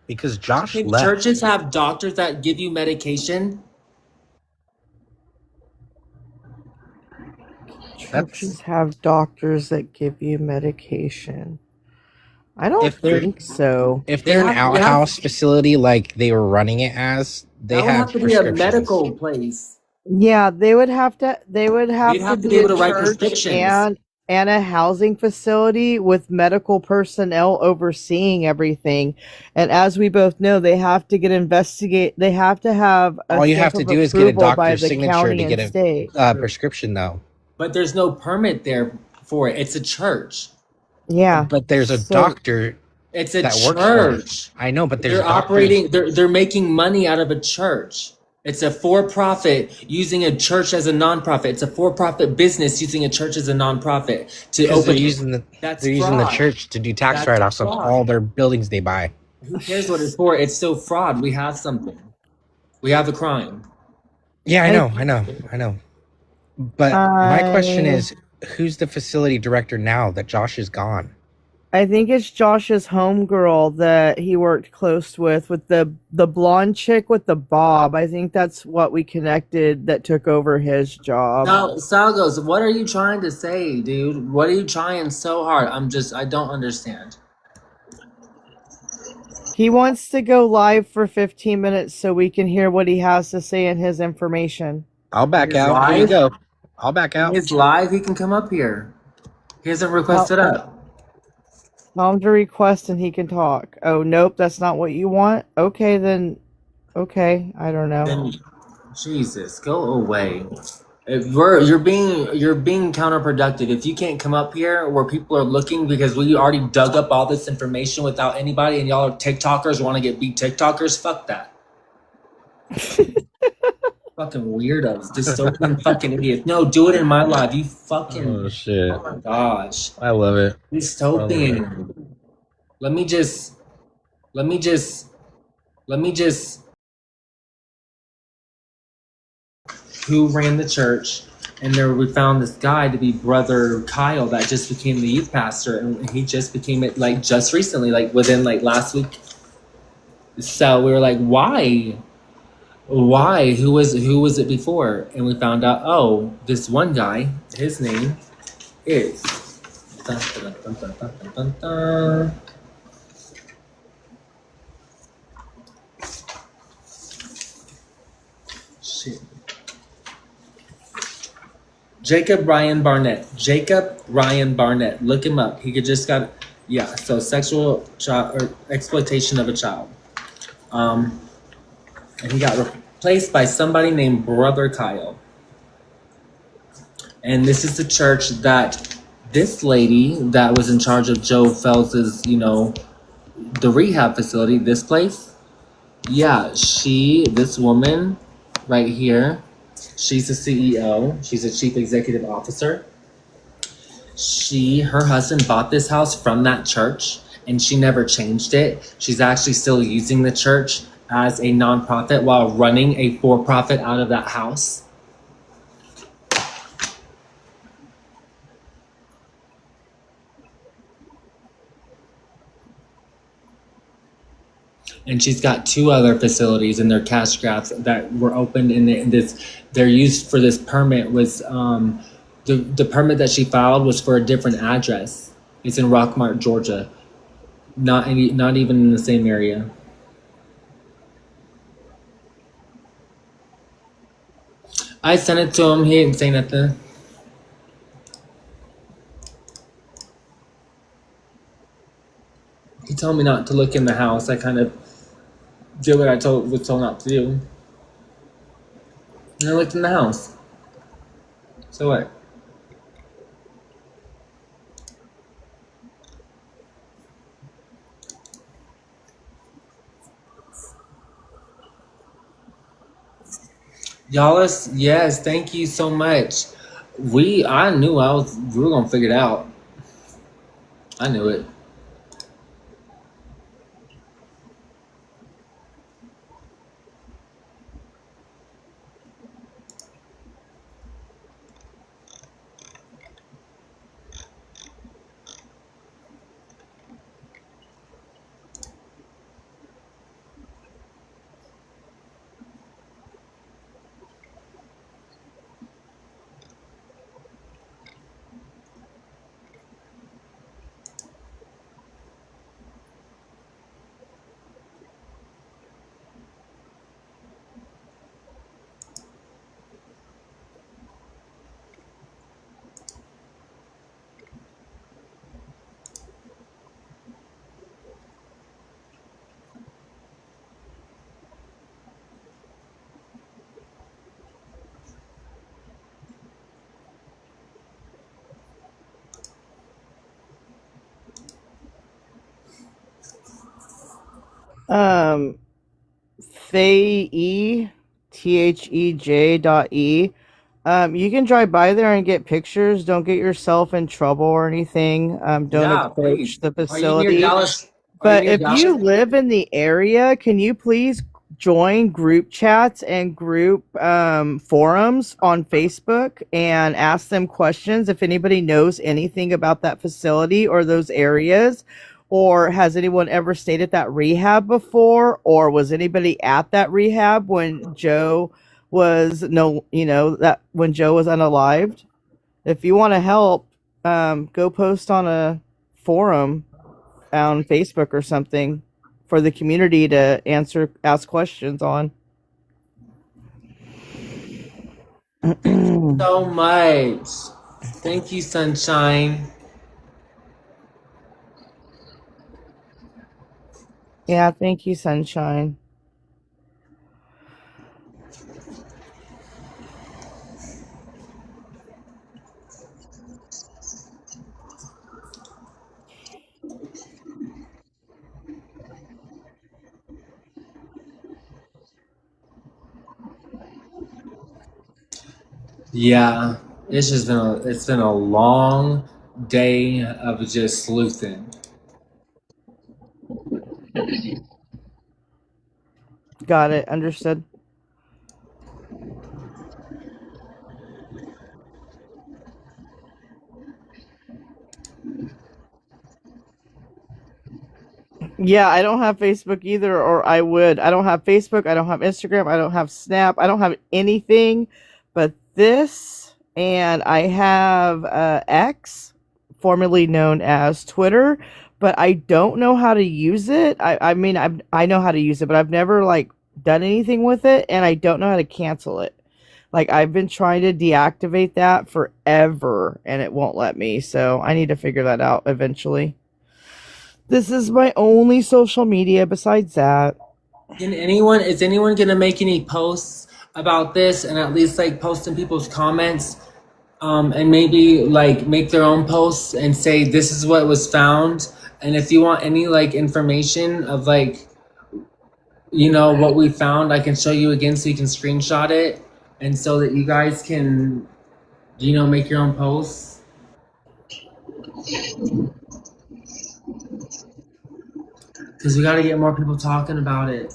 Because Josh If left. churches have doctors that give you medication, Churches have doctors that give you medication. I don't If they're- think so. If they're an They have- outhouse facility like they were running it as, they that would have have to be a prescriptions. medical place. Yeah, they would have to. They would have They'd to have to be be able a to write church prescriptions. and a housing facility with medical personnel overseeing everything. And as we both know, they have to get investigate. They have to have a All you stamp have to of do is get a approval by doctor's the signature county to and get a state. prescription, though. But there's no permit there for it. It's a church. Yeah, But there's a So- doctor It's a that works for it. church. I know, but there's They're doctors. operating. They're making money out of a church. It's a for-profit using a church as a nonprofit. It's a for-profit business using a church as a nonprofit to Because open. they're using the fraud. church to do tax That's write-offs on fraud. all their buildings they buy. Who cares what it's for? It's still fraud. We have something. We have a crime. Yeah, I know. But my question is, who's the facility director now that Josh is gone? I think it's Josh's homegirl that he worked close with the blonde chick with the bob. I think that's what we connected that took over his job. Sal goes, what are you trying to say, dude? What are you trying so hard? I don't understand. He wants to go live for 15 minutes so we can hear what he has to say in his information. I'll back He's out. Here you live? go. I'll back out. He's live. He can come up here. He hasn't requested up. Tell him to request and he can talk. Oh, nope, that's not what you want? Okay, then. Okay, I don't know. Then, Jesus, go away. You're being counterproductive. If you can't come up here where people are looking because we already dug up all this information without anybody, and y'all are TikTokers want to be TikTokers, fuck that. Fucking weirdos, dystopian fucking idiots. No, do it in my live. You fucking. Oh shit! Oh my gosh. I love it. Dystopian. Let me just. Who ran the church? And there we found this guy to be Brother Kyle that just became the youth pastor, and he just became it like just recently, like within like last week. So we were like, why? Why? Who was it before? And we found out, oh, this one guy, his name is dun, dun, dun, dun, dun, dun, dun, dun. Shit. Jacob Ryan Barnett. Look him up. He could just got so sexual child or exploitation of a child. And he got replaced by somebody named Brother Kyle. And this is the church that this lady that was in charge of Joe Fels's, the rehab facility, this place. Yeah, this woman right here, she's the CEO. She's a chief executive officer. Her husband bought this house from that church and she never changed it. She's actually still using the church as a nonprofit while running a for-profit out of that house. and she's got two other facilities in their cash grabs that were opened in this. They're used for this permit was the permit that she filed was for a different address. It's in Rockmart, Georgia, not even in the same area. I sent it to him. He didn't say nothing. He told me not to look in the house. I kind of did what was told not to do. And I looked in the house. So what? Y'all, yes, thank you so much. I knew we were gonna figure it out. I knew it. Um, Thej.e. You can drive by there and get pictures. Don't get yourself in trouble or anything. Don't Yeah, please. approach the Are you near facility. Dallas? Are you But near if you Dallas? live in the area, can you please join group chats and group forums on Facebook and ask them questions if anybody knows anything about that facility or those areas? Or has anyone ever stayed at that rehab before? Or was anybody at that rehab when Joe was that when Joe was unalived? If you want to help, go post on a forum on Facebook or something for the community to ask questions on. So much. Thank you, Sunshine. Yeah, thank you, Sunshine. Yeah, it's been a long day of just sleuthing. Got it. Understood. Yeah, I don't have Facebook either, or I would. I don't have Facebook. I don't have Instagram. I don't have Snap. I don't have anything but this. And I have X, formerly known as Twitter, but I don't know how to use it. I mean, I know how to use it, but I've never like done anything with it, and I don't know how to cancel it. Like I've been trying to deactivate that forever, and it won't let me. So I need to figure that out eventually. This is my only social media besides that. Is anyone gonna make any posts about this and at least like post in people's comments? And maybe like make their own posts and say this is what was found. And if you want any like information of like what we found, I can show you again so you can screenshot it and so that you guys can make your own posts. Because we got to get more people talking about it.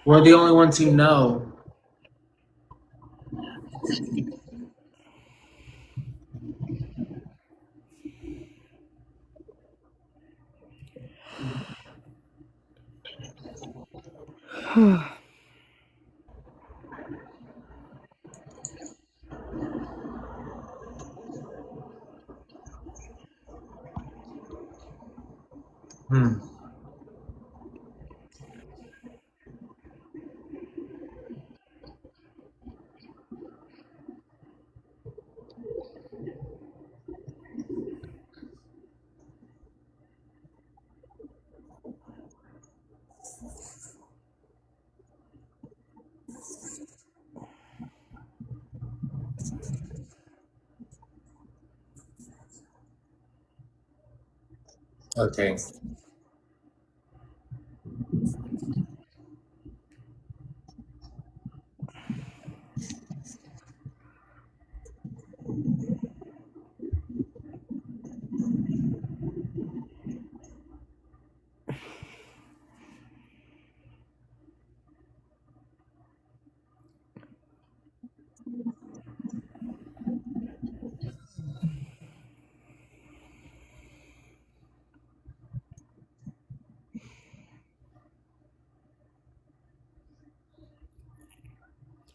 We're the only ones who know. Hmm. Okay.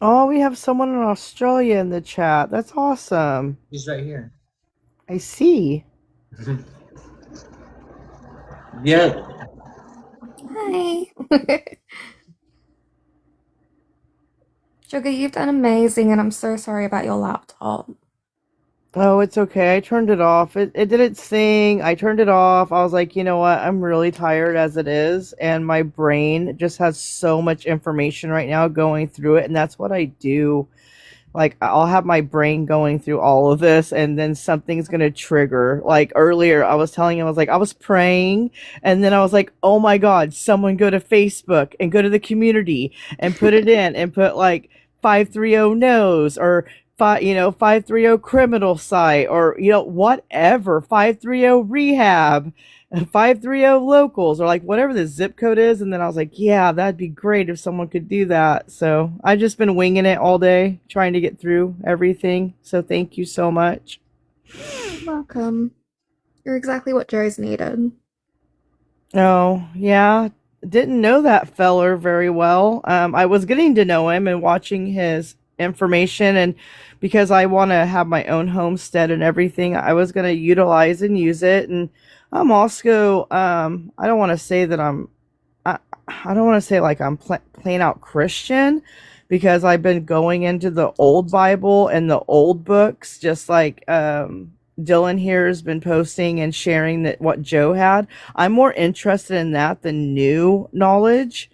Oh, we have someone in Australia in the chat. That's awesome. He's right here. I see. Yeah. Hi. Sugar, you've done amazing, and I'm so sorry about your laptop. Oh, it's okay. I turned it off. It didn't sing. I turned it off. I was like, you know what? I'm really tired as it is, and my brain just has so much information right now going through it, and that's what I do. Like, I'll have my brain going through all of this, and then something's gonna trigger. Like earlier, I was telling him, I was like, I was praying, and then I was like, oh my God, someone go to Facebook and go to the community and put it in and put like 530 knows or 530 criminal site or whatever 530 rehab 530 locals or like whatever the zip code is. And then I was like, yeah, that'd be great if someone could do that. So I've just been winging it all day trying to get through everything. So thank you so much. Welcome. You're exactly what Joe's needed. Oh, yeah. Didn't know that feller very well. I was getting to know him and watching his information, and because I want to have my own homestead and everything, I was going to utilize and use it. And I'm also, I don't want to say that I, I don't want to say like I'm plain out Christian because I've been going into the old Bible and the old books, just like, Dylan here has been posting and sharing that what Joe had. I'm more interested in that than new knowledge.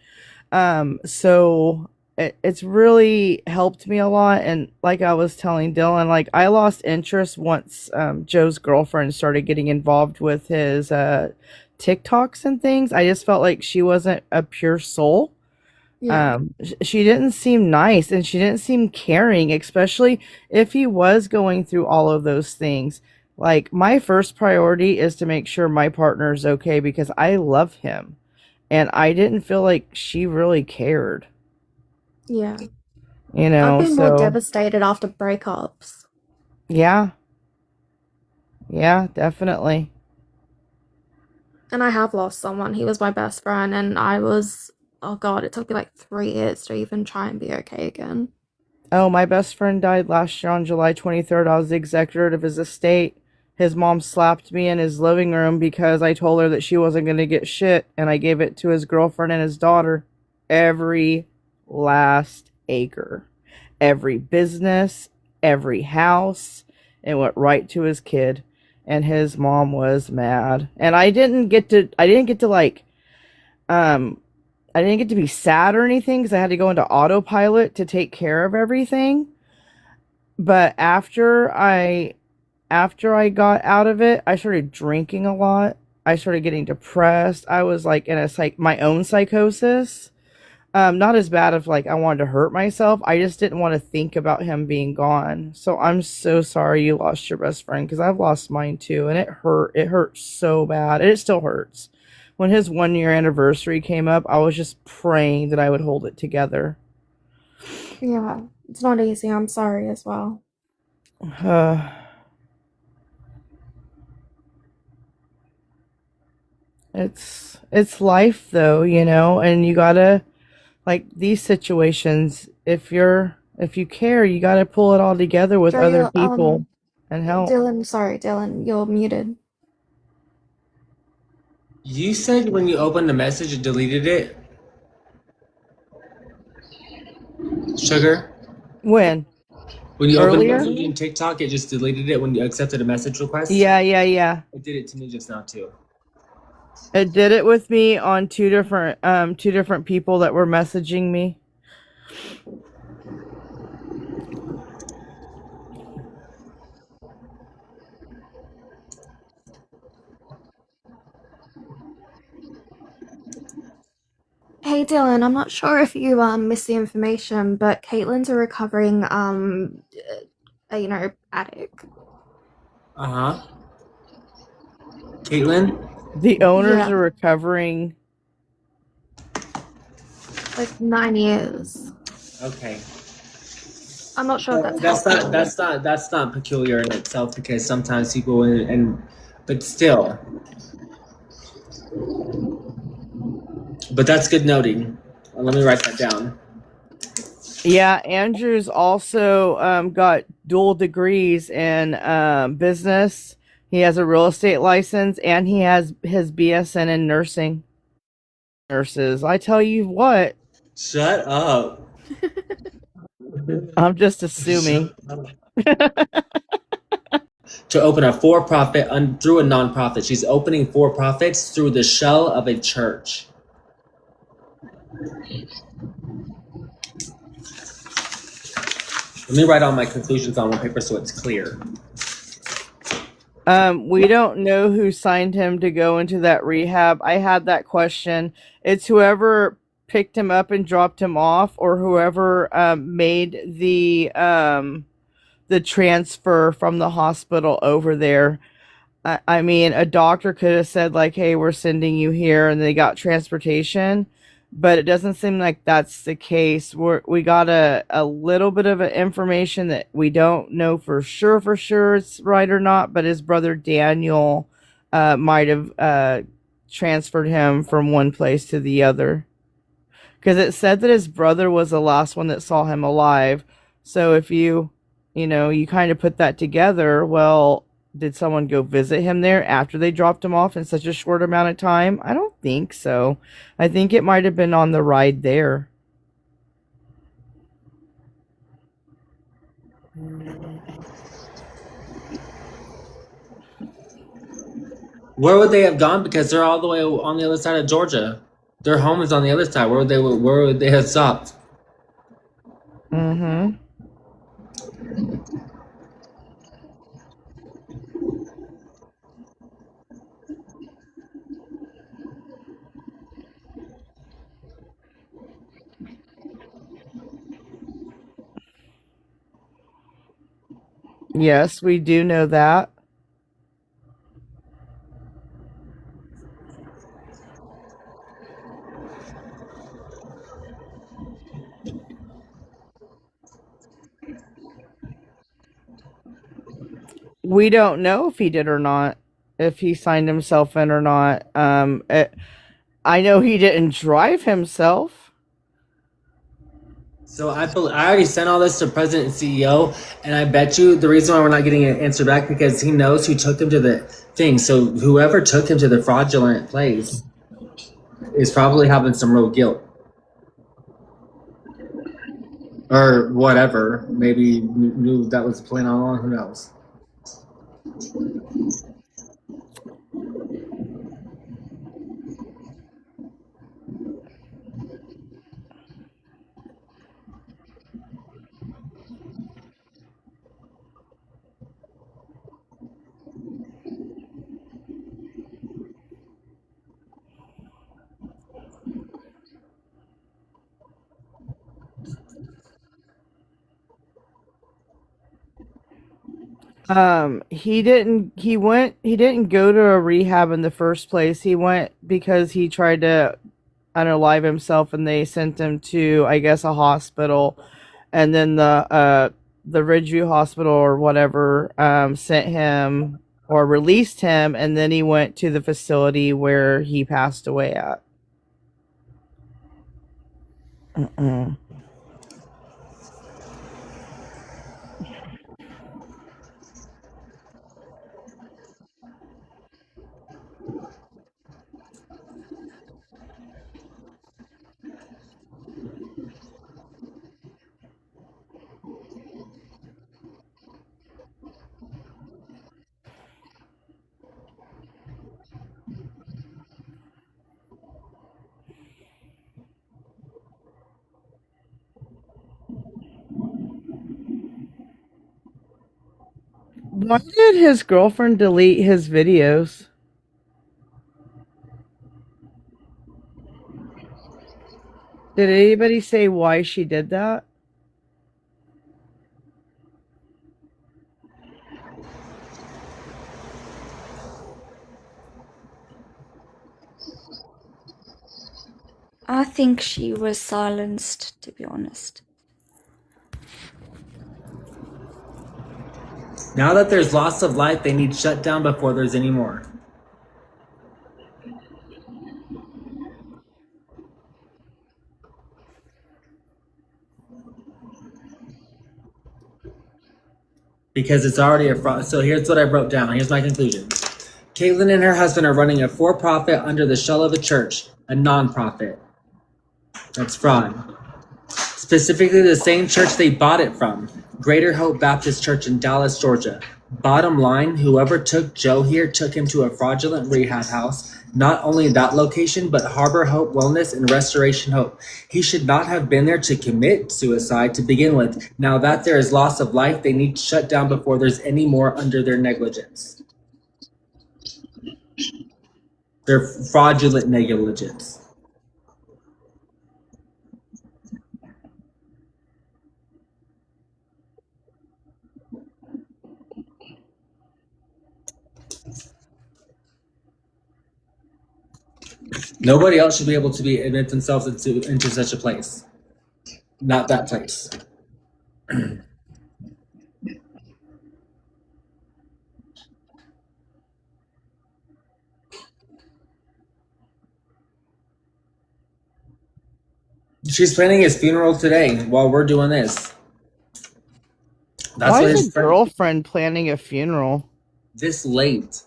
So it's really helped me a lot. And like I was telling Dylan, like I lost interest once Joe's girlfriend started getting involved with his TikToks and things. I just felt like she wasn't a pure soul. Yeah. She didn't seem nice and she didn't seem caring, especially if he was going through all of those things. Like my first priority is to make sure my partner is okay because I love him, and I didn't feel like she really cared, Yeah. you I've know. been more So devastated after breakups. yeah, yeah, definitely. And I have lost someone. He was my best friend, and oh God, it took me like 3 years to even try and be okay again. Oh, my best friend died last year on July 23rd. I was the executor of his estate. His mom slapped me in his living room because I told her that she wasn't going to get shit, and I gave it to his girlfriend and his daughter. Every last acre, every business, every house. It went right to his kid, and his mom was mad. And I didn't get to like, um, I didn't get to be sad or anything because I had to go into autopilot to take care of everything. But after I got out of it, I started drinking a lot. I started getting depressed. I was like in my own psychosis. Not as bad as like I wanted to hurt myself. I just didn't want to think about him being gone. So I'm so sorry you lost your best friend because I've lost mine too, and it hurt. It hurt so bad, and it still hurts. When his 1 year anniversary came up, I was just praying that I would hold it together. Yeah, it's not easy. I'm sorry as well. Uh, it's life though, and you gotta like these situations, if you care, you got to pull it all together with Joe, other you're people and help. Dylan, you're muted. You said when you opened the message, it deleted it. Sugar. When? When you opened Earlier? messaging TikTok, it just deleted it when you accepted a message request. Yeah. It did it to me just now too. It did it with me on two different people that were messaging me. Hey Dylan, I'm not sure if you missed the information, but Caitlin's a recovering addict. Uh-huh. Caitlin? The owners Yeah, are recovering. like 9 years. Okay. I'm not sure if that's That's not helpful. that's not peculiar in itself because sometimes people but still. But that's good noting. Let me write that down. Yeah, Andrew's also got dual degrees in business. He has a real estate license and he has his BSN in nursing. Nurses, I tell you what, Shut up. I'm just assuming. To open a for-profit through a nonprofit. She's opening for-profits through the shell of a church. Let me write all my conclusions on one paper so it's clear. We don't know who signed him to go into that rehab. I had that question. It's whoever picked him up and dropped him off, or whoever made the transfer from the hospital over there. I mean, a doctor could have said like, "Hey, we're sending you here," and they got transportation, but it doesn't seem like that's the case. We got a little bit of information that we don't know for sure it's right or not, but his brother Daniel might have transferred him from one place to the other because it said that his brother was the last one that saw him alive. So if you kind of put that together, well, did someone go visit him there after they dropped him off in such a short amount of time? I don't think so. I think it might have been on the ride there. Where would they have gone? Because they're all the way on the other side of Georgia. Their home is on the other side. Where would they have stopped? Mm-hmm. Yes, we do know that. We don't know if he did or not, if he signed himself in or not. I know he didn't drive himself. So I already sent all this to President and CEO, and I bet you the reason why we're not getting an answer back because he knows who took him to the thing. So whoever took him to the fraudulent place is probably having some real guilt. Or whatever. Maybe knew that was the plan all along. Who knows? He didn't go to a rehab in the first place. He went because he tried to unalive himself and they sent him to, I guess, a hospital, and then the Ridgeview Hospital or whatever sent him or released him, and then he went to the facility where he passed away at. Mm-mm. Why did his girlfriend delete his videos? Did anybody say why she did that? I think she was silenced, to be honest. Now that there's loss of life, they need shut down before there's any more. Because it's already a fraud. So here's what I wrote down. Here's my conclusion. Caitlin and her husband are running a for-profit under the shell of a church, a non-profit. That's fraud. Specifically the same church they bought it from, Greater Hope Baptist Church in Dallas, Georgia. Bottom line, whoever took Joe here took him to a fraudulent rehab house. Not only that location, but Harbor Hope Wellness and Restoration Hope. He should not have been there to commit suicide to begin with. Now that there is loss of life, they need to shut down before there's any more under their negligence. Their fraudulent negligence. Nobody else should be able to admit themselves into such a place. Not that place. She's planning his funeral today while we're doing this. That's Why what is his a girlfriend planning a funeral? This late.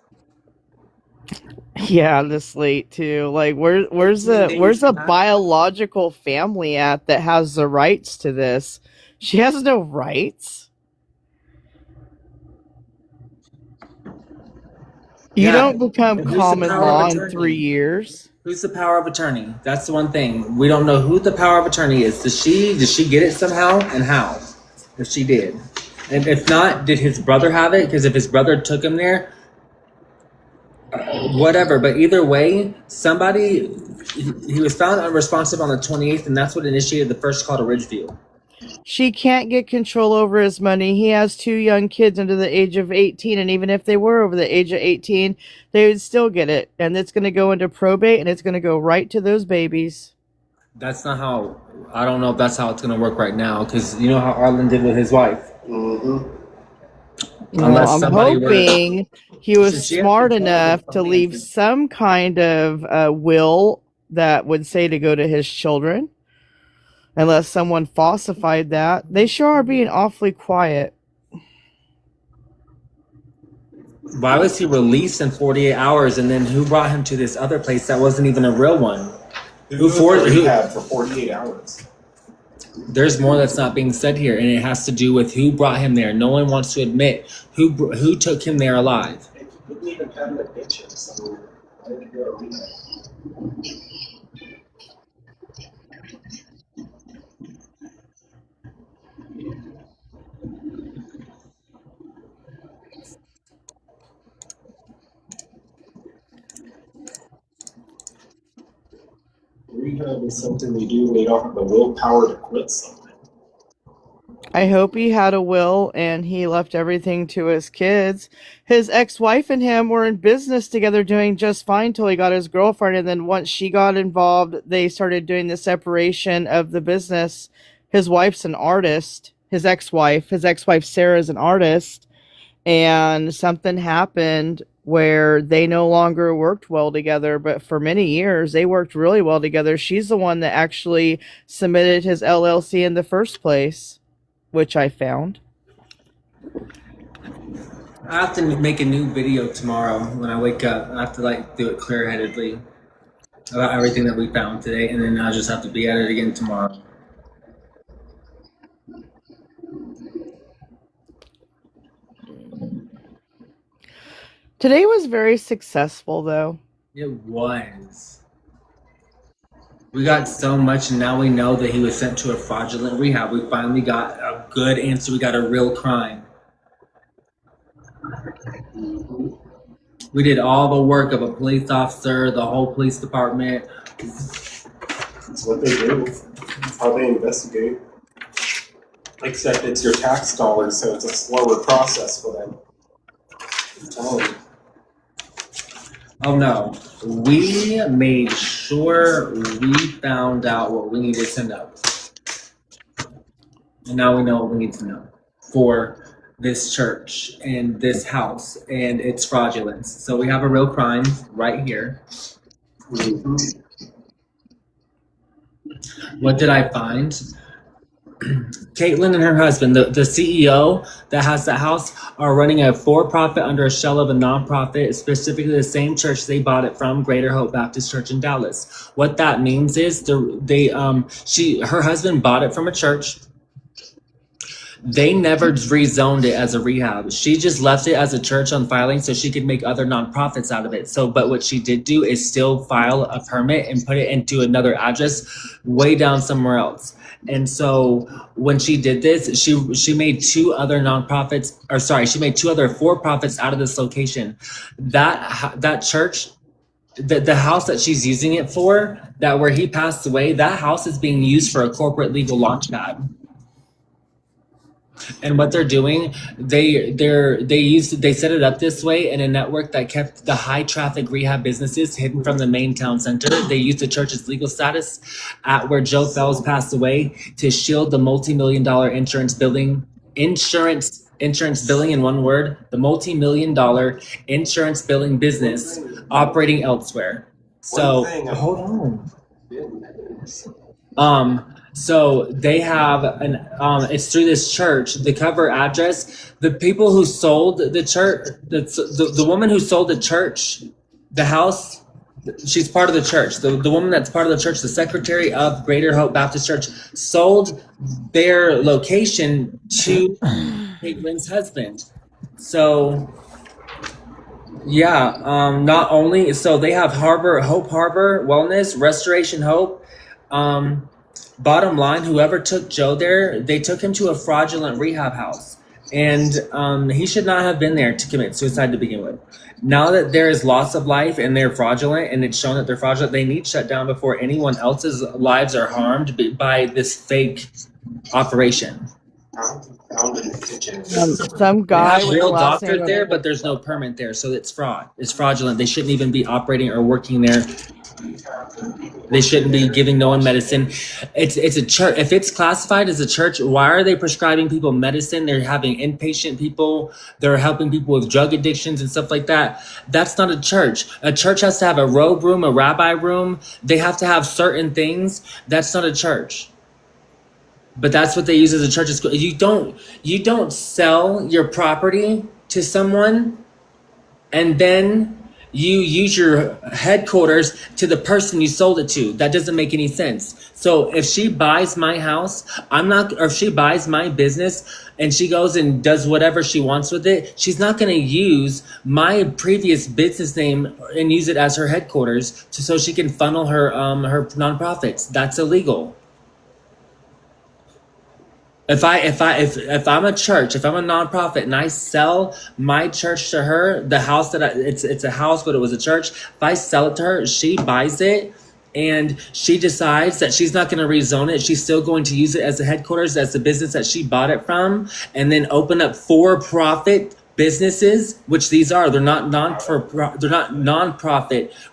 Yeah, this late too. Like, where's the biological family at that has the rights to this? She has no rights. You don't become common law in 3 years. Who's the power of attorney? That's the one thing. We don't know who the power of attorney is. Did she get it somehow, and how? If she did. And if not, did his brother have it? Because if his brother took him there, whatever. But either way, he was found unresponsive on the 28th, and that's what initiated the first call to Ridgeview. She can't get control over his money. He has 2 young kids under the age of 18, and even if they were over the age of 18, they would still get it. And it's going to go into probate, and it's going to go right to those babies. That's not how. I don't know if that's how it's going to work right now, because you know how Arlen did with his wife. Mm-hmm. I'm hoping he was smart enough to leave some kind of will that would say to go to his children. Unless someone falsified that. They sure are being awfully quiet. Why was he released in 48 hours, and then who brought him to this other place that wasn't even a real one? Who rehab for 48 hours? There's more that's not being said here, and it has to do with who brought him there. No one wants to admit who took him there alive. He didn't even have an addiction, so why did he go to rehab? Rehab is something they do when they don't have the willpower to quit something. I hope he had a will and he left everything to his kids. His ex-wife and him were in business together doing just fine till he got his girlfriend, and then once she got involved, they started doing the separation of the business. His wife's an artist. His ex-wife Sarah's an artist, and something happened where they no longer worked well together, but for many years they worked really well together. She's the one that actually submitted his LLC in the first place, which I found. I have to make a new video tomorrow when I wake up. I have to like do it clear-headedly about everything that we found today, and then I'll just have to be at it again tomorrow. Today was very successful, though. It was. We got so much, and now we know that he was sent to a fraudulent rehab. We finally got a good answer. We got a real crime. We did all the work of a police officer, the whole police department. That's what they do. That's how they investigate. Except it's your tax dollars, so it's a slower process for them. I'm telling you. Oh no, we made sure we found out what we needed to know. And now we know what we need to know for this church and this house and its fraudulence. So we have a real crime right here. Mm-hmm. What did I find? Caitlin and her husband, the CEO that has the house, are running a for-profit under a shell of a nonprofit, specifically the same church they bought it from, Greater Hope Baptist Church in Dallas. What that means is her husband bought it from a church. They never rezoned it as a rehab. She just left it as a church on filing so she could make other nonprofits out of it. But what she did do is still file a permit and put it into another address way down somewhere else. And so when she did this, she made two other for-profits out of this location. That church, the house that she's using it for, that where he passed away, that house is being used for a corporate legal launch pad. And what they're doing, they set it up this way in a network that kept the high traffic rehab businesses hidden from the main town center. They used the church's legal status at where Joe Fells passed away to shield the multi-million-dollar insurance billing in one word, the multi-million-dollar insurance billing business operating elsewhere. So hold on. So they have it's through this church. The cover address, the people who sold the church, the woman who sold the church, the house, she's part of the church. The woman that's part of the church, the secretary of Greater Hope Baptist Church, sold their location to Caitlin's husband. So yeah, not only, so they have Hope Harbor Wellness, Restoration Hope. Bottom line, whoever took Joe there, they took him to a fraudulent rehab house. And he should not have been there to commit suicide to begin with. Now that there is loss of life and they're fraudulent and it's shown that they're fraudulent, they need shut down before anyone else's lives are harmed by this fake operation. Found in the kitchen. Some guy They have with real the last name doctors of- there, but there's no permit there, so it's fraud. It's fraudulent. They shouldn't even be operating or working there. They shouldn't be giving no one medicine. It's a church. If it's classified as a church, why are they prescribing people medicine? They're having inpatient people. They're helping people with drug addictions and stuff like that. That's not a church. A church has to have a robe room, a rabbi room. They have to have certain things. That's not a church. But that's what they use as a church. You don't sell your property to someone and then you use your headquarters to the person you sold it to. That doesn't make any sense. So if she buys my house, or if she buys my business and she goes and does whatever she wants with it, she's not going to use my previous business name and use it as her headquarters so she can funnel her nonprofits. That's illegal. If I'm a church, if I'm a nonprofit and I sell my church to her, the house it's a house, but it was a church. If I sell it to her, she buys it and she decides that she's not going to rezone it. She's still going to use it as the headquarters, as the business that she bought it from, and then open up for-profit businesses, which these are. They're not non-profit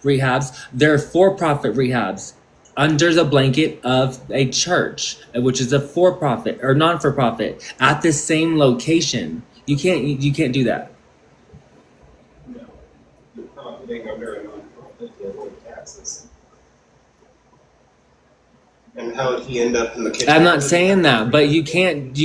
rehabs. They're for-profit rehabs under the blanket of a church, which is a for-profit or non-for-profit at the same location. You can't do that. living under a nonprofit to avoid taxes. And how did he end up in the kitchen? I'm not saying that, but you can't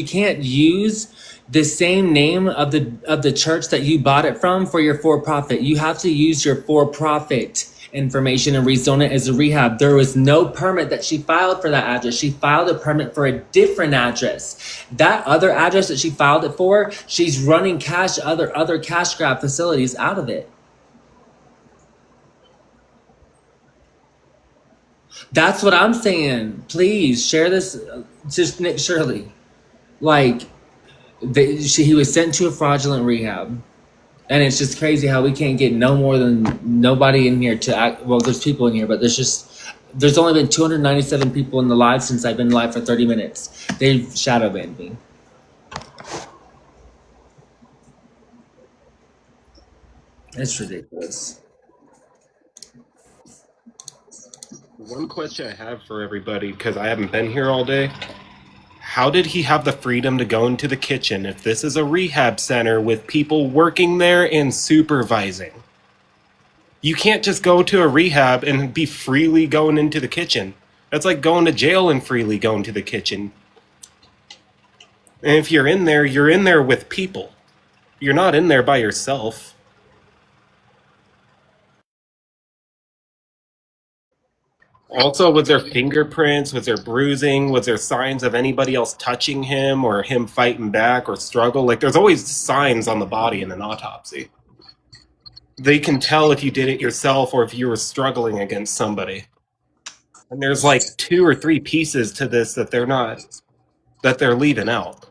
use the same name of the church that you bought it from for your for-profit. You have to use your for-profit information and rezone it as a rehab. There was no permit that she filed for that address. She filed a permit for a different address. That other address that she filed it for, she's running other cash grab facilities out of it. That's what I'm saying. Please share this. Just Nick Shirley. Like, he was sent to a fraudulent rehab. And it's just crazy how we can't get no more than nobody in here to act. Well, there's people in here, but there's only been 297 people in the live since I've been live for 30 minutes. They've shadow banned me. It's ridiculous. One question I have for everybody, because I haven't been here all day. How did he have the freedom to go into the kitchen if this is a rehab center with people working there and supervising? You can't just go to a rehab and be freely going into the kitchen. That's like going to jail and freely going to the kitchen. And if you're in there with people. You're not in there by yourself. Also, was there fingerprints? Was there bruising? Was there signs of anybody else touching him or him fighting back or struggle? Like, there's always signs on the body in an autopsy. They can tell if you did it yourself or if you were struggling against somebody. And there's like 2 or 3 pieces to this that they're leaving out.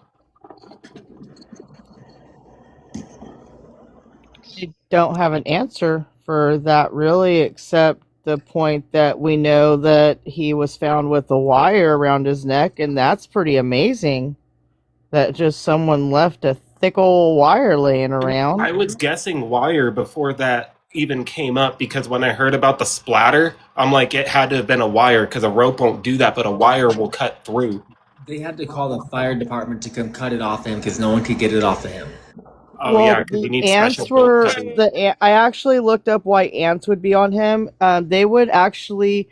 I don't have an answer for that really, except the point that we know that he was found with a wire around his neck, and that's pretty amazing that just someone left a thick old wire laying around. I was guessing wire before that even came up because when I heard about the splatter, I'm like, it had to have been a wire because a rope won't do that, but a wire will cut through. They had to call the fire department to come cut it off him because no one could get it off of him. Oh Well, yeah, because you the need ants special were bolt cutting. I actually looked up why ants would be on him. They would actually,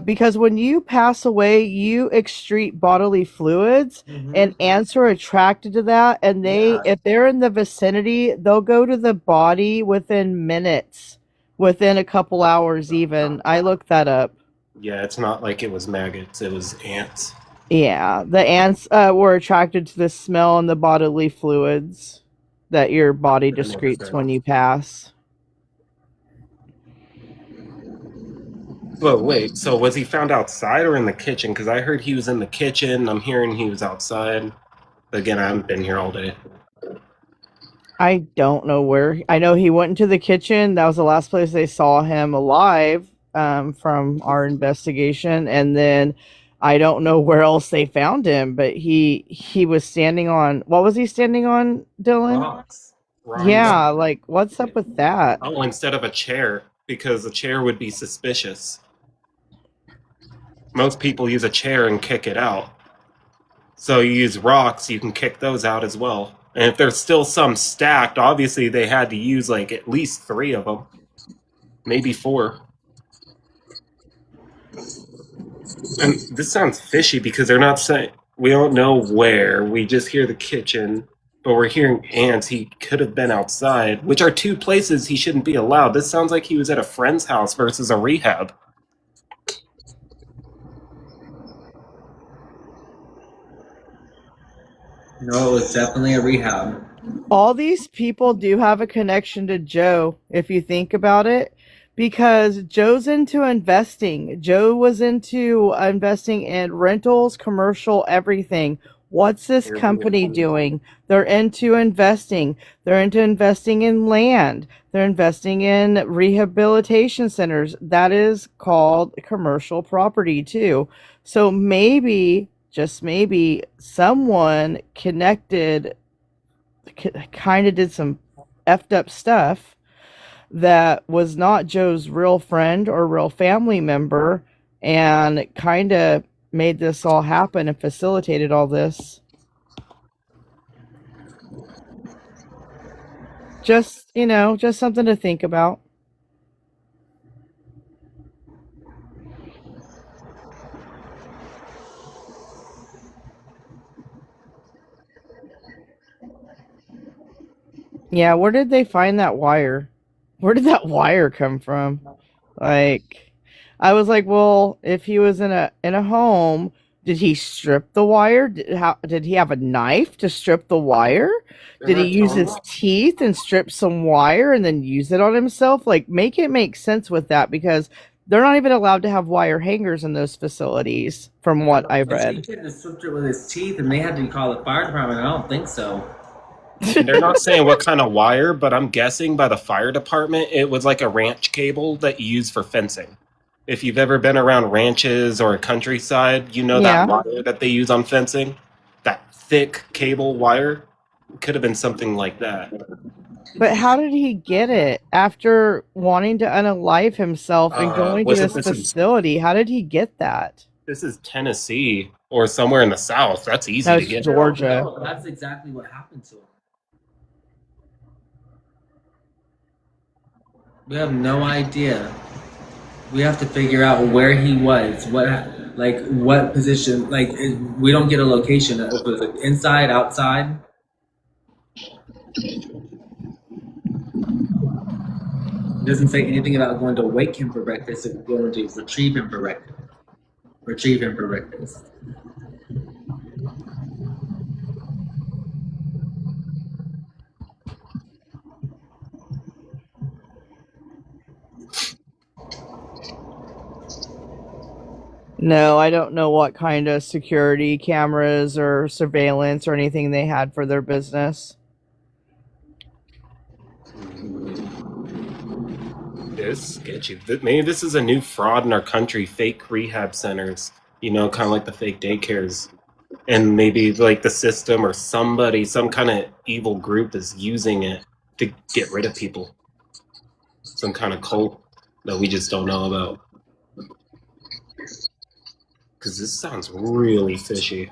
because when you pass away, you excrete bodily fluids, and ants are attracted to that. And if they're in the vicinity, they'll go to the body within minutes, within a couple hours even. I looked that up. Yeah, it's not like it was maggots, it was ants. Yeah, the ants were attracted to the smell and the bodily fluids that your body That makes excretes sense. when you pass. But wait, so was he found outside or in the kitchen? Because I heard he was in the kitchen. I'm hearing he was outside. But again, I haven't been here all day. I don't know where. I know he went into the kitchen. That was the last place they saw him alive, from our investigation. And then I don't know where else they found him, but he was standing on, what was he standing on, Dylan? Rocks. Yeah, like what's up with that? Oh, instead of a chair, because a chair would be suspicious. Most people use a chair and kick it out. So you use rocks, you can kick those out as well. And if there's still some stacked, obviously they had to use like at least 3 of them. Maybe 4. And this sounds fishy because they're not saying, we don't know where, we just hear the kitchen, but we're hearing ants. He could have been outside, which are 2 places he shouldn't be allowed. This sounds like he was at a friend's house versus a rehab. No, it was definitely a rehab. All these people do have a connection to Joe, if you think about it, because Joe's into investing. Joe was into investing in rentals, commercial, everything. What's this company doing? They're into investing. They're into investing in land. They're investing in rehabilitation centers. That is called commercial property too. So maybe, just maybe, someone connected, kind of did some effed up stuff that was not Joe's real friend or real family member, and kind of made this all happen and facilitated all this. Just, just something to think about. Yeah, where did they find that wire? Where did that wire come from? Like, I was like, well, if he was in a home, did he strip the wire? Did he have a knife to strip the wire? Did he use his teeth and strip some wire and then use it on himself? Like, make it make sense with that, because they're not even allowed to have wire hangers in those facilities, from what I If he read. couldn't have stripped it with his teeth and they had to call the fire department, I don't think so. And they're not saying what kind of wire, but I'm guessing by the fire department, it was like a ranch cable that you use for fencing. If you've ever been around ranches or countryside, you know that Yeah. wire that they use on fencing? That thick cable wire? It could have been something like that. But how did he get it after wanting to unalive himself and going to Wasn't this this in, facility? How did he get that? this is Tennessee or somewhere in the South? That's easy No, to it's get. Georgia. No, that's exactly what happened to him. We have no idea. We have to figure out where he was, what position. Like, we don't get a location. If it was like inside, outside. It doesn't say anything about going to wake him for breakfast. It's going to retrieve him for breakfast. Retrieve him for breakfast. No, I don't know what kind of security cameras or surveillance or anything they had for their business. It's sketchy. Maybe this is a new fraud in our country, fake rehab centers, kind of like the fake daycares. And maybe like the system or somebody, some kind of evil group is using it to get rid of people. Some kind of cult that we just don't know about. Because this sounds really fishy.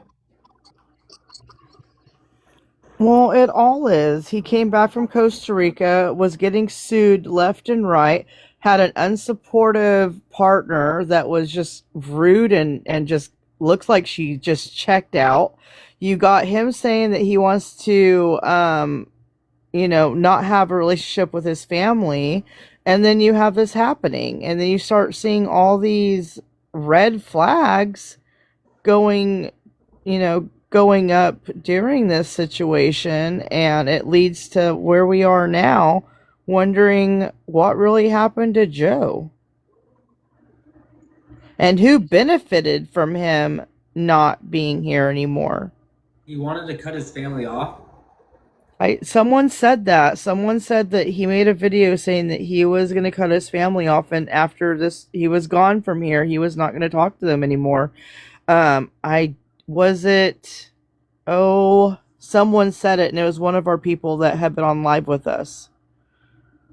Well, it all is. He came back from Costa Rica, was getting sued left and right, had an unsupportive partner that was just rude and just looks like she just checked out. You got him saying that he wants to, not have a relationship with his family. And then you have this happening. And then you start seeing all these red flags going, going up during this situation, and it leads to where we are now, wondering what really happened to Joe and who benefited from him not being here anymore. He wanted to cut his family off. Someone said that. Someone said that he made a video saying that he was going to cut his family off, and after this, he was gone from here. He was not going to talk to them anymore. I was it. Oh, someone said it, and it was one of our people that had been on live with us.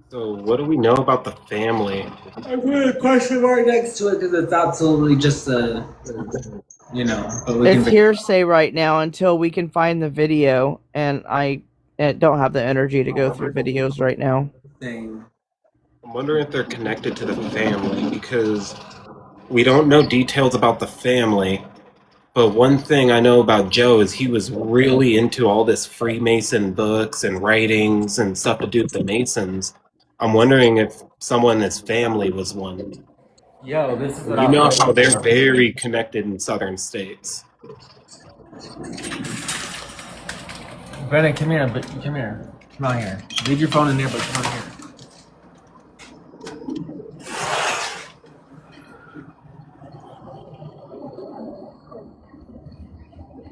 So, what do we know about the family? I put a question mark next to it because it's absolutely just a, But It's hearsay right now until we can find the video, and I don't have the energy to go through videos right now. Same. I'm wondering if they're connected to the family because we don't know details about the family. But one thing I know about Joe is he was really into all this Freemason books and writings and stuff to do with the Masons. I'm wondering if someone in his family was one. Yo, this is what You know how they're very connected in southern states. Brennan, come here. But come here. Come out here. Leave your phone in there, but come out here.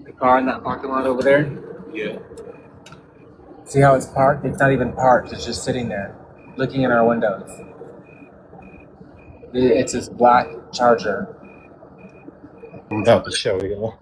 The car in that parking lot over there. Yeah. See how it's parked? It's not even parked. It's just sitting there, looking in our windows. It's this black Charger. I'm about to show you.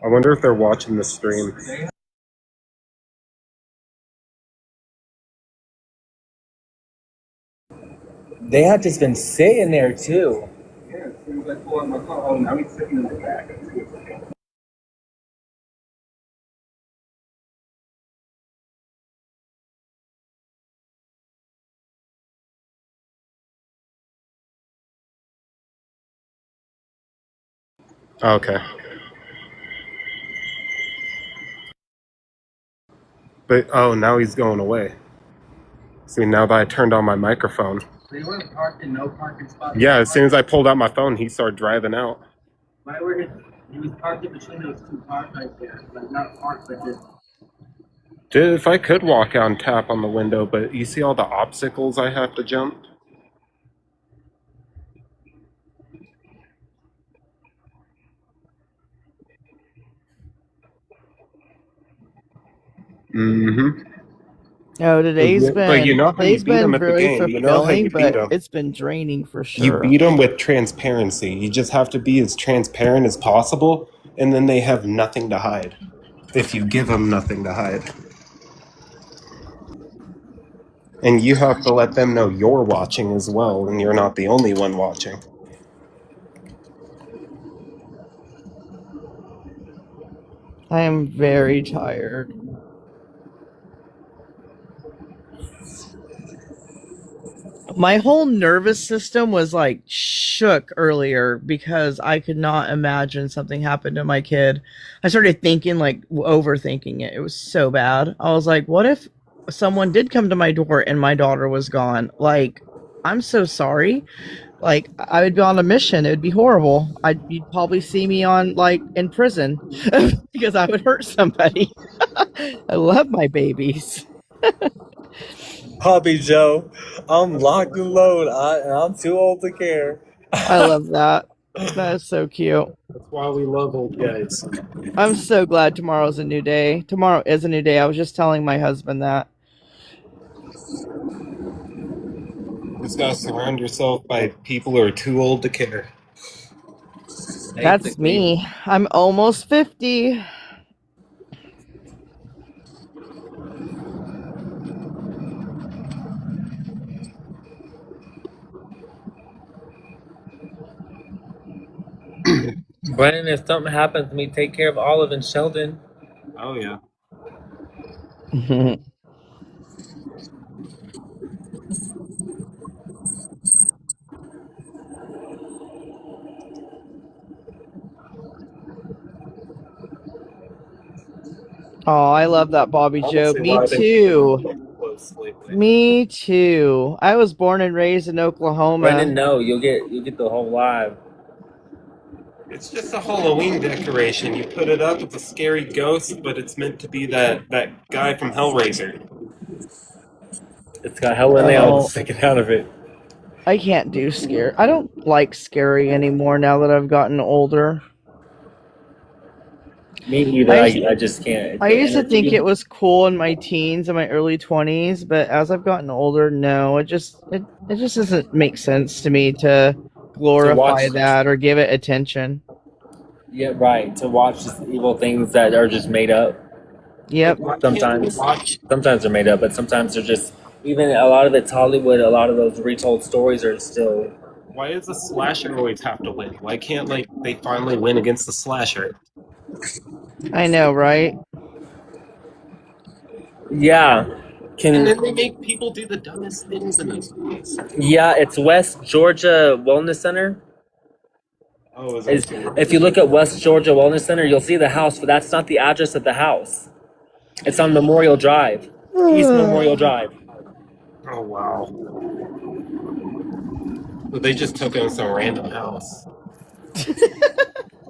I wonder if they're watching the stream. They had just been sitting there too. Okay. But oh, now he's going away. See, now that I turned on my microphone. They were parked in no parking spots. Yeah, as soon as I pulled out my phone, he started driving out. Why were he was parked in between those two cars right there. Like not parked, but just. Dude, if I could walk out and tap on the window, but you see all the obstacles I have to jump? Mm-hmm. Oh, today's But you been know how you today's beat them been at the very game. You know how fulfilling, you beat but them. it's been draining for You sure. beat them with transparency. You just have to be as transparent as possible, and then they have nothing to hide. If you give them nothing to hide. And you have to let them know you're watching as well, and you're not the only one watching. I am very tired. My whole nervous system was like shook earlier because I could not imagine something happened to my kid. I started thinking, like, overthinking it. It was so bad. I was like, what if someone did come to my door and my daughter was gone? Like, I'm so sorry. Like, I would be on a mission. It would be horrible. You'd probably see me on, like, in prison because I would hurt somebody. I love my babies. Poppy Joe, I'm locked and loaded. I'm too old to care. I love that. That is so cute. That's why we love old guys. I'm so glad tomorrow's a new day. Tomorrow is a new day. I was just telling my husband that. Just gotta surround yourself by people who are too old to care. That's Basically. me. I'm almost 50. Brennan, if something happens to me, take care of Olive and Sheldon. Oh, yeah. Oh, I love that Bobby Joe. Honestly, Me I've been too. keeping close lately. Me too. I was born and raised in Brennan, Oklahoma. no, you'll get the whole live. It's just a Halloween decoration. You put it up, it's a scary ghost, but it's meant to be that guy from Hellraiser. It's got hella nails Oh, sticking out of it. I can't do scary. I don't like scary anymore now that I've gotten older. Me either. I just can't. I The used to think energy. it was cool in my teens and my early 20s, but as I've gotten older, no, it just doesn't make sense to me to To watch, glorify that or give it attention. yeah, right. To watch just evil things that are just made up. Yep. Why can't you Sometimes, watch? sometimes they're made up, but sometimes they're just. Even a lot of it's Hollywood. A lot of those retold stories are still. Why does the slasher always have to win? Why can't they finally win against the slasher? I know, right? Yeah, And can then they make people do the dumbest things in those movies. yeah. It's West Georgia Wellness Center. Oh, is Is it? if you look at West Georgia Wellness Center, you'll see the house, but that's not the address of the house. It's on Memorial Drive, East Memorial Drive. Oh, wow. So they just took in some random house.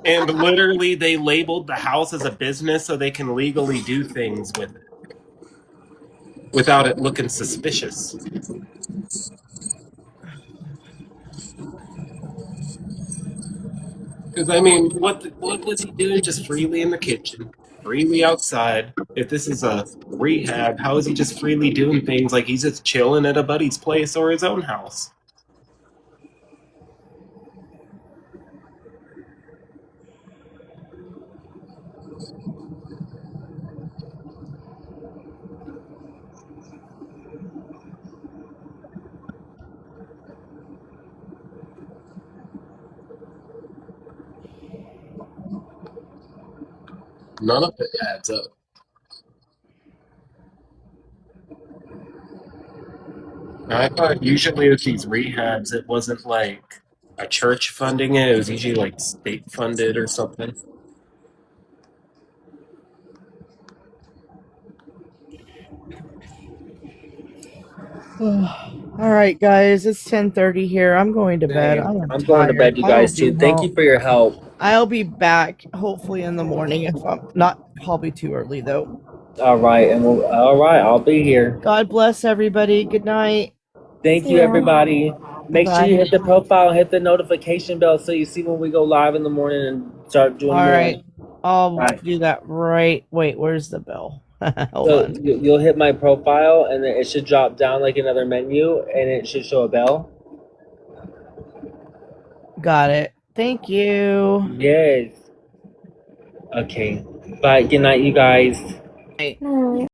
And literally, they labeled the house as a business so they can legally do things with it without it looking suspicious. Because I mean, what was he doing just freely in the kitchen, freely outside? If this is a rehab, how is he just freely doing things like he's just chilling at a buddy's place or his own house? None of it adds up. I thought usually with these rehabs, it wasn't like a church funding it. It was usually like state funded or something. All right, guys, it's 10:30 here. I'm going to bed. I am I'm going to tired. bed, you I will guys, be too. Thank home. you for your help. I'll be back hopefully in the morning if I'm not probably too early though. All right, all right, I'll be here. God bless everybody. Good night. Thank See you, ya. everybody. Make sure Bye. you hit the profile, hit the notification bell so you see when we go live in the morning and start doing All more. right. I'll Right. do that right. Wait, where's the bell? Hold So on. you'll hit my profile, and then it should drop down like another menu, and it should show a bell. Got it. Thank you. Yes. Okay. Bye. Good night, you guys. Alright.